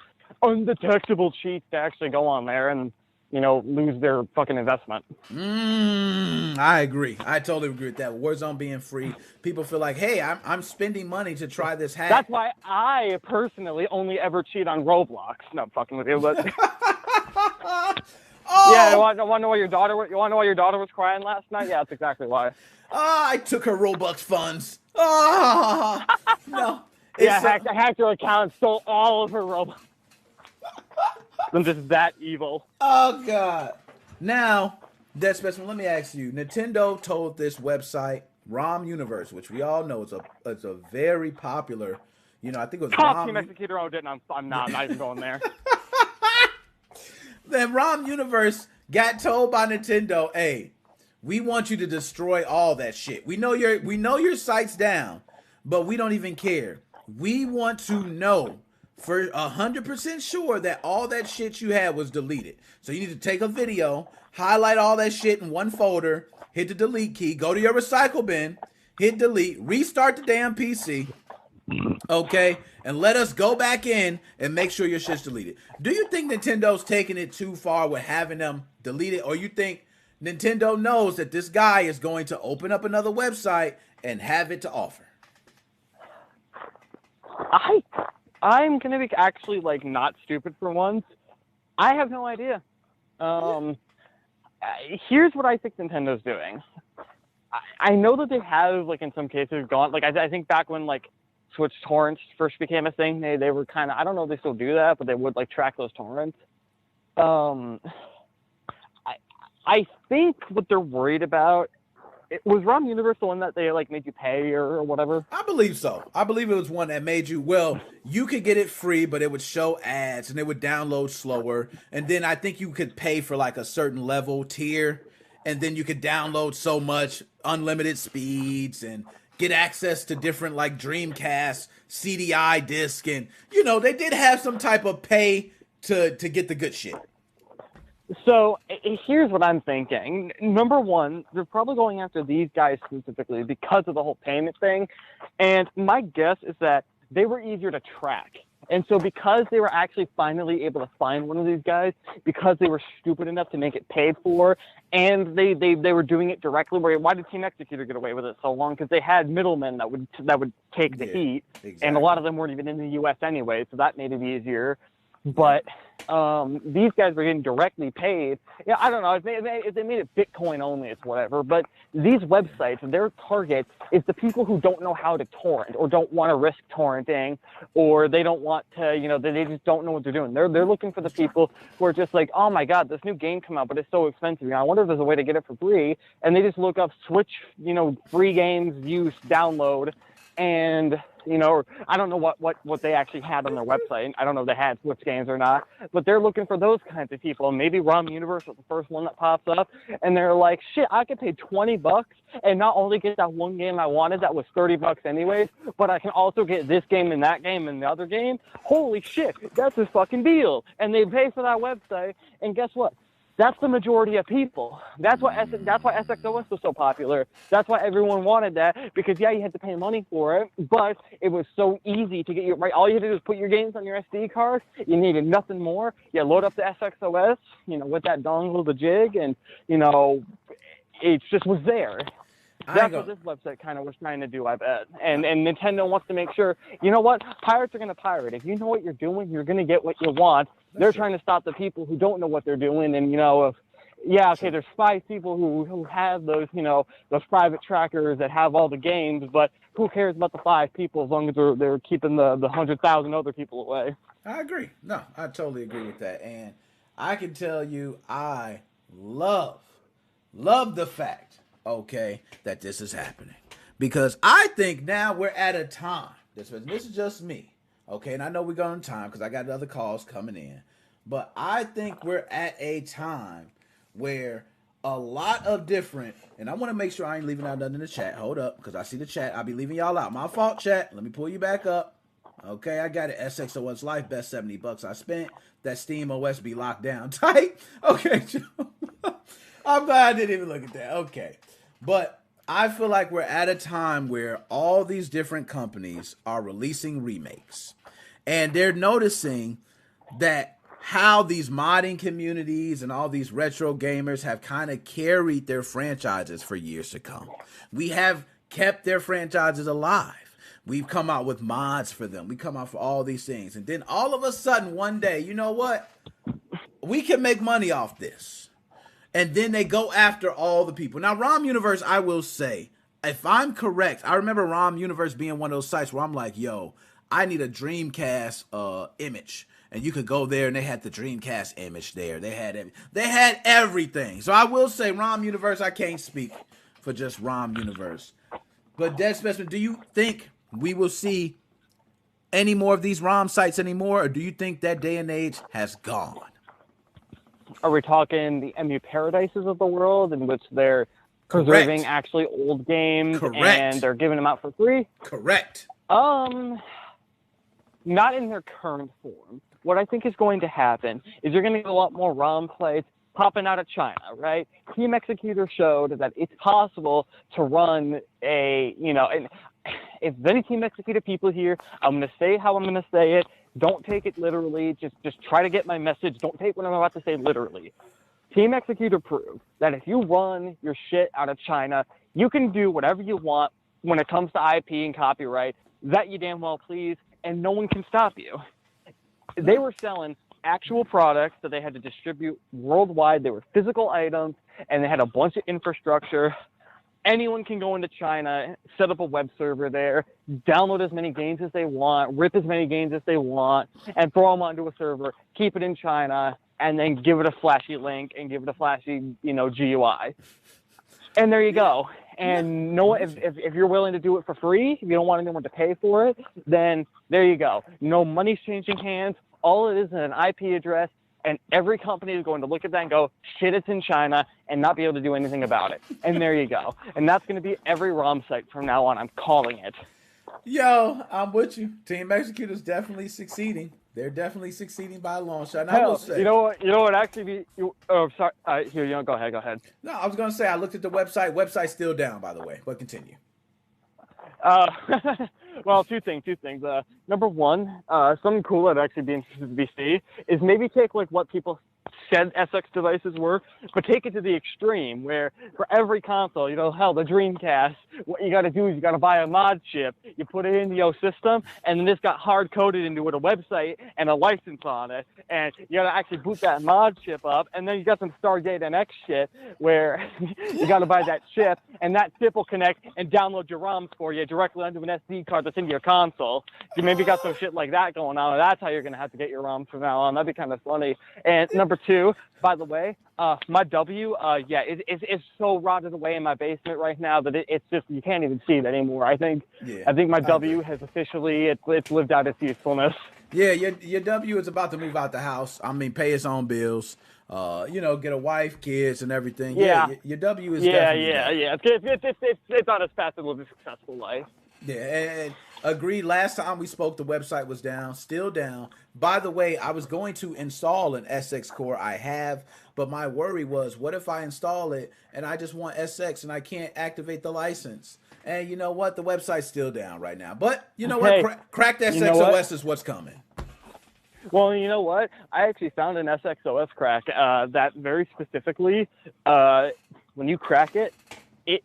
undetectable cheats to actually go on there and, you know, lose their fucking investment. I agree. I totally agree with that. Warzone being free, people feel like, hey, I'm spending money to try this hack. That's why I personally only ever cheat on Roblox. No, I'm fucking with you, but yeah, you want to know why your daughter was crying last night? Yeah, that's exactly why. I took her Robux funds. No. Yeah, I hacked her account and stole all of her Robux. I'm just that evil. Oh, God. Now, Dead Specimen, let me ask you. Nintendo told this website, ROM Universe, which we all know is a very popular, you know, I think it was Team Executor. Oh, didn't. I'm not even going there. Then ROM Universe got told by Nintendo, hey, we want you to destroy all that shit. We know your site's down, but we don't even care. We want to know for 100% sure that all that shit you had was deleted. So you need to take a video, highlight all that shit in one folder, hit the delete key, go to your recycle bin, hit delete, restart the damn PC, okay, and let us go back in and make sure your shit's deleted. Do you think Nintendo's taking it too far with having them delete it, or you think Nintendo knows that this guy is going to open up another website and have it to offer? I'm going to be actually, like, not stupid for once. I have no idea. Here's what I think Nintendo's doing. I know that they have, like, in some cases gone, like, I think back when, like, Switch torrents first became a thing, they were kind of, I don't know if they still do that, but they would, like, track those torrents. I think what they're worried about, was ROM Universe the one that they like made you pay or whatever? I believe so. I believe it was one that made you, well, you could get it free, but it would show ads and it would download slower. And then I think you could pay for like a certain level tier, and then you could download so much, unlimited speeds, and get access to different like Dreamcast CDI disc. And, you know, they did have some type of pay to get the good shit. So here's what I'm thinking. Number one, they're probably going after these guys specifically because of the whole payment thing. And my guess is that they were easier to track. And so because they were actually finally able to find one of these guys, because they were stupid enough to make it paid for, and they were doing it directly, why did Team Executor get away with it so long? Because they had middlemen that would take the heat. Exactly. And a lot of them weren't even in the U.S. anyway, so that made it easier. But these guys were getting directly paid. Yeah, I don't know. If they made it Bitcoin only, it's whatever. But these websites, their target is the people who don't know how to torrent or don't want to risk torrenting, or they don't want to, you know, they just don't know what they're doing. They're looking for the people who are just like, oh my God, this new game came out, but it's so expensive. I wonder if there's a way to get it for free. And they just look up Switch, you know, free games, use, download. and I don't know what they actually had on their website. I don't know if they had Switch games or not, but they're looking for those kinds of people. Maybe ROM Universe was the first one that pops up, and they're like, shit, I could pay $20 and not only get that one game I wanted that was $30 anyways, but I can also get this game and that game and the other game. Holy shit, that's a fucking deal. And they pay for that website, and guess what? That's the majority of people. That's why SXOS was so popular. That's why everyone wanted that, because you had to pay money for it, but it was so easy to get your right. All you had to do was put your games on your SD card. You needed nothing more. You load up the SXOS, with that dongle, the jig, and it just was there. That's what this website kind of was trying to do, I bet. And Nintendo wants to make sure, you know what? Pirates are going to pirate. If you know what you're doing, you're going to get what you want. They're trying to stop the people who don't know what they're doing. And, there's 5 people who have those, those private trackers that have all the games, but who cares about the 5 people as long as they're keeping the 100,000 other people away? I agree. No, I totally agree with that. And I can tell you I love the fact, that this is happening. Because I think now we're at a time, this is just me, and I know we're going on time because I got other calls coming in, but I think we're at a time where a lot of different, and I want to make sure I ain't leaving out nothing in the chat. Hold up, because I see the chat. I'll be leaving y'all out. My fault, chat. Let me pull you back up. Okay, I got it. SXOS Life, best $70 I spent. That Steam OS be locked down tight. Okay, I'm glad I didn't even look at that. Okay, but I feel like we're at a time where all these different companies are releasing remakes, and they're noticing that how these modding communities and all these retro gamers have kind of carried their franchises for years to come. We have kept their franchises alive. We've come out with mods for them. We come out for all these things. And then all of a sudden, one day, you know what? We can make money off this. And then they go after all the people. Now, ROM Universe, I will say, if I'm correct, I remember ROM Universe being one of those sites where I'm like, yo, I need a Dreamcast image. And you could go there, and they had the Dreamcast image there. They had everything. So I will say, ROM Universe, I can't speak for just ROM Universe. But Dead Specimen, do you think we will see any more of these ROM sites anymore, or do you think that day and age has gone? Are we talking the MU Paradises of the world, in which they're preserving actually old games and they're giving them out for free? Correct. Not in their current form. What I think is going to happen is you're going to get a lot more ROM sites popping out of China, right? Team Executor showed that it's possible to run and if any Team Executor people here, I'm going to say how I'm going to say it. Don't take it literally. Just try to get my message. Don't take what I'm about to say literally. Team Executor proved that if you run your shit out of China, you can do whatever you want when it comes to IP and copyright that you damn well please, and no one can stop you. They were selling actual products that they had to distribute worldwide. They were physical items, and they had a bunch of infrastructure. Anyone can go into China, set up a web server there, download as many games as they want, rip as many games as they want, and throw them onto a server, keep it in China, and then give it a flashy link and give it a flashy, GUI. And there you go. And if you're willing to do it for free, if you don't want anyone to pay for it, then there you go. No money's changing hands. All it is an IP address, and every company is going to look at that and go, shit, it's in China, and not be able to do anything about it. And there you go. And that's going to be every ROM site from now on. I'm calling it. Yo, I'm with you. Team Executor's definitely succeeding. They're definitely succeeding by a long shot. And I will say, you know what? Actually, sorry. Here, go ahead. No, I was gonna say I looked at the website. Website's still down, by the way. But continue. Well, two things. Number one, something cool that I'd actually be interested to see is maybe take like what people said SX devices were, but take it to the extreme where for every console, hell, the Dreamcast, what you got to do is you got to buy a mod chip, you put it into your system, and then this got hard coded into it, a website and a license on it, and you got to actually boot that mod chip up, and then you got some Stargate NX shit where you got to buy that chip, and that chip will connect and download your ROMs for you directly onto an SD card that's into your console. You maybe got some shit like that going on, and that's how you're going to have to get your ROMs from now on. That'd be kind of funny. And number two, by the way, my W, it's so rotted away in my basement right now that it's just, you can't even see it anymore. I think my W has officially, it's lived out its usefulness. Yeah, your W is about to move out the house. I mean, pay his own bills. Get a wife, kids, and everything. Yeah, your W is definitely It's on its path to live a successful life. Yeah, and agreed. Last time we spoke, the website was down, still down. By the way, I was going to install an SX core. I have, but my worry was, what if I install it and I just want SX and I can't activate the license? And you know what? The website's still down right now. But you know what? Cracked SXOS is what's coming. Well, you know what? I actually found an SXOS crack that very specifically, when you crack it, it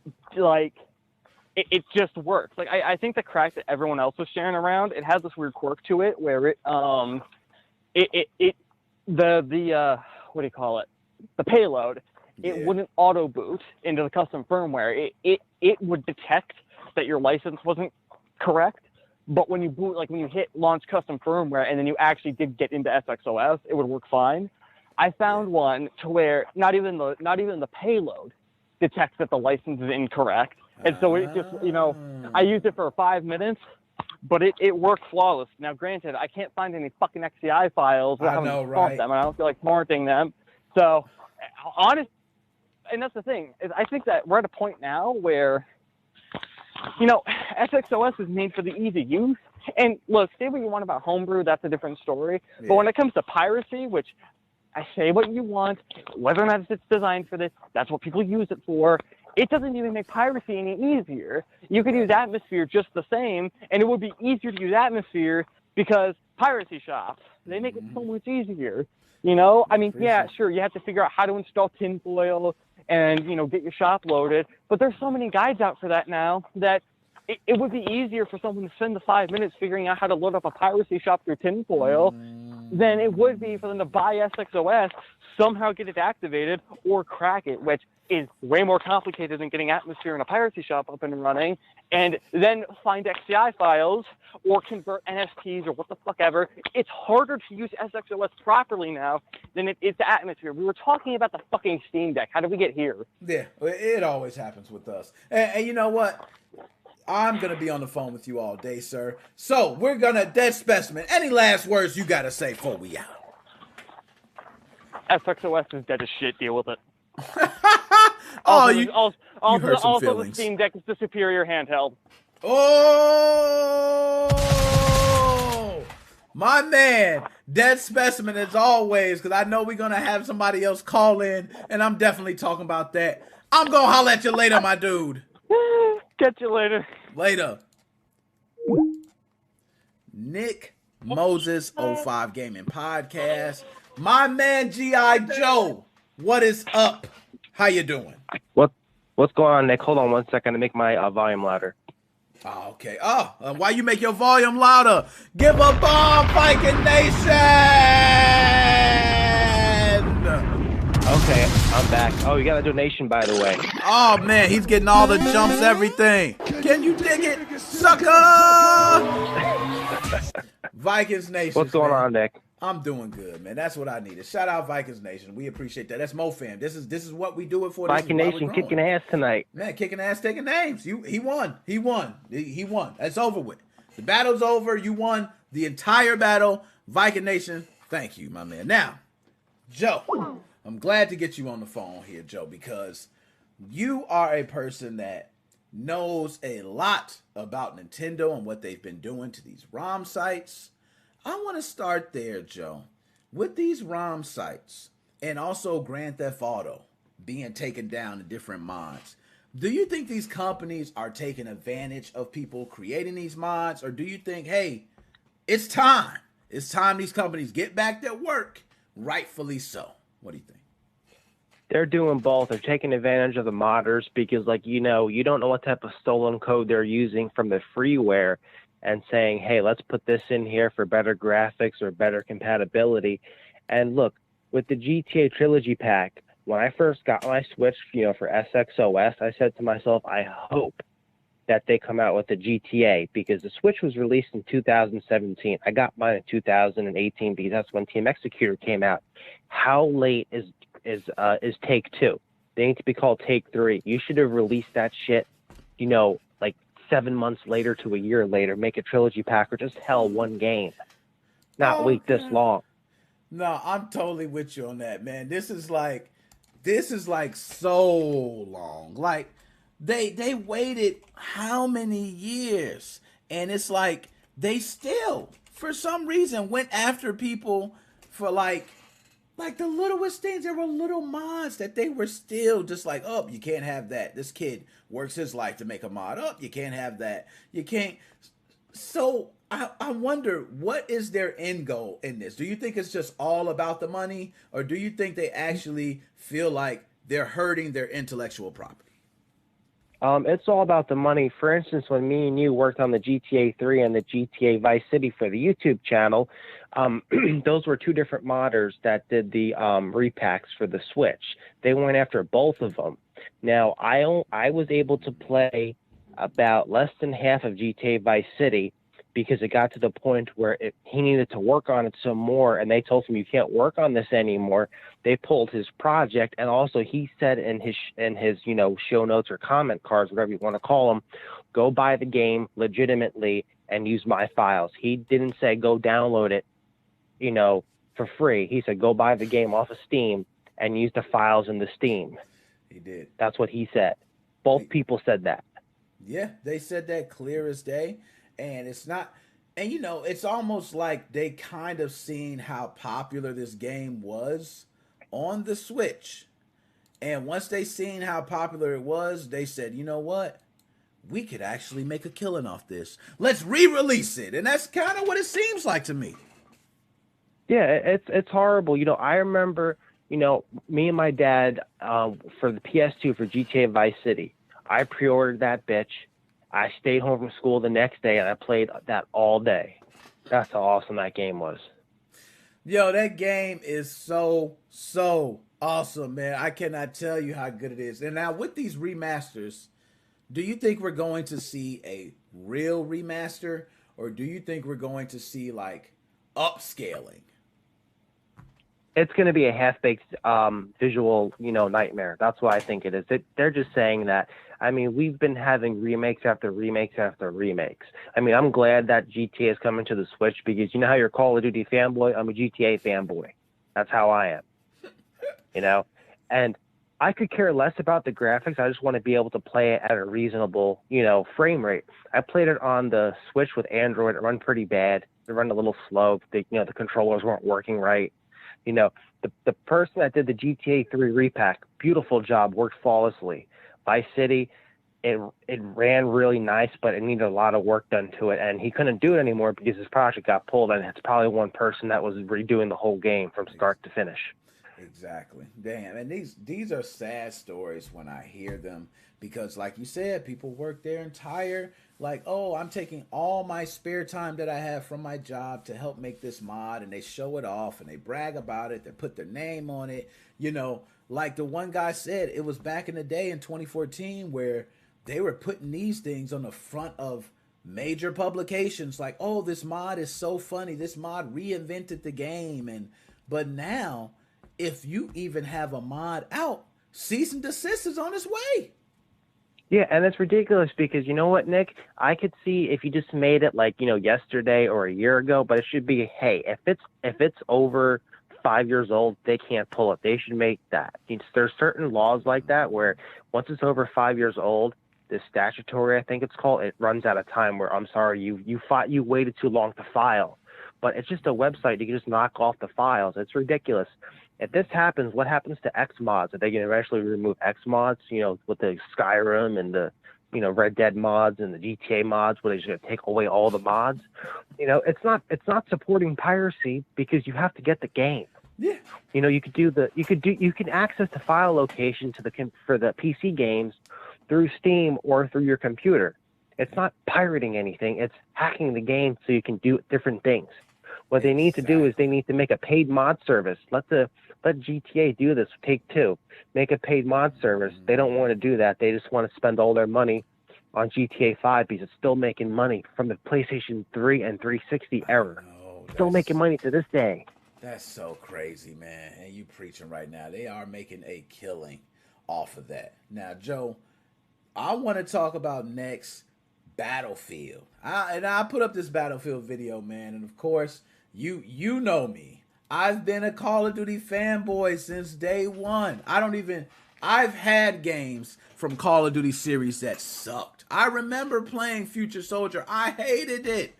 just works. Like I think the crack that everyone else was sharing around, it has this weird quirk to it where it what do you call it? The payload, it wouldn't auto boot into the custom firmware. It would detect that your license wasn't correct, but when you boot, like when you hit launch custom firmware and then you actually did get into SXOS, it would work fine. I found one to where not even the payload detects that the license is incorrect. And so it just, I used it for 5 minutes, but it worked flawless. Now, granted, I can't find any fucking XCI files. I haven't installed them, and I don't feel like torrenting them. So, and that's the thing, is I think that we're at a point now where, SXOS is made for the easy use. And look, say what you want about homebrew, that's a different story. Yeah. But when it comes to piracy, which I say what you want, whether or not it's designed for this, that's what people use it for. It doesn't even make piracy any easier. You could use Atmosphere just the same, and it would be easier to use Atmosphere because piracy shops, they make it so much easier. I mean, yeah, sure, you have to figure out how to install tinfoil and, get your shop loaded. But there's so many guides out for that now that it would be easier for someone to spend the 5 minutes figuring out how to load up a piracy shop through tinfoil than it would be for them to buy SXOS, somehow get it activated, or crack it, which is way more complicated than getting Atmosphere in a piracy shop up and running, and then find XCI files or convert NFTs or what the fuck ever. It's harder to use SXOS properly now than it is to Atmosphere. We were talking about the fucking Steam Deck. How did we get here? Yeah, it always happens with us. And you know what? I'm going to be on the phone with you all day, sir. So we're going to Dead Specimen. Any last words you got to say before we out? SXOS is dead as shit. Deal with it. Also, the Steam Deck is the superior handheld. Oh, my man, Dead Specimen as always, because I know we're going to have somebody else call in, and I'm definitely talking about that. I'm going to holler at you later, my dude. Catch you later. Later. Nickmoses05 Gaming Podcast. My man G.I. Joe, what is up? How you doing? What's going on, Nick? Hold on 1 second to make my volume louder. Oh, okay. Why you make your volume louder? Give a bomb, Viking Nation! Okay, I'm back. Oh, you got a donation, by the way. Oh, man, he's getting all the jumps, everything. Can you dig it, sucker? Vikings Nation. What's going on, Nick? I'm doing good, man. That's what I needed. Shout out Vikings Nation. We appreciate that. That's MoFam. This is what we do it for. Viking Nation kicking ass tonight. Man, kicking ass, taking names. He won. He won. That's over with. The battle's over. You won the entire battle. Viking Nation, thank you, my man. Now, Joe, I'm glad to get you on the phone here, Joe, because you are a person that knows a lot about Nintendo and what they've been doing to these ROM sites. I want to start there, Joe, with these ROM sites and also Grand Theft Auto being taken down in different mods. Do you think these companies are taking advantage of people creating these mods, or do you think, hey, it's time? It's time these companies get back their work, rightfully so. What do you think? They're doing both. They're taking advantage of the modders because, you don't know what type of stolen code they're using from the freeware and saying, hey, let's put this in here for better graphics or better compatibility. And look, with the GTA Trilogy Pack, when I first got my Switch, for SXOS, I said to myself, I hope that they come out with the GTA, because the Switch was released in 2017. I got mine in 2018 because that's when Team Executor came out. How late is Take Two? They need to be called Take Three. You should have released that shit, like 7 months later to a year later. Make a trilogy pack or just one game. Not wait this long. No, I'm totally with you on that, man. This is like so long. Like they waited how many years? And it's like they still, for some reason, went after people for like the littlest things. There were little mods that they were still just like, oh, you can't have that. This kid works his life to make a mod. Oh, you can't have that. You can't. So I wonder, what is their end goal in this? Do you think it's just all about the money, or do you think they actually feel like they're hurting their intellectual property? It's all about the money. For instance, when me and you worked on the GTA 3 and the GTA Vice City for the YouTube channel, those were two different modders that did the repacks for the Switch. They went after both of them. Now, I was able to play about less than half of GTA Vice City because it got to the point where he needed to work on it some more, and they told him, you can't work on this anymore. They pulled his project, and also he said in his show notes or comment cards, whatever you want to call them, go buy the game legitimately and use my files. He didn't say go download it, for free. He said go buy the game off of Steam and use the files in the Steam. He did. That's what he said. Both people said that. Yeah, they said that clear as day. And it's not, and it's almost like they kind of seen how popular this game was on the Switch. And once they seen how popular it was, they said, you know what? We could actually make a killing off this. Let's re-release it. And that's kind of what it seems like to me. Yeah, it's horrible. I remember, me and my dad, for the PS2 for GTA Vice City, I pre-ordered that bitch. I stayed home from school the next day, and I played that all day. That's how awesome that game was. Yo, that game is so awesome, man. I cannot tell you how good it is. And now with these remasters, do you think we're going to see a real remaster, or do you think we're going to see, like, upscaling? It's going to be a half-baked visual, nightmare. That's what I think it is. They're just saying that. I mean, we've been having remakes after remakes after remakes. I mean, I'm glad that GTA is coming to the Switch because you know how you're a Call of Duty fanboy? I'm a GTA fanboy. That's how I am. And I could care less about the graphics. I just want to be able to play it at a reasonable, frame rate. I played it on the Switch with Android. It ran pretty bad. It ran a little slow. The controllers weren't working right. The person that did the GTA 3 repack, beautiful job, worked flawlessly. Vice City, it ran really nice, but it needed a lot of work done to it, and he couldn't do it anymore because his project got pulled, and it's probably one person that was redoing the whole game from start to finish. Exactly. Damn. And these are sad stories when I hear them because, like you said, people work their entire, like, oh, I'm taking all my spare time that I have from my job to help make this mod, and they show it off and they brag about it. They put their name on it. Like the one guy said, it was back in the day in 2014 where they were putting these things on the front of major publications like, oh, this mod is so funny. This mod reinvented the game. But now, if you even have a mod out, cease and desist is on its way. Yeah, and it's ridiculous because you know what, Nick? I could see if you just made it like, yesterday or a year ago, but it should be, hey, if it's over 5 years old, they can't pull it. They should make that. There's certain laws like that where once it's over 5 years old, the statutory, I think it's called, it runs out of time where, I'm sorry, you waited too long to file. But it's just a website. You can just knock off the files. It's ridiculous. If this happens, what happens to X mods? Are they going to eventually remove X mods, with the Skyrim and the, Red Dead mods and the GTA mods, where they're just going to take away all the mods? It's not supporting piracy because you have to get the game. Yeah. You can access the file location for the PC games through Steam or through your computer. It's not pirating anything. It's hacking the game so you can do different things. What they need to do is they need to make a paid mod service. Let GTA do this. Take Two. Make a paid mod service. They don't want to do that. They just want to spend all their money on GTA 5 because it's still making money from the PlayStation 3 and 360 era. Still making money to this day. That's so crazy, man. And you preaching right now. They are making a killing off of that. Now, Joe, I want to talk about next Battlefield. I put up this Battlefield video, man. And of course, you know me. I've been a Call of Duty fanboy since day one. I've had games from Call of Duty series that sucked. I remember playing Future Soldier. I hated it.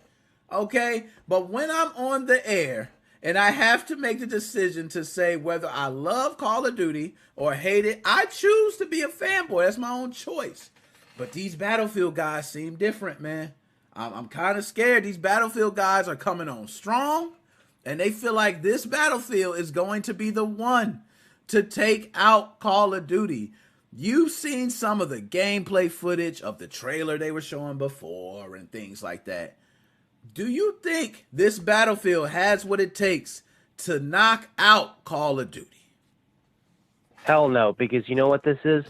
Okay? But when I'm on the air and I have to make the decision to say whether I love Call of Duty or hate it, I choose to be a fanboy. That's my own choice. But these Battlefield guys seem different, man. I'm kind of scared. These Battlefield guys are coming on strong, and they feel like this Battlefield is going to be the one to take out Call of Duty. You've seen some of the gameplay footage of the trailer they were showing before and things like that. Do you think this Battlefield has what it takes to knock out Call of Duty? Hell no, because you know what this is?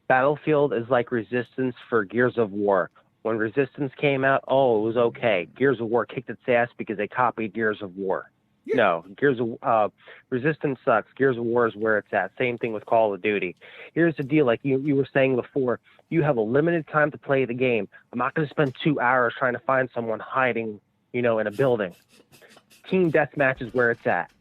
Battlefield is like Resistance for Gears of War. When Resistance came out, it was okay. Gears of War kicked its ass because they copied Gears of War. Yeah. No, Resistance sucks. Gears of War is where it's at. Same thing with Call of Duty. Here's the deal, like you were saying before, you have a limited time to play the game. I'm not going to spend 2 hours trying to find someone hiding, in a building. Team deathmatch is where it's at.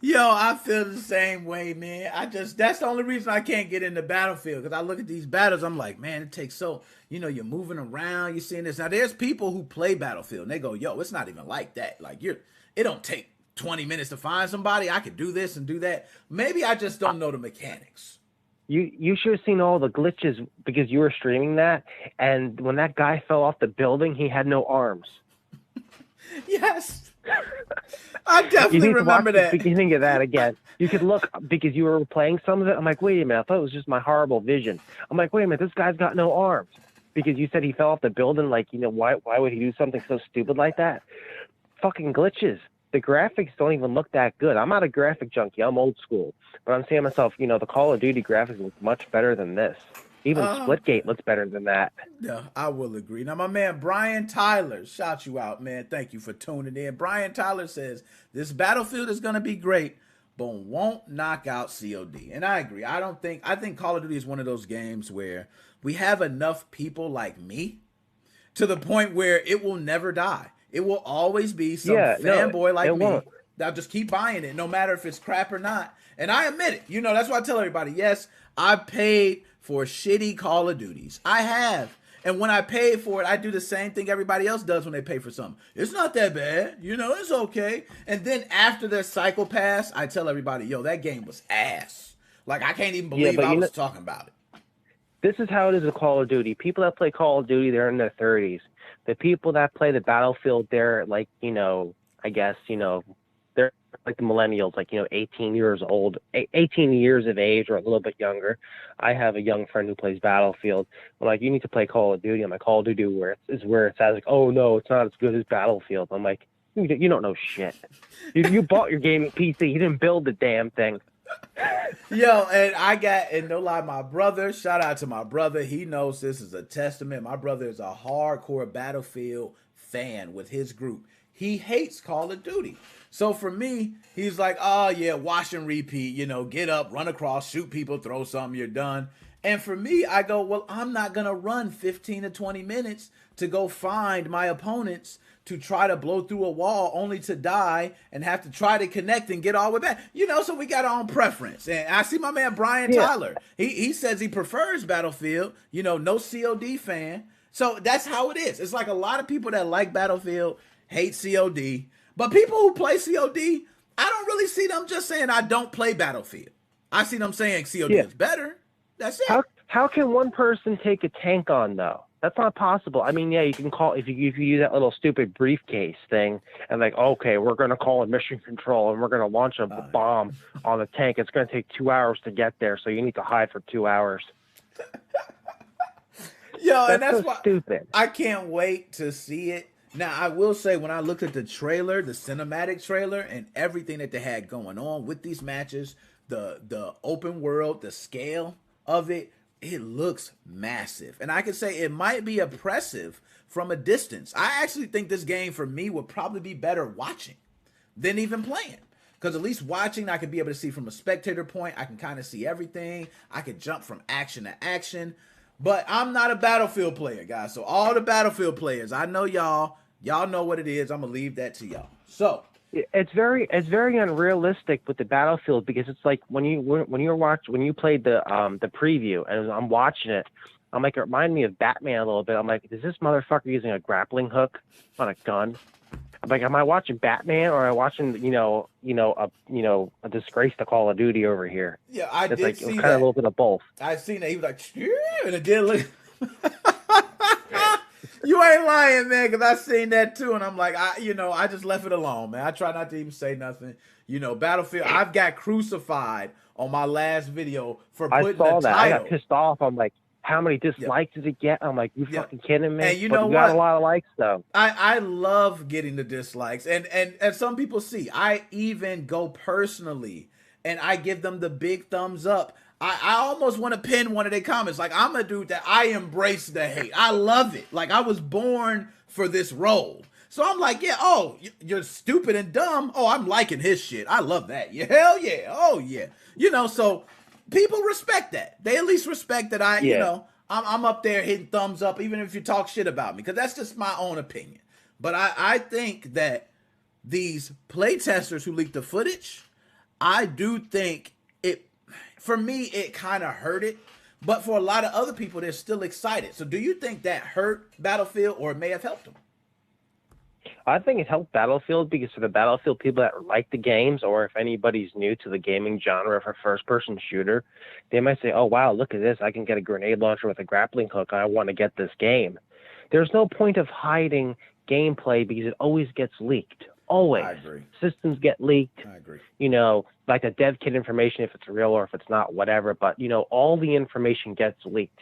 Yo, I feel the same way, man. That's the only reason I can't get into Battlefield, because I look at these battles, I'm like, man, it takes you're moving around, you're seeing this. Now, there's people who play Battlefield, and they go, yo, it's not even like that. Like, it don't take 20 minutes to find somebody. I could do this and do that. Maybe I just don't know the mechanics. You should have seen all the glitches because you were streaming that, and when that guy fell off the building, he had no arms. Yes. I definitely remember that. You can think of that again. You could look because you were playing some of it. I'm like, wait a minute. I thought it was just my horrible vision. I'm like, wait a minute. This guy's got no arms because you said he fell off the building. Like, why would he do something so stupid like that? Fucking glitches. The graphics don't even look that good. I'm not a graphic junkie. I'm old school. But I'm saying to myself, the Call of Duty graphics look much better than this. Even Splitgate looks better than that. Yeah, I will agree. Now, my man Brian Tyler, shout you out, man. Thank you for tuning in. Brian Tyler says, this Battlefield is going to be great, but won't knock out COD. And I agree. I think Call of Duty is one of those games where we have enough people like me to the point where it will never die. It will always be some fanboy like me that'll just keep buying it, no matter if it's crap or not. And I admit it. That's why I tell everybody, yes, I paid for shitty Call of Duties. I have. And when I pay for it, I do the same thing everybody else does when they pay for something. It's not that bad. It's okay. And then after their cycle pass, I tell everybody, yo, that game was ass. Like, I can't even believe I was talking about it. This is how it is with Call of Duty. People that play Call of Duty, they're in their 30s. The people that play the Battlefield, they're like, I guess, they're like the millennials, like, 18 years old, 18 years of age or a little bit younger. I have a young friend who plays Battlefield. I'm like, you need to play Call of Duty. I'm like, Call of Duty is where it's at. Like, oh, no, it's not as good as Battlefield. I'm like, you don't know shit. You bought your gaming PC. You didn't build the damn thing. Yo, and no lie, my brother, shout out to my brother. He knows this is a testament. My brother is a hardcore Battlefield fan with his group. He hates Call of Duty. So for me, he's like, oh yeah, wash and repeat, get up, run across, shoot people, throw something, you're done. And for me, I go, well, I'm not going to run 15 to 20 minutes to go find my opponents to try to blow through a wall only to die and have to try to connect and get all the way back. So we got our own preference. And I see my man Brian Tyler. He says he prefers Battlefield, no COD fan. So that's how it is. It's like a lot of people that like Battlefield hate COD. But people who play COD, I don't really see them just saying I don't play Battlefield. I see them saying COD is better. That's it. How can one person take a tank on, though? That's not possible. I mean, you can call if you use that little stupid briefcase thing and like, okay, we're going to call a mission control and we're going to launch a bomb on the tank. It's going to take 2 hours to get there, so you need to hide for 2 hours. Yo, and that's so why stupid. I can't wait to see it. Now, I will say, when I looked at the trailer, the cinematic trailer, and everything that they had going on with these matches, the open world, the scale of it, it looks massive. And I could say it might be oppressive from a distance. I actually think this game for me would probably be better watching than even playing. Because at least watching, I could be able to see from a spectator point. I can kind of see everything. I could jump from action to action. But I'm not a Battlefield player, guys. So all the Battlefield players, I know y'all know what it is. I'm going to leave that to y'all. So it's very unrealistic with the Battlefield, because it's like when you played the preview and I'm watching it, I'm like, it reminded me of Batman a little bit. I'm like, is this motherfucker using a grappling hook on a gun? I'm like, am I watching Batman or am I watching a disgrace to Call of Duty over here? Yeah, I it's did like, see kind that. of a little bit of both. I seen that. He was like, and it did look. You ain't lying, man, because I seen that too, and I'm like, I just left it alone, man. I try not to even say nothing. Battlefield. I've got crucified on my last video for putting the title. I got pissed off. I'm like, how many dislikes did it get? I'm like, you fucking kidding me? And you know what? Got a lot of likes though. I love getting the dislikes, and some people see. I even go personally, and I give them the big thumbs up. I almost want to pin one of their comments. Like, I'm a dude that I embrace the hate. I love it. Like, I was born for this role. So I'm like, yeah, oh, you're stupid and dumb. Oh, I'm liking his shit. I love that. Yeah, hell yeah. Oh, yeah. So people respect that. They at least respect that I'm up there hitting thumbs up, even if you talk shit about me, because that's just my own opinion. But I think that these playtesters who leaked the footage, I do think for me, it kind of hurt it. But for a lot of other people, they're still excited. So do you think that hurt Battlefield, or it may have helped them? I think it helped Battlefield, because for the Battlefield people that like the games, or if anybody's new to the gaming genre for first-person shooter, they might say, oh, wow, look at this. I can get a grenade launcher with a grappling hook. I want to get this game. There's no point of hiding gameplay because it always gets leaked. Always. I agree. Systems get leaked. I agree. Like the dev kit information, if it's real or if it's not, whatever. But, all the information gets leaked.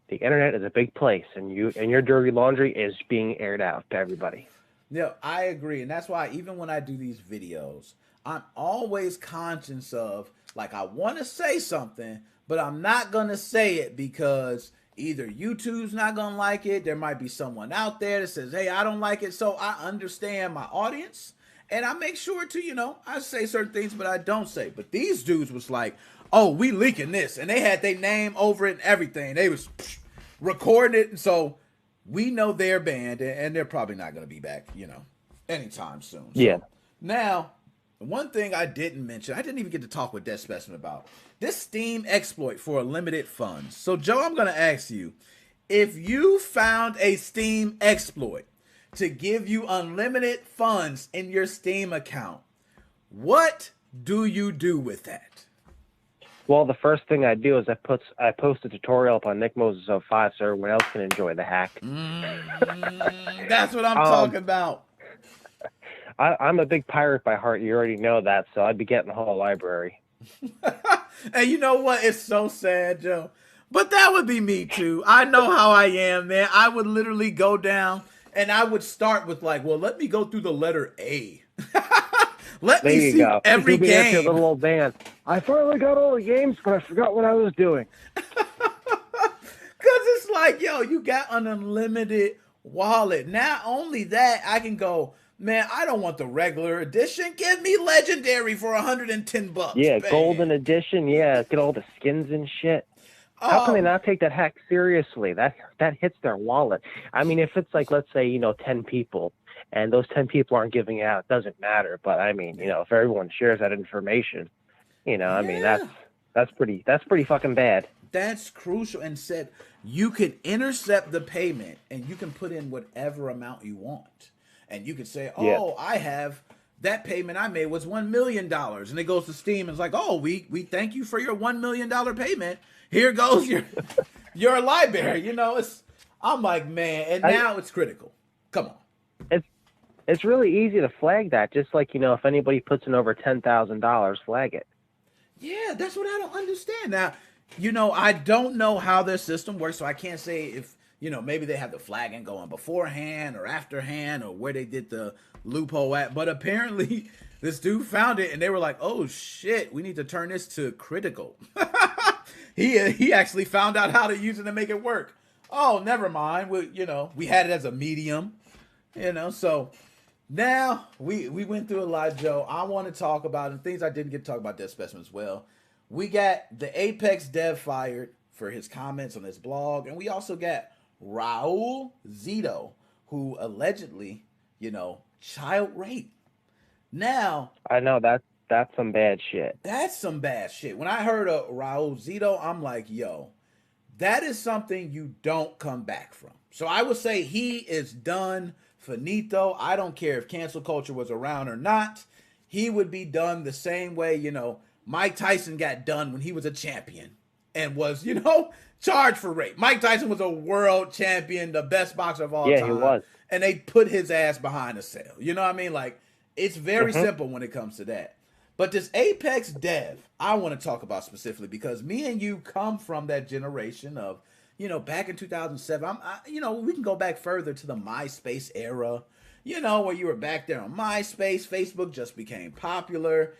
The internet is a big place, and your dirty laundry is being aired out to everybody. Yeah, I agree. And that's why even when I do these videos, I'm always conscious of, like, I want to say something, but I'm not going to say it because either YouTube's not going to like it. There might be someone out there that says, hey, I don't like it. So I understand my audience, and I make sure to, I say certain things, but I don't say. But these dudes was like, oh, we leaking this. And they had their name over it and everything. They was recording it. And so we know they're banned, and they're probably not going to be back, anytime soon. So, yeah. Now, one thing I didn't mention, I didn't even get to talk with Dead Specimen about, this Steam exploit for limited funds. So, Joe, I'm going to ask you, if you found a Steam exploit to give you unlimited funds in your Steam account, what do you do with that? Well, the first thing I do is I post a tutorial up on Nickmoses05 so everyone else can enjoy the hack. That's what I'm talking about. I'm a big pirate by heart. You already know that, so I'd be getting the whole library. And you know what? It's so sad, Joe. But that would be me, too. I know how I am, man. I would literally go down, and I would start with, like, well, let me go through the letter A. Let there me see go. every game. Your little old band. I finally got all the games, but I forgot what I was doing. Because it's like, yo, you got an unlimited wallet. Not only that, I can go, man, I don't want the regular edition. Give me legendary for $110. Yeah, bang. golden edition. Yeah, get all the skins and shit. How can they not take that hack seriously? That hits their wallet. I mean, if it's like, let's say, 10 people, and those 10 people aren't giving it out, it doesn't matter. But I mean, if everyone shares that information, I mean, that's pretty fucking bad. That's crucial. And said you can intercept the payment and you can put in whatever amount you want. And you can say, oh, yeah. I have that payment I made was $1 million. And it goes to Steam and it's like, oh, we thank you for your $1 million payment. Here goes your library. I'm like, man, and now it's critical. Come on. It's really easy to flag that. Just like, if anybody puts in over $10,000, flag it. Yeah, that's what I don't understand. Now, I don't know how their system works, so I can't say if, maybe they have the flagging going beforehand or afterhand or where they did the loophole at. But apparently this dude found it and they were like, oh, shit, we need to turn this to critical. he actually found out how to use it and make it work. Oh, never mind. We had it as a medium, so now we went through a lot, Joe. I want to talk about, and things I didn't get to talk about Dead Specimen as well. We got the Apex dev fired for his comments on his blog, and we also got Raul Zito, who allegedly, child rape. Now, I know that's some bad shit. That's some bad shit. When I heard of Raul Zito, I'm like, yo, that is something you don't come back from. So I would say he is done, finito. I don't care if cancel culture was around or not. He would be done the same way, Mike Tyson got done when he was a champion and was, charged for rape. Mike Tyson was a world champion, the best boxer of all time. Yeah, he was. And they put his ass behind a cell. You know what I mean? Like, it's very simple when it comes to that. But this Apex dev, I want to talk about specifically because me and you come from that generation of, back in 2007, we can go back further to the MySpace era, where you were back there on MySpace. Facebook just became popular.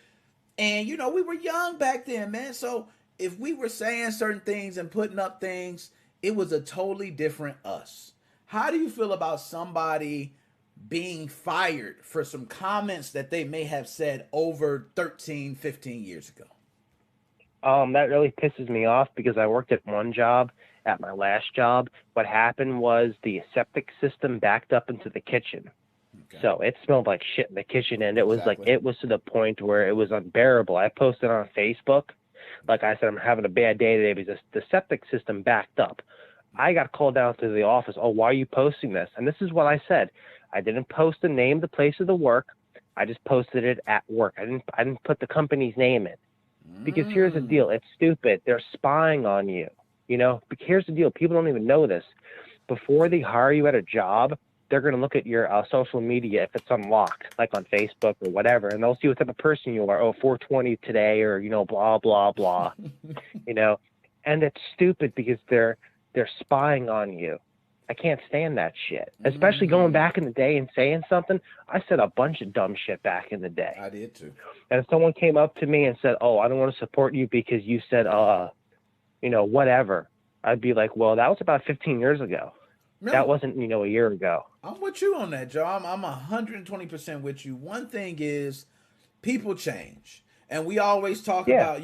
And, we were young back then, man. So if we were saying certain things and putting up things, it was a totally different us. How do you feel about somebody being fired for some comments that they may have said over 13, 15 years ago? That really pisses me off because I worked at one job. At my last job, what happened was the septic system backed up into the kitchen. Okay. So it smelled like shit in the kitchen, and it was it was to the point where it was unbearable. I posted on Facebook, like I said, I'm having a bad day today because the septic system backed up. I got called down to the office. Oh, why are you posting this? And this is what I said. I didn't post the name, the place of the work. I just posted it at work. I didn't put the company's name in. Because here's the deal. It's stupid. They're spying on you. But here's the deal. People don't even know this. Before they hire you at a job, they're going to look at your social media if it's unlocked, like on Facebook or whatever, and they'll see what type of person you are. Oh, 420 today, or, blah, blah, blah, and it's stupid because they're spying on you. I can't stand that shit, especially going back in the day and saying something. I said a bunch of dumb shit back in the day. I did too. And if someone came up to me and said, oh, I don't want to support you because you said, whatever, I'd be like, well, that was about 15 years ago. No. That wasn't, a year ago. I'm with you on that, Joe. I'm 120% with you. One thing is people change. And we always talk about,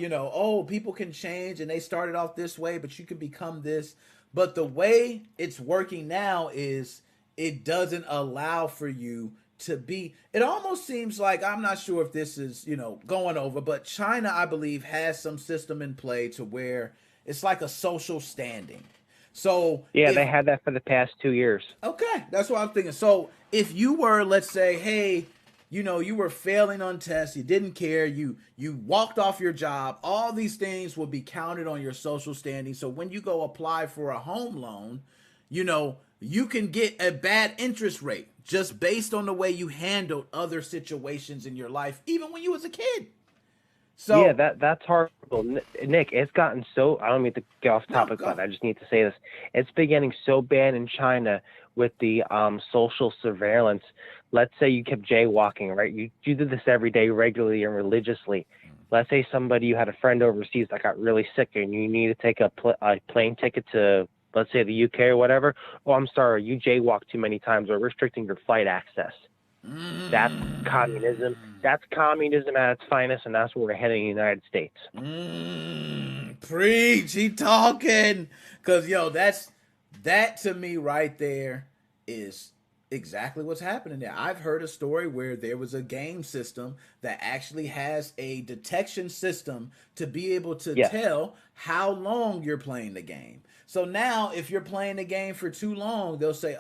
people can change and they started off this way, but you can become this. But the way it's working now is it doesn't allow for you to be. It almost seems like, I'm not sure if this is, going over, but China, I believe, has some system in play to where it's like a social standing. So yeah, they had that for the past 2 years. Okay, that's what I'm thinking. So if you were, let's say, hey, you were failing on tests, you didn't care, you walked off your job, all these things will be counted on your social standing. So when you go apply for a home loan, you can get a bad interest rate just based on the way you handled other situations in your life, even when you was a kid. So yeah, that's horrible. Nick, it's gotten so, I don't mean to get off topic, but I just need to say this. It's been getting so bad in China with the social surveillance. Let's say you kept jaywalking, right? You did this every day regularly and religiously. Let's say you had a friend overseas that got really sick and you need to take a plane ticket to, let's say, the UK or whatever. Oh, I'm sorry, you jaywalked too many times or restricting your flight access. That's communism. That's communism at its finest, and that's where we're heading in the United States. Preach, he talking. Because, that to me right there is exactly what's happening there. I've heard a story where there was a game system that actually has a detection system to be able to tell how long you're playing the game. So now if you're playing the game for too long, they'll say,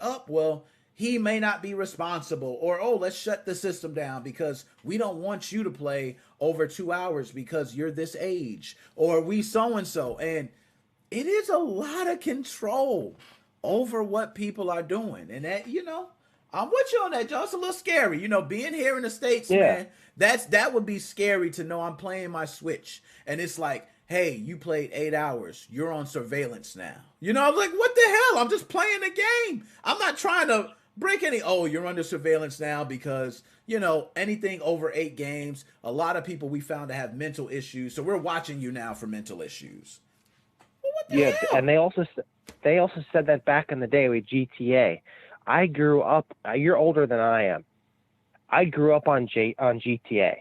he may not be responsible, or, let's shut the system down because we don't want you to play over 2 hours because you're this age, or we so-and-so. And it is a lot of control over what people are doing. And that, I'm with you on that, Joe. It's a little scary. Being here in the States, man, that would be scary to know I'm playing my Switch. And it's like, hey, you played 8 hours. You're on surveillance now. I'm like, what the hell? I'm just playing the game. I'm not trying to break any, you're under surveillance now because, anything over 8 games, a lot of people we found to have mental issues. So we're watching you now for mental issues. Yeah, and they also said that back in the day with GTA. I grew up. You're older than I am. I grew up on GTA.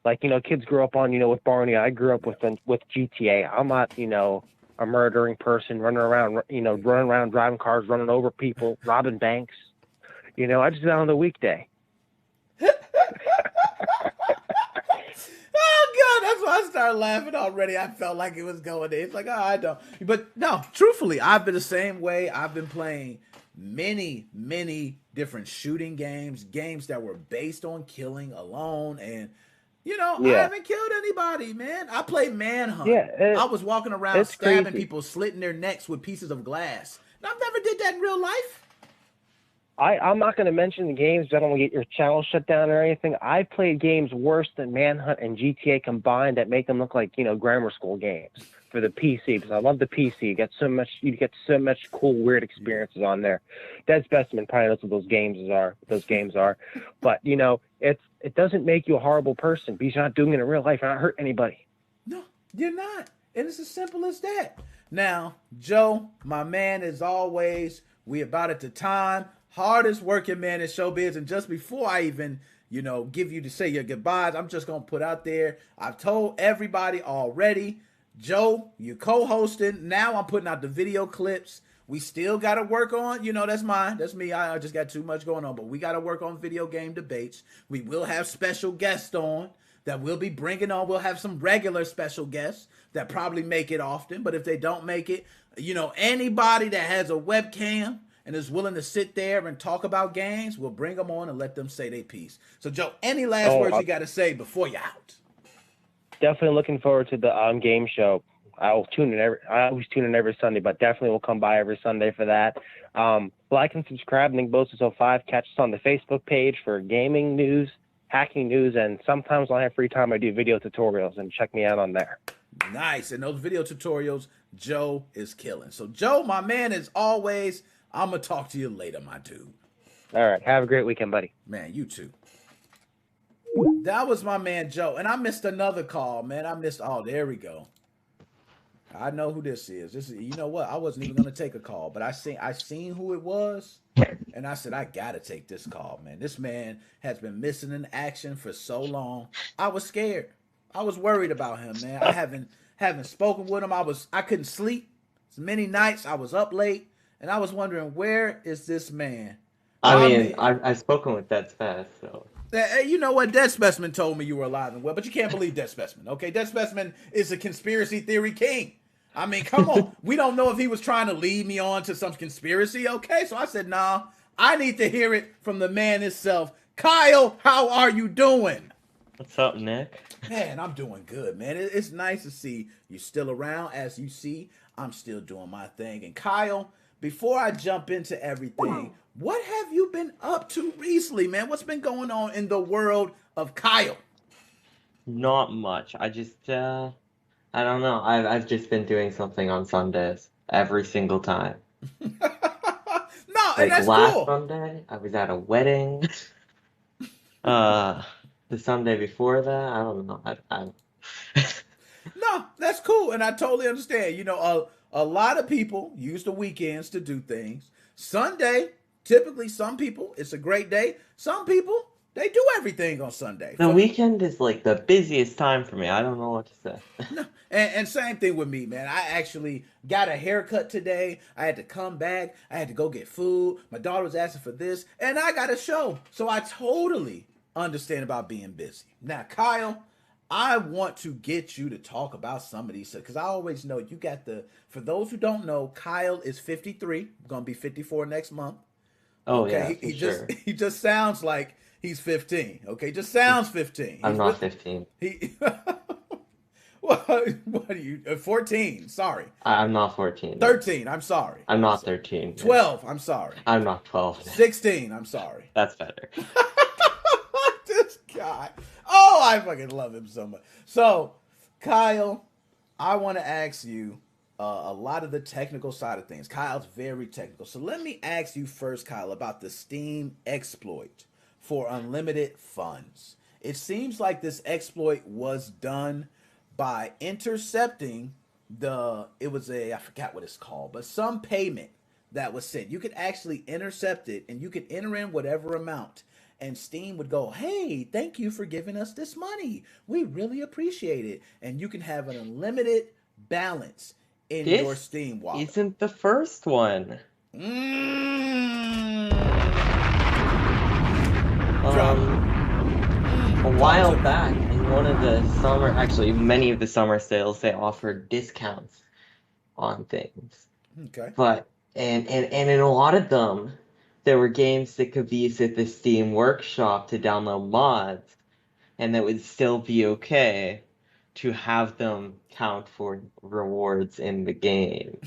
Like, kids grew up on, with Barney. I grew up with GTA. I'm not, a murdering person running around driving cars, running over people, robbing banks. I just did that on the weekday. Oh God, that's why I started laughing already. I felt like it was going in. It's like, I don't. But no, truthfully, I've been the same way. I've been playing many different shooting games that were based on killing alone, and I haven't killed anybody, man. I play Manhunt. I was walking around stabbing people, slitting their necks with pieces of glass. And I've never did that in real life. I'm not going to mention the games. I don't want to get your channel shut down or anything. I played games worse than Manhunt and GTA combined that make them look like, grammar school games for the PC, because I love the PC. You get so much cool, weird experiences on there. Dead Specimen probably knows what those games are. But, it doesn't make you a horrible person because you're not doing it in real life. You're not hurting anybody. No, you're not. And it's as simple as that. Now, Joe, my man, as always, we about at the time. Hardest working man in showbiz. And just before I even, give you to say your goodbyes, I'm just going to put out there, I've told everybody already, Joe, you're co-hosting. Now I'm putting out the video clips. We still got to work on, that's mine. That's me. I just got too much going on. But we got to work on video game debates. We will have special guests on that we'll be bringing on. We'll have some regular special guests that probably make it often. But if they don't make it, anybody that has a webcam and is willing to sit there and talk about games, we'll bring them on and let them say their piece. So, Joe, any last words you got to say before you're out? Definitely looking forward to the game show. I always tune in every Sunday, but definitely will come by every Sunday for that. Like and subscribe, Nickmoses05. Catch us on the Facebook page for gaming news, hacking news, and sometimes when I have free time, I do video tutorials, and check me out on there. Nice. And those video tutorials, Joe is killing. So, Joe, my man, as always, I'm going to talk to you later, my dude. All right. Have a great weekend, buddy. Man, you too. That was my man, Joe. And I missed another call, man. There we go. I know who this is. You know what? I wasn't even going to take a call, but I seen who it was. And I said, I got to take this call, man. This man has been missing in action for so long. I was scared. I was worried about him, man. I haven't spoken with him. I couldn't sleep. Many nights I was up late. And I was wondering, where is this man? I've spoken with Dead Spec, so. You know what? Dead Specimen told me you were alive and well, but you can't believe Dead Specimen, okay? Dead Specimen is a conspiracy theory king. Come on. We don't know if he was trying to lead me on to some conspiracy, okay? So I said, nah, I need to hear it from the man himself. Kyle, how are you doing? What's up, Nick? Man, I'm doing good, man. It's nice to see you still around. As you see, I'm still doing my thing. And Kyle, before I jump into everything, what have you been up to recently, man? What's been going on in the world of Kyle? Not much. I don't know. I've just been doing something on Sundays every single time. No, and that's last cool. Sunday, I was at a wedding. The Sunday before that, I don't know. No, that's cool, and I totally understand. A lot of people use the weekends to do things. Sunday, typically, some people, it's a great day. Some people, they do everything on Sunday. The weekend is like the busiest time for me. I don't know what to say. No, and same thing with me, man. I actually got a haircut today. I had to come back. I had to go get food. My daughter was asking for this, and I got a show. So I totally understand about being busy. Now, Kyle, I want to get you to talk about some of these stuff because I always know you got for those who don't know, Kyle is 53, going to be 54 next month. Oh, okay? Yeah, He just sounds like he's 15, okay? Just sounds 15. I'm not 15. What are you, 14, sorry. I'm not 14. 13, I'm sorry. I'm not 13. 12, I'm sorry. I'm not 12. 16, I'm sorry. That's better. This guy. Oh, I fucking love him so much. So, Kyle, I want to ask you a lot of the technical side of things. Kyle's very technical. So let me ask you first, Kyle, about the Steam exploit for unlimited funds. It seems like this exploit was done by intercepting it was I forgot what it's called, but some payment that was sent. You could actually intercept it and you could enter in whatever amount. And Steam would go, hey, thank you for giving us this money. We really appreciate it. And you can have an unlimited balance in your Steam wallet. Isn't the first one. A while back, in one of the many of the summer sales, they offered discounts on things. Okay. But and in a lot of them, there were games that could be used at the Steam Workshop to download mods, and that would still be okay to have them count for rewards in the game.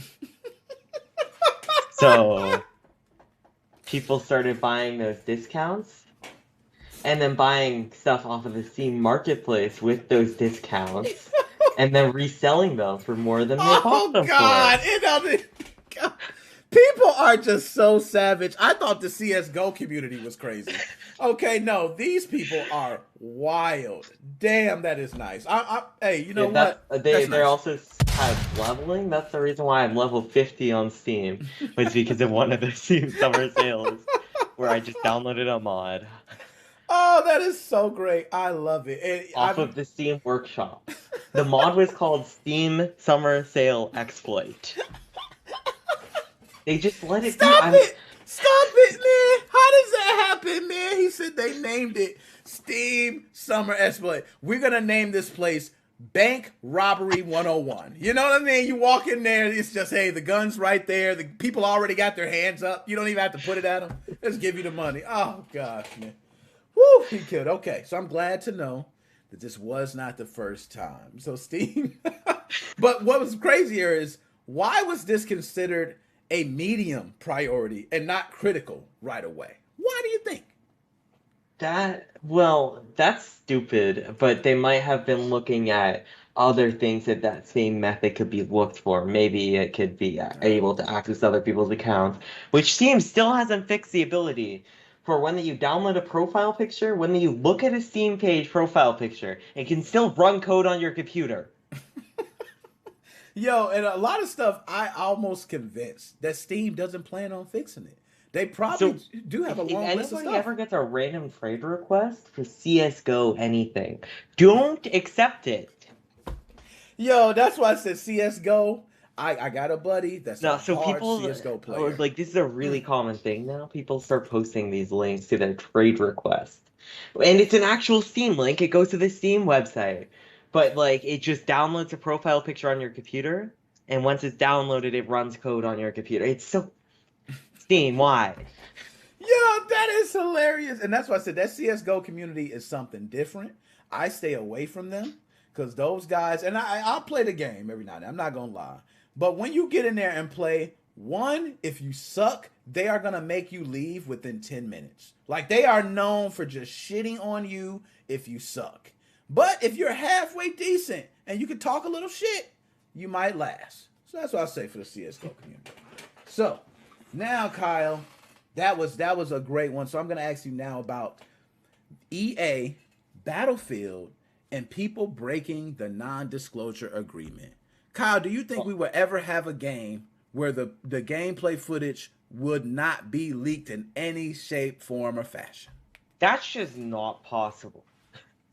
So people started buying those discounts and then buying stuff off of the Steam Marketplace with those discounts and then reselling them for more than they bought them for. People are just so savage. I thought the CSGO community was crazy. Okay, no, these people are wild. Damn, that is nice. Hey, you know what? They also have leveling. That's the reason why I'm level 50 on Steam. Was because of one of the Steam summer sales where I just downloaded a mod. Oh, that is so great. I love it. Off of the Steam Workshop. The mod was called Steam Summer Sale Exploit. They just let it Stop it, man. How does that happen, man? He said they named it Steam Summer Exploit. We're going to name this place Bank Robbery 101. You know what I mean? You walk in there, it's just, hey, the gun's right there. The people already got their hands up. You don't even have to put it at them. Just give you the money. Oh, gosh, man. Woo, he killed. Okay, so I'm glad to know that this was not the first time. So Steam. But what was crazier is, why was this considered a medium priority and not critical right away? Why do you think? That's stupid, but they might have been looking at other things that same method could be looked for. Maybe it could be able to access other people's accounts, which Steam still hasn't fixed the ability for when you download a profile picture, when you look at a Steam page profile picture, it can still run code on your computer. Yo, and a lot of stuff I almost convinced that Steam doesn't plan on fixing it. They probably do have a long list of stuff. If anybody ever gets a random trade request for CSGO anything, don't accept it. Yo, that's why I said CSGO. I got a buddy that's a hard CSGO player. Like, this is a really common thing now. People start posting these links to their trade request. And it's an actual Steam link. It goes to the Steam website. But, like, it just downloads a profile picture on your computer, and once it's downloaded, it runs code on your computer. It's so... Steam, why? Yo, that is hilarious. And that's why I said that CSGO community is something different. I stay away from them, because those guys... And I'll play the game every now and then. I'm not going to lie. But when you get in there and play, one, if you suck, they are going to make you leave within 10 minutes. Like, they are known for just shitting on you if you suck. But if you're halfway decent and you can talk a little shit, you might last. So that's what I say for the CSGO community. So now, Kyle, that was a great one. So I'm going to ask you now about EA, Battlefield, and people breaking the non-disclosure agreement. Kyle, do you think we will ever have a game where the gameplay footage would not be leaked in any shape, form, or fashion? That's just not possible.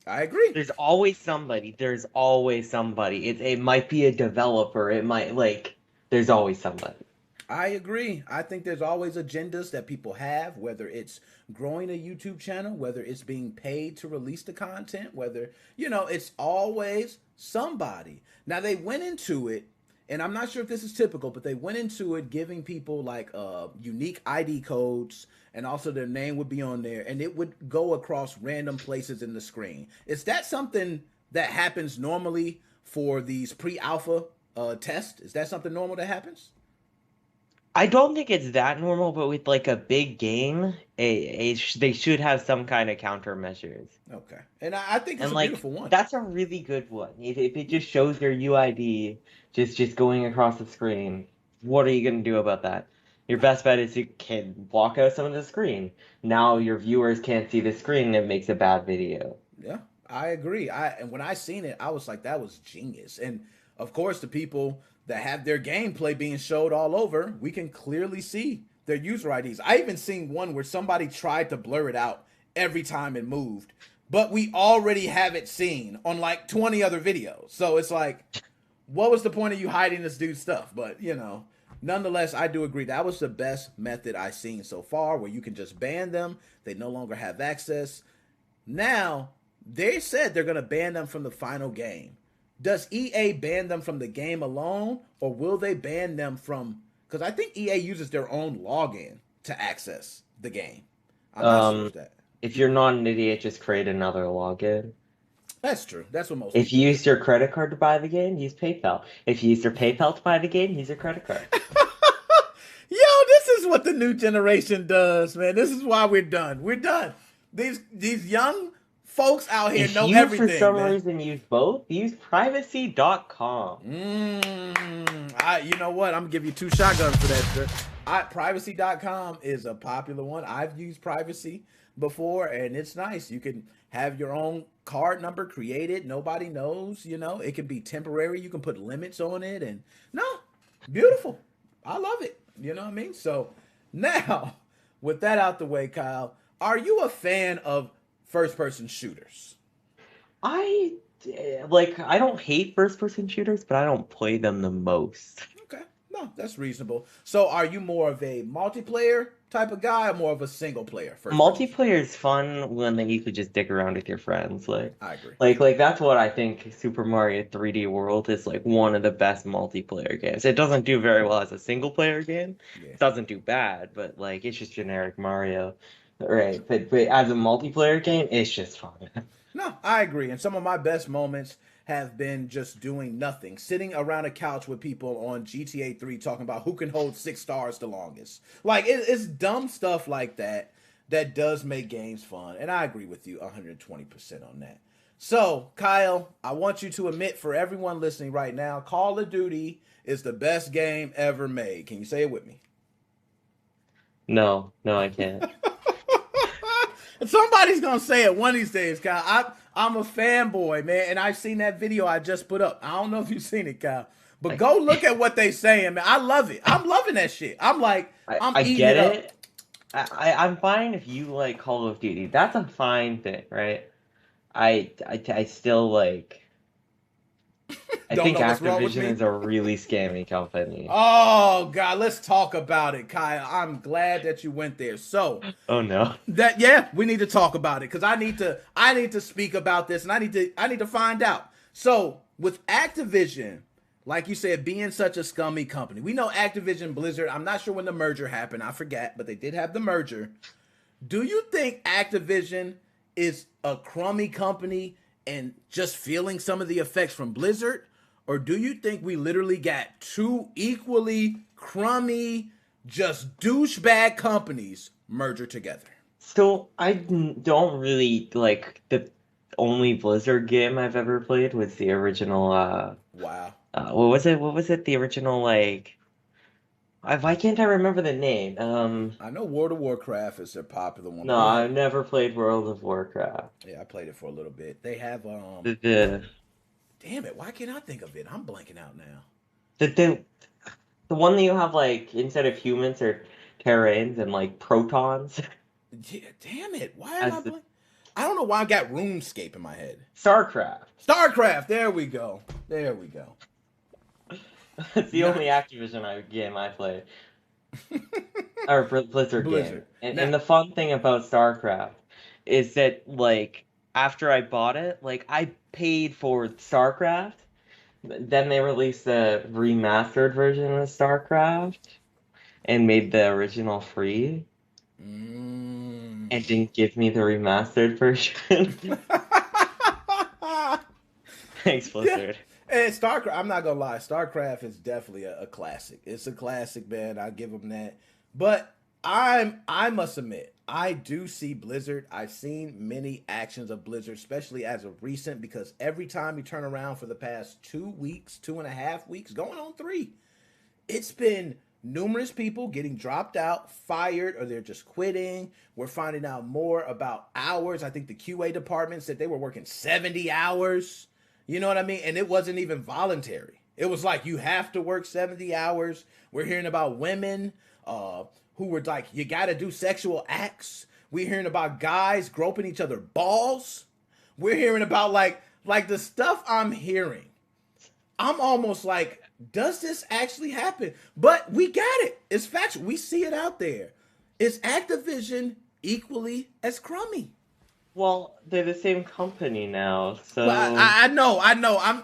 I agree. There's always somebody. It might be a developer. It might, there's always somebody. I agree. I think there's always agendas that people have, whether it's growing a YouTube channel, whether it's being paid to release the content, whether, it's always somebody. Now, they went into it, and I'm not sure if this is typical, but they went into it giving people unique ID codes, and also their name would be on there, and it would go across random places in the screen. Is that something that happens normally for these pre-alpha tests? Is that something normal that happens? I don't think it's that normal, but with a big game, they should have some kind of countermeasures. Okay, and I think it's a beautiful one. That's a really good one. If it just shows your UID just going across the screen, what are you going to do about that? Your best bet is you can block out some of the screen. Now your viewers can't see the screen, and it makes a bad video. Yeah, I agree. And when I seen it, I was like, that was genius. And of course, the people that have their gameplay being showed all over, we can clearly see their user IDs. I even seen one where somebody tried to blur it out every time it moved, but we already have it seen on like 20 other videos. So it's like, what was the point of you hiding this dude's stuff? But, you know, nonetheless, I do agree that was the best method I've seen so far, where you can just ban them. They no longer have access. Now, they said they're going to ban them from the final game. Does EA ban them from the game alone, or will they ban them from... Because I think EA uses their own login to access the game. I'm not sure of that. If you're not an idiot, just create another login. That's true. That's what most If you used your credit card to buy the game, use PayPal. If you used your PayPal to buy the game, use your credit card. Yo, this is what the new generation does, man. This is why we're done. We're done. These young folks out here know everything. If you, for some reason, use both, use privacy.com. You know what? I'm going to give you 2 shotguns for that, sir. Privacy.com is a popular one. I've used Privacy before, and it's nice. You can have your own card number created. Nobody knows, you know. It can be temporary. You can put limits on it, and no, beautiful. I love it. You know what I mean? So now, with that out the way, Kyle, are you a fan of first-person shooters? I don't hate first-person shooters, but I don't play them the most. Okay, no, that's reasonable. So are you more of a multiplayer type of guy, or more of a single player? Multiplayer is fun when you could just dick around with your friends. I agree. Like that's what I think Super Mario 3D World is like one of the best multiplayer games. It doesn't do very well as a single player game. Yeah. It doesn't do bad, but like it's just generic Mario. Right. But as a multiplayer game, it's just fun. No, I agree. And some of my best moments have been just doing nothing, sitting around a couch with people on GTA 3 talking about who can hold 6 stars the longest. Like, it's dumb stuff like that that does make games fun. And I agree with you 120% on that. So, Kyle, I want you to admit for everyone listening right now, Call of Duty is the best game ever made. Can you say it with me? No, I can't. Somebody's going to say it one of these days, Kyle. I'm a fanboy, man, and I've seen that video I just put up. I don't know if you've seen it, Kyle, but go look at what they saying, man. I love it. I'm loving that shit. I'm like, I eating get it up. I'm fine if you like Call of Duty. That's a fine thing, right? I still like... I think Activision is a really scammy company. Oh, God, let's talk about it, Kyle. I'm glad that you went there. So, oh no, we need to talk about it because I need to speak about this, and I need to find out. So, with Activision, like you said, being such a scummy company, we know Activision Blizzard. I'm not sure when the merger happened. I forget, but they did have the merger. Do you think Activision is a crummy company and just feeling some of the effects from Blizzard? Or do you think we literally got 2 equally crummy, just douchebag companies merged together? So I don't really like the only Blizzard game I've ever played was the original. Wow. What was it? What was it? The original like. Why can't I remember the name? I know World of Warcraft is their popular one. No, I've never played World of Warcraft. Yeah, I played it for a little bit. They have Damn it! Why can't I think of it? I'm blanking out now. The one that you have like instead of humans or Terrans and like protons. Yeah, damn it! Why am I blanking? I don't know why I got RuneScape in my head. StarCraft. There we go. It's the only Activision game I played. Or Blizzard game. And the fun thing about StarCraft is that, like, after I bought it, like, I paid for StarCraft. Then they released the remastered version of StarCraft and made the original free. And didn't give me the remastered version. Thanks, Blizzard. And StarCraft, I'm not gonna lie, StarCraft is definitely a classic. It's a classic, man. I give them that. But I must admit, I do see Blizzard. I've seen many actions of Blizzard, especially as of recent, because every time you turn around for the past 2 weeks, 2.5 weeks, going on 3, it's been numerous people getting dropped out, fired, or they're just quitting. We're finding out more about hours. I think the QA department said they were working 70 hours. You know what I mean? And it wasn't even voluntary. It was like you have to work 70 hours. We're hearing about women who were like, you got to do sexual acts. We're hearing about guys groping each other balls. We're hearing about like the stuff I'm hearing. I'm almost like, does this actually happen? But we got it. It's factual. We see it out there. Is Activision equally as crummy? Well, they're the same company now, so well, I know. I'm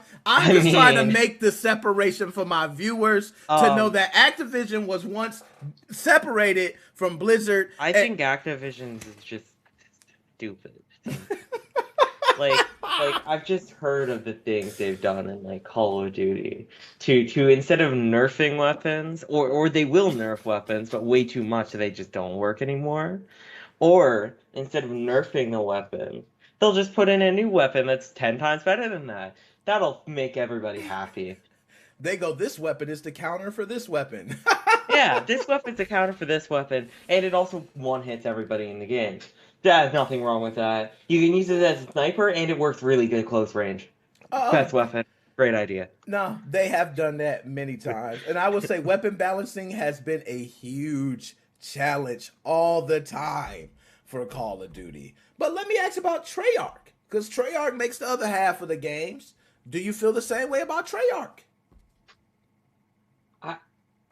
just trying to make the separation for my viewers to know that Activision was once separated from Blizzard. I think Activision is just stupid. like I've just heard of the things they've done in like Call of Duty to instead of nerfing weapons, or they will nerf weapons, but way too much so they just don't work anymore. Or instead of nerfing a weapon, they'll just put in a new weapon that's 10 times better than that. That'll make everybody happy. They go, this weapon is the counter for this weapon. Yeah, this weapon's a counter for this weapon, and it also one-hits everybody in the game. There's nothing wrong with that. You can use it as a sniper, and it works really good close range. Best weapon. Great idea. No, they have done that many times. And I would say weapon balancing has been a huge challenge all the time for Call of Duty. But let me ask about Treyarch, because Treyarch makes the other half of the games. Do you feel the same way about Treyarch?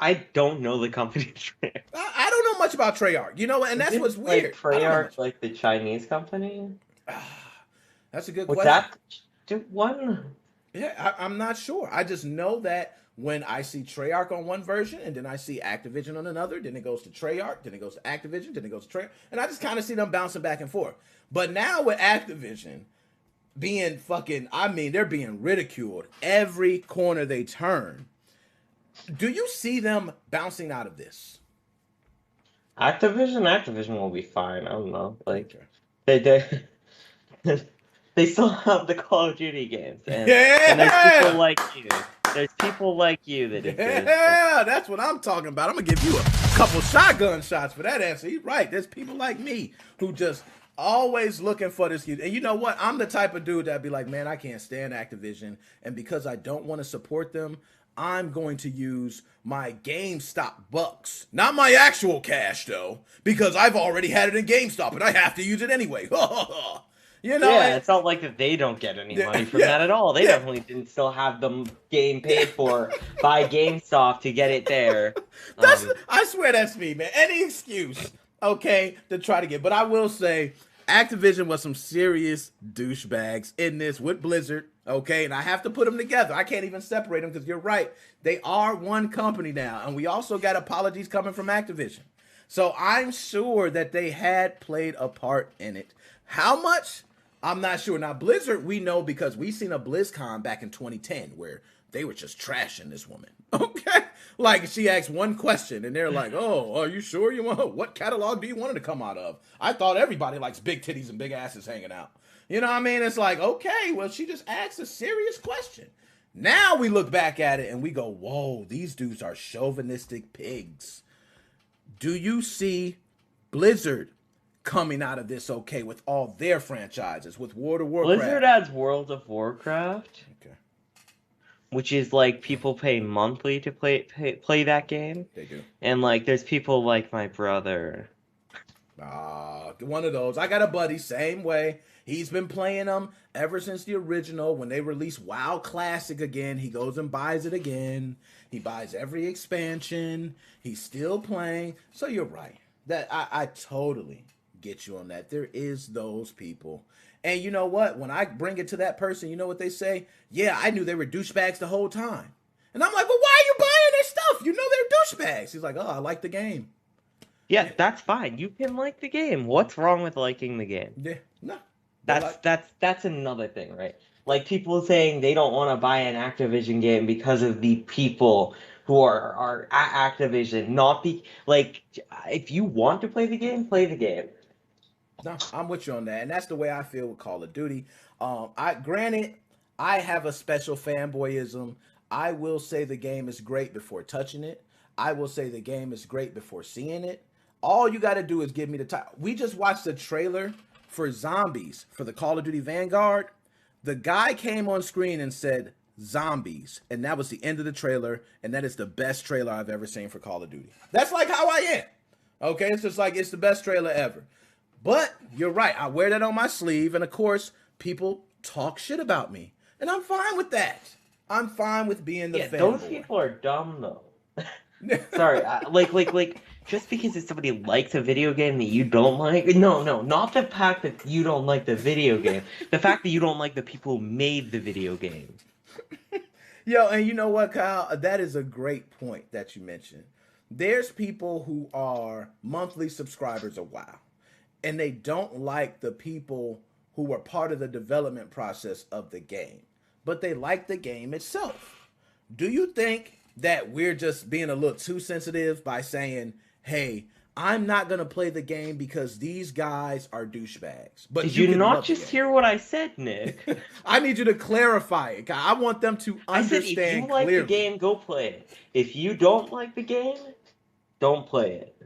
I don't know the company. I don't know much about Treyarch, you know, and that's what's weird. Like Treyarch, like the Chinese company? That's a good question. That one? Yeah, I'm not sure. I just know that when I see Treyarch on one version and then I see Activision on another, then it goes to Treyarch, then it goes to Activision, then it goes to Treyarch, and I just kind of see them bouncing back and forth. But now with Activision being fucking, I mean, they're being ridiculed every corner they turn. Do you see them bouncing out of this? Activision will be fine. I don't know. Like, they still have the Call of Duty games. And there's people like you. There's people like you that exist. Yeah, that's what I'm talking about. I'm going to give you a couple shotgun shots for that answer. You're right. There's people like me who just always looking for this. And you know what? I'm the type of dude that'd be like, man, I can't stand Activision. And because I don't want to support them, I'm going to use my GameStop bucks. Not my actual cash, though, because I've already had it in GameStop, and I have to use it anyway. You know, yeah, it's not like that they don't get any money from that at all. They definitely didn't still have the game paid for by GameStop to get it there. I swear that's me, man. Any excuse, okay, to try to get. But I will say, Activision was some serious douchebags in this with Blizzard, okay? And I have to put them together. I can't even separate them because you're right. They are one company now. And we also got apologies coming from Activision. So I'm sure that they had played a part in it. How much? I'm not sure. Now, Blizzard, we know because we seen a BlizzCon back in 2010 where they were just trashing this woman, okay? Like, she asked one question, and they're like, oh, are you sure you want, what catalog do you want it to come out of? I thought everybody likes big titties and big asses hanging out. You know what I mean? It's like, okay, well, she just asked a serious question. Now we look back at it, and we go, whoa, these dudes are chauvinistic pigs. Do you see Blizzard coming out of this okay with all their franchises, with World of Warcraft? Blizzard has World of Warcraft. Okay. Which is like people pay monthly to play that game. They do. And like there's people like my brother. One of those. I got a buddy, same way. He's been playing them ever since the original. When they release WoW Classic again, he goes and buys it again. He buys every expansion. He's still playing. So you're right. That I totally get you on that. There is those people. And you know what? When I bring it to that person, you know what they say? Yeah, I knew they were douchebags the whole time. And I'm like, well, why are you buying their stuff? You know they're douchebags. He's like, oh, I like the game. Yeah, that's fine. You can like the game. What's wrong with liking the game? Yeah, no. That's another thing, right? Like people saying they don't want to buy an Activision game because of the people who are at Activision. Not like, if you want to play the game, play the game. No, I'm with you on that, and that's the way I feel with Call of Duty. Granted, I have a special fanboyism. I will say the game is great before touching it. I will say the game is great before seeing it. All you got to do is give me the title. We just watched the trailer for Zombies for the Call of Duty Vanguard. The guy came on screen and said, zombies. And that was the end of the trailer. And that is the best trailer I've ever seen for Call of Duty. That's like how I am. Okay, it's just like it's the best trailer ever. But you're right. I wear that on my sleeve. And of course, people talk shit about me. And I'm fine with that. I'm fine with being the fanboy. Those people are dumb, though. Sorry, like, just because if somebody likes a video game that you don't like, no, not the fact that you don't like the video game, the fact that you don't like the people who made the video game. Yo, and you know what, Kyle? That is a great point that you mentioned. There's people who are monthly subscribers a while, and they don't like the people who were part of the development process of the game, but they like the game itself. Do you think that we're just being a little too sensitive by saying, hey, I'm not going to play the game because these guys are douchebags? But Did you not just hear what I said, Nick? I need you to clarify it. I want them to understand clearly. If you like the game, go play it. If you don't like the game, don't play it.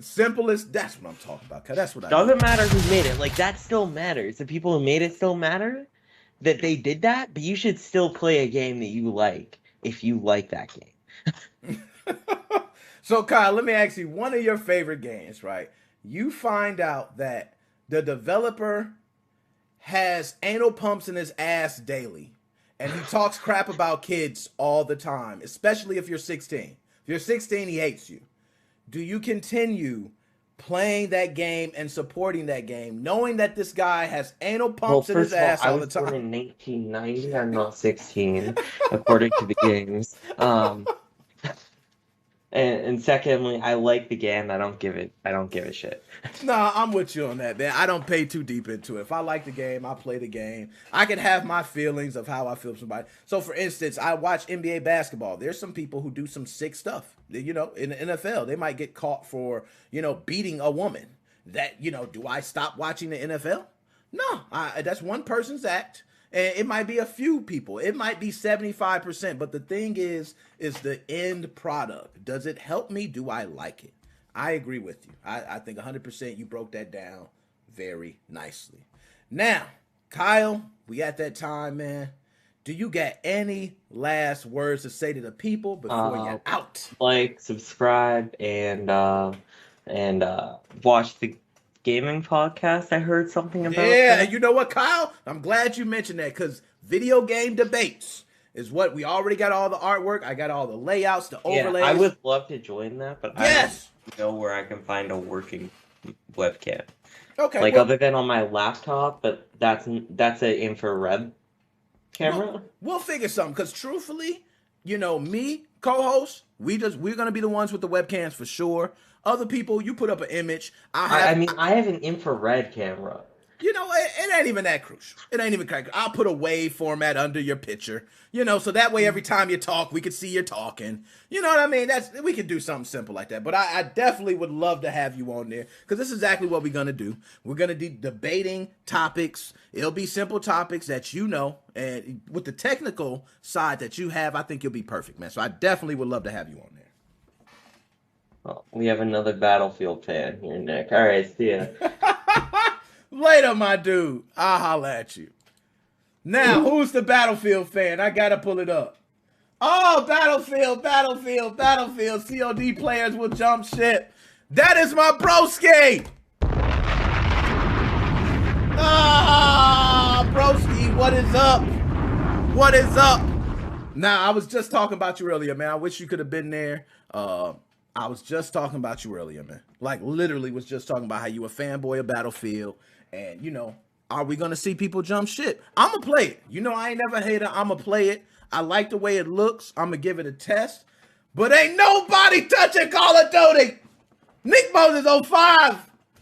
Simplest, that's what I'm talking about. That's what I Doesn't matter who made it. Like, that still matters. The people who made it still matter that they did that, but you should still play a game that you like if you like that game. So, Kyle, let me ask you, one of your favorite games, right? You find out that the developer has anal pumps in his ass daily, and he talks crap about kids all the time, especially if you're 16. If you're 16, he hates you. Do you continue playing that game and supporting that game, knowing that this guy has anal pumps in his ass all the time? I was born in 1990. I'm not 16, according to the games. And secondly, I like the game. I don't give a shit. Nah, I'm with you on that, man. I don't pay too deep into it. If I like the game, I play the game. I can have my feelings of how I feel somebody. So, for instance, I watch NBA basketball. There's some people who do some sick stuff. You know, in the NFL, they might get caught for, beating a woman. That, do I stop watching the NFL? No, that's one person's act. And it might be a few people. It might be 75%. But the thing is the end product. Does it help me? Do I like it? I agree with you. I think 100% you broke that down very nicely. Now, Kyle, we at that time, man. Do you got any last words to say to the people before you're out? Like, subscribe, and watch the gaming podcast. I heard something about Yeah, that. and you know what, Kyle? I'm glad you mentioned that, because video game debates is what we already got all the artwork. I got all the layouts, the overlays. I would love to join that, but yes! I don't know where I can find a working webcam. Okay. Like, other than on my laptop, but that's an infrared camera. We'll figure something, because truthfully, me, co-host, we're going to be the ones with the webcams for sure. Other people, you put up an image. I have an infrared camera. It ain't even that crucial. It ain't even crucial. I'll put a wave format under your picture, so that way every time you talk, we can see you're talking. You know what I mean? We could do something simple like that. But I definitely would love to have you on there, because this is exactly what we're going to do. We're going to be debating topics. It'll be simple topics that and with the technical side that you have, I think you'll be perfect, man. So I definitely would love to have you on there. Well, we have another Battlefield fan here, Nick. All right, see ya. Later, my dude. I'll holler at you. Now, who's the Battlefield fan? I gotta pull it up. Oh, Battlefield. COD players will jump ship. That is my broski. Broski, what is up? What is up? Now, I was just talking about you earlier, man. I wish you could have been there. I was just talking about you earlier, man. Like, literally was just talking about how you a fanboy of Battlefield. And, are we going to see people jump ship? I'm going to play it. I ain't never hated. I'm going to play it. I like the way it looks. I'm going to give it a test. But ain't nobody touching Call of Duty. Nickmoses05.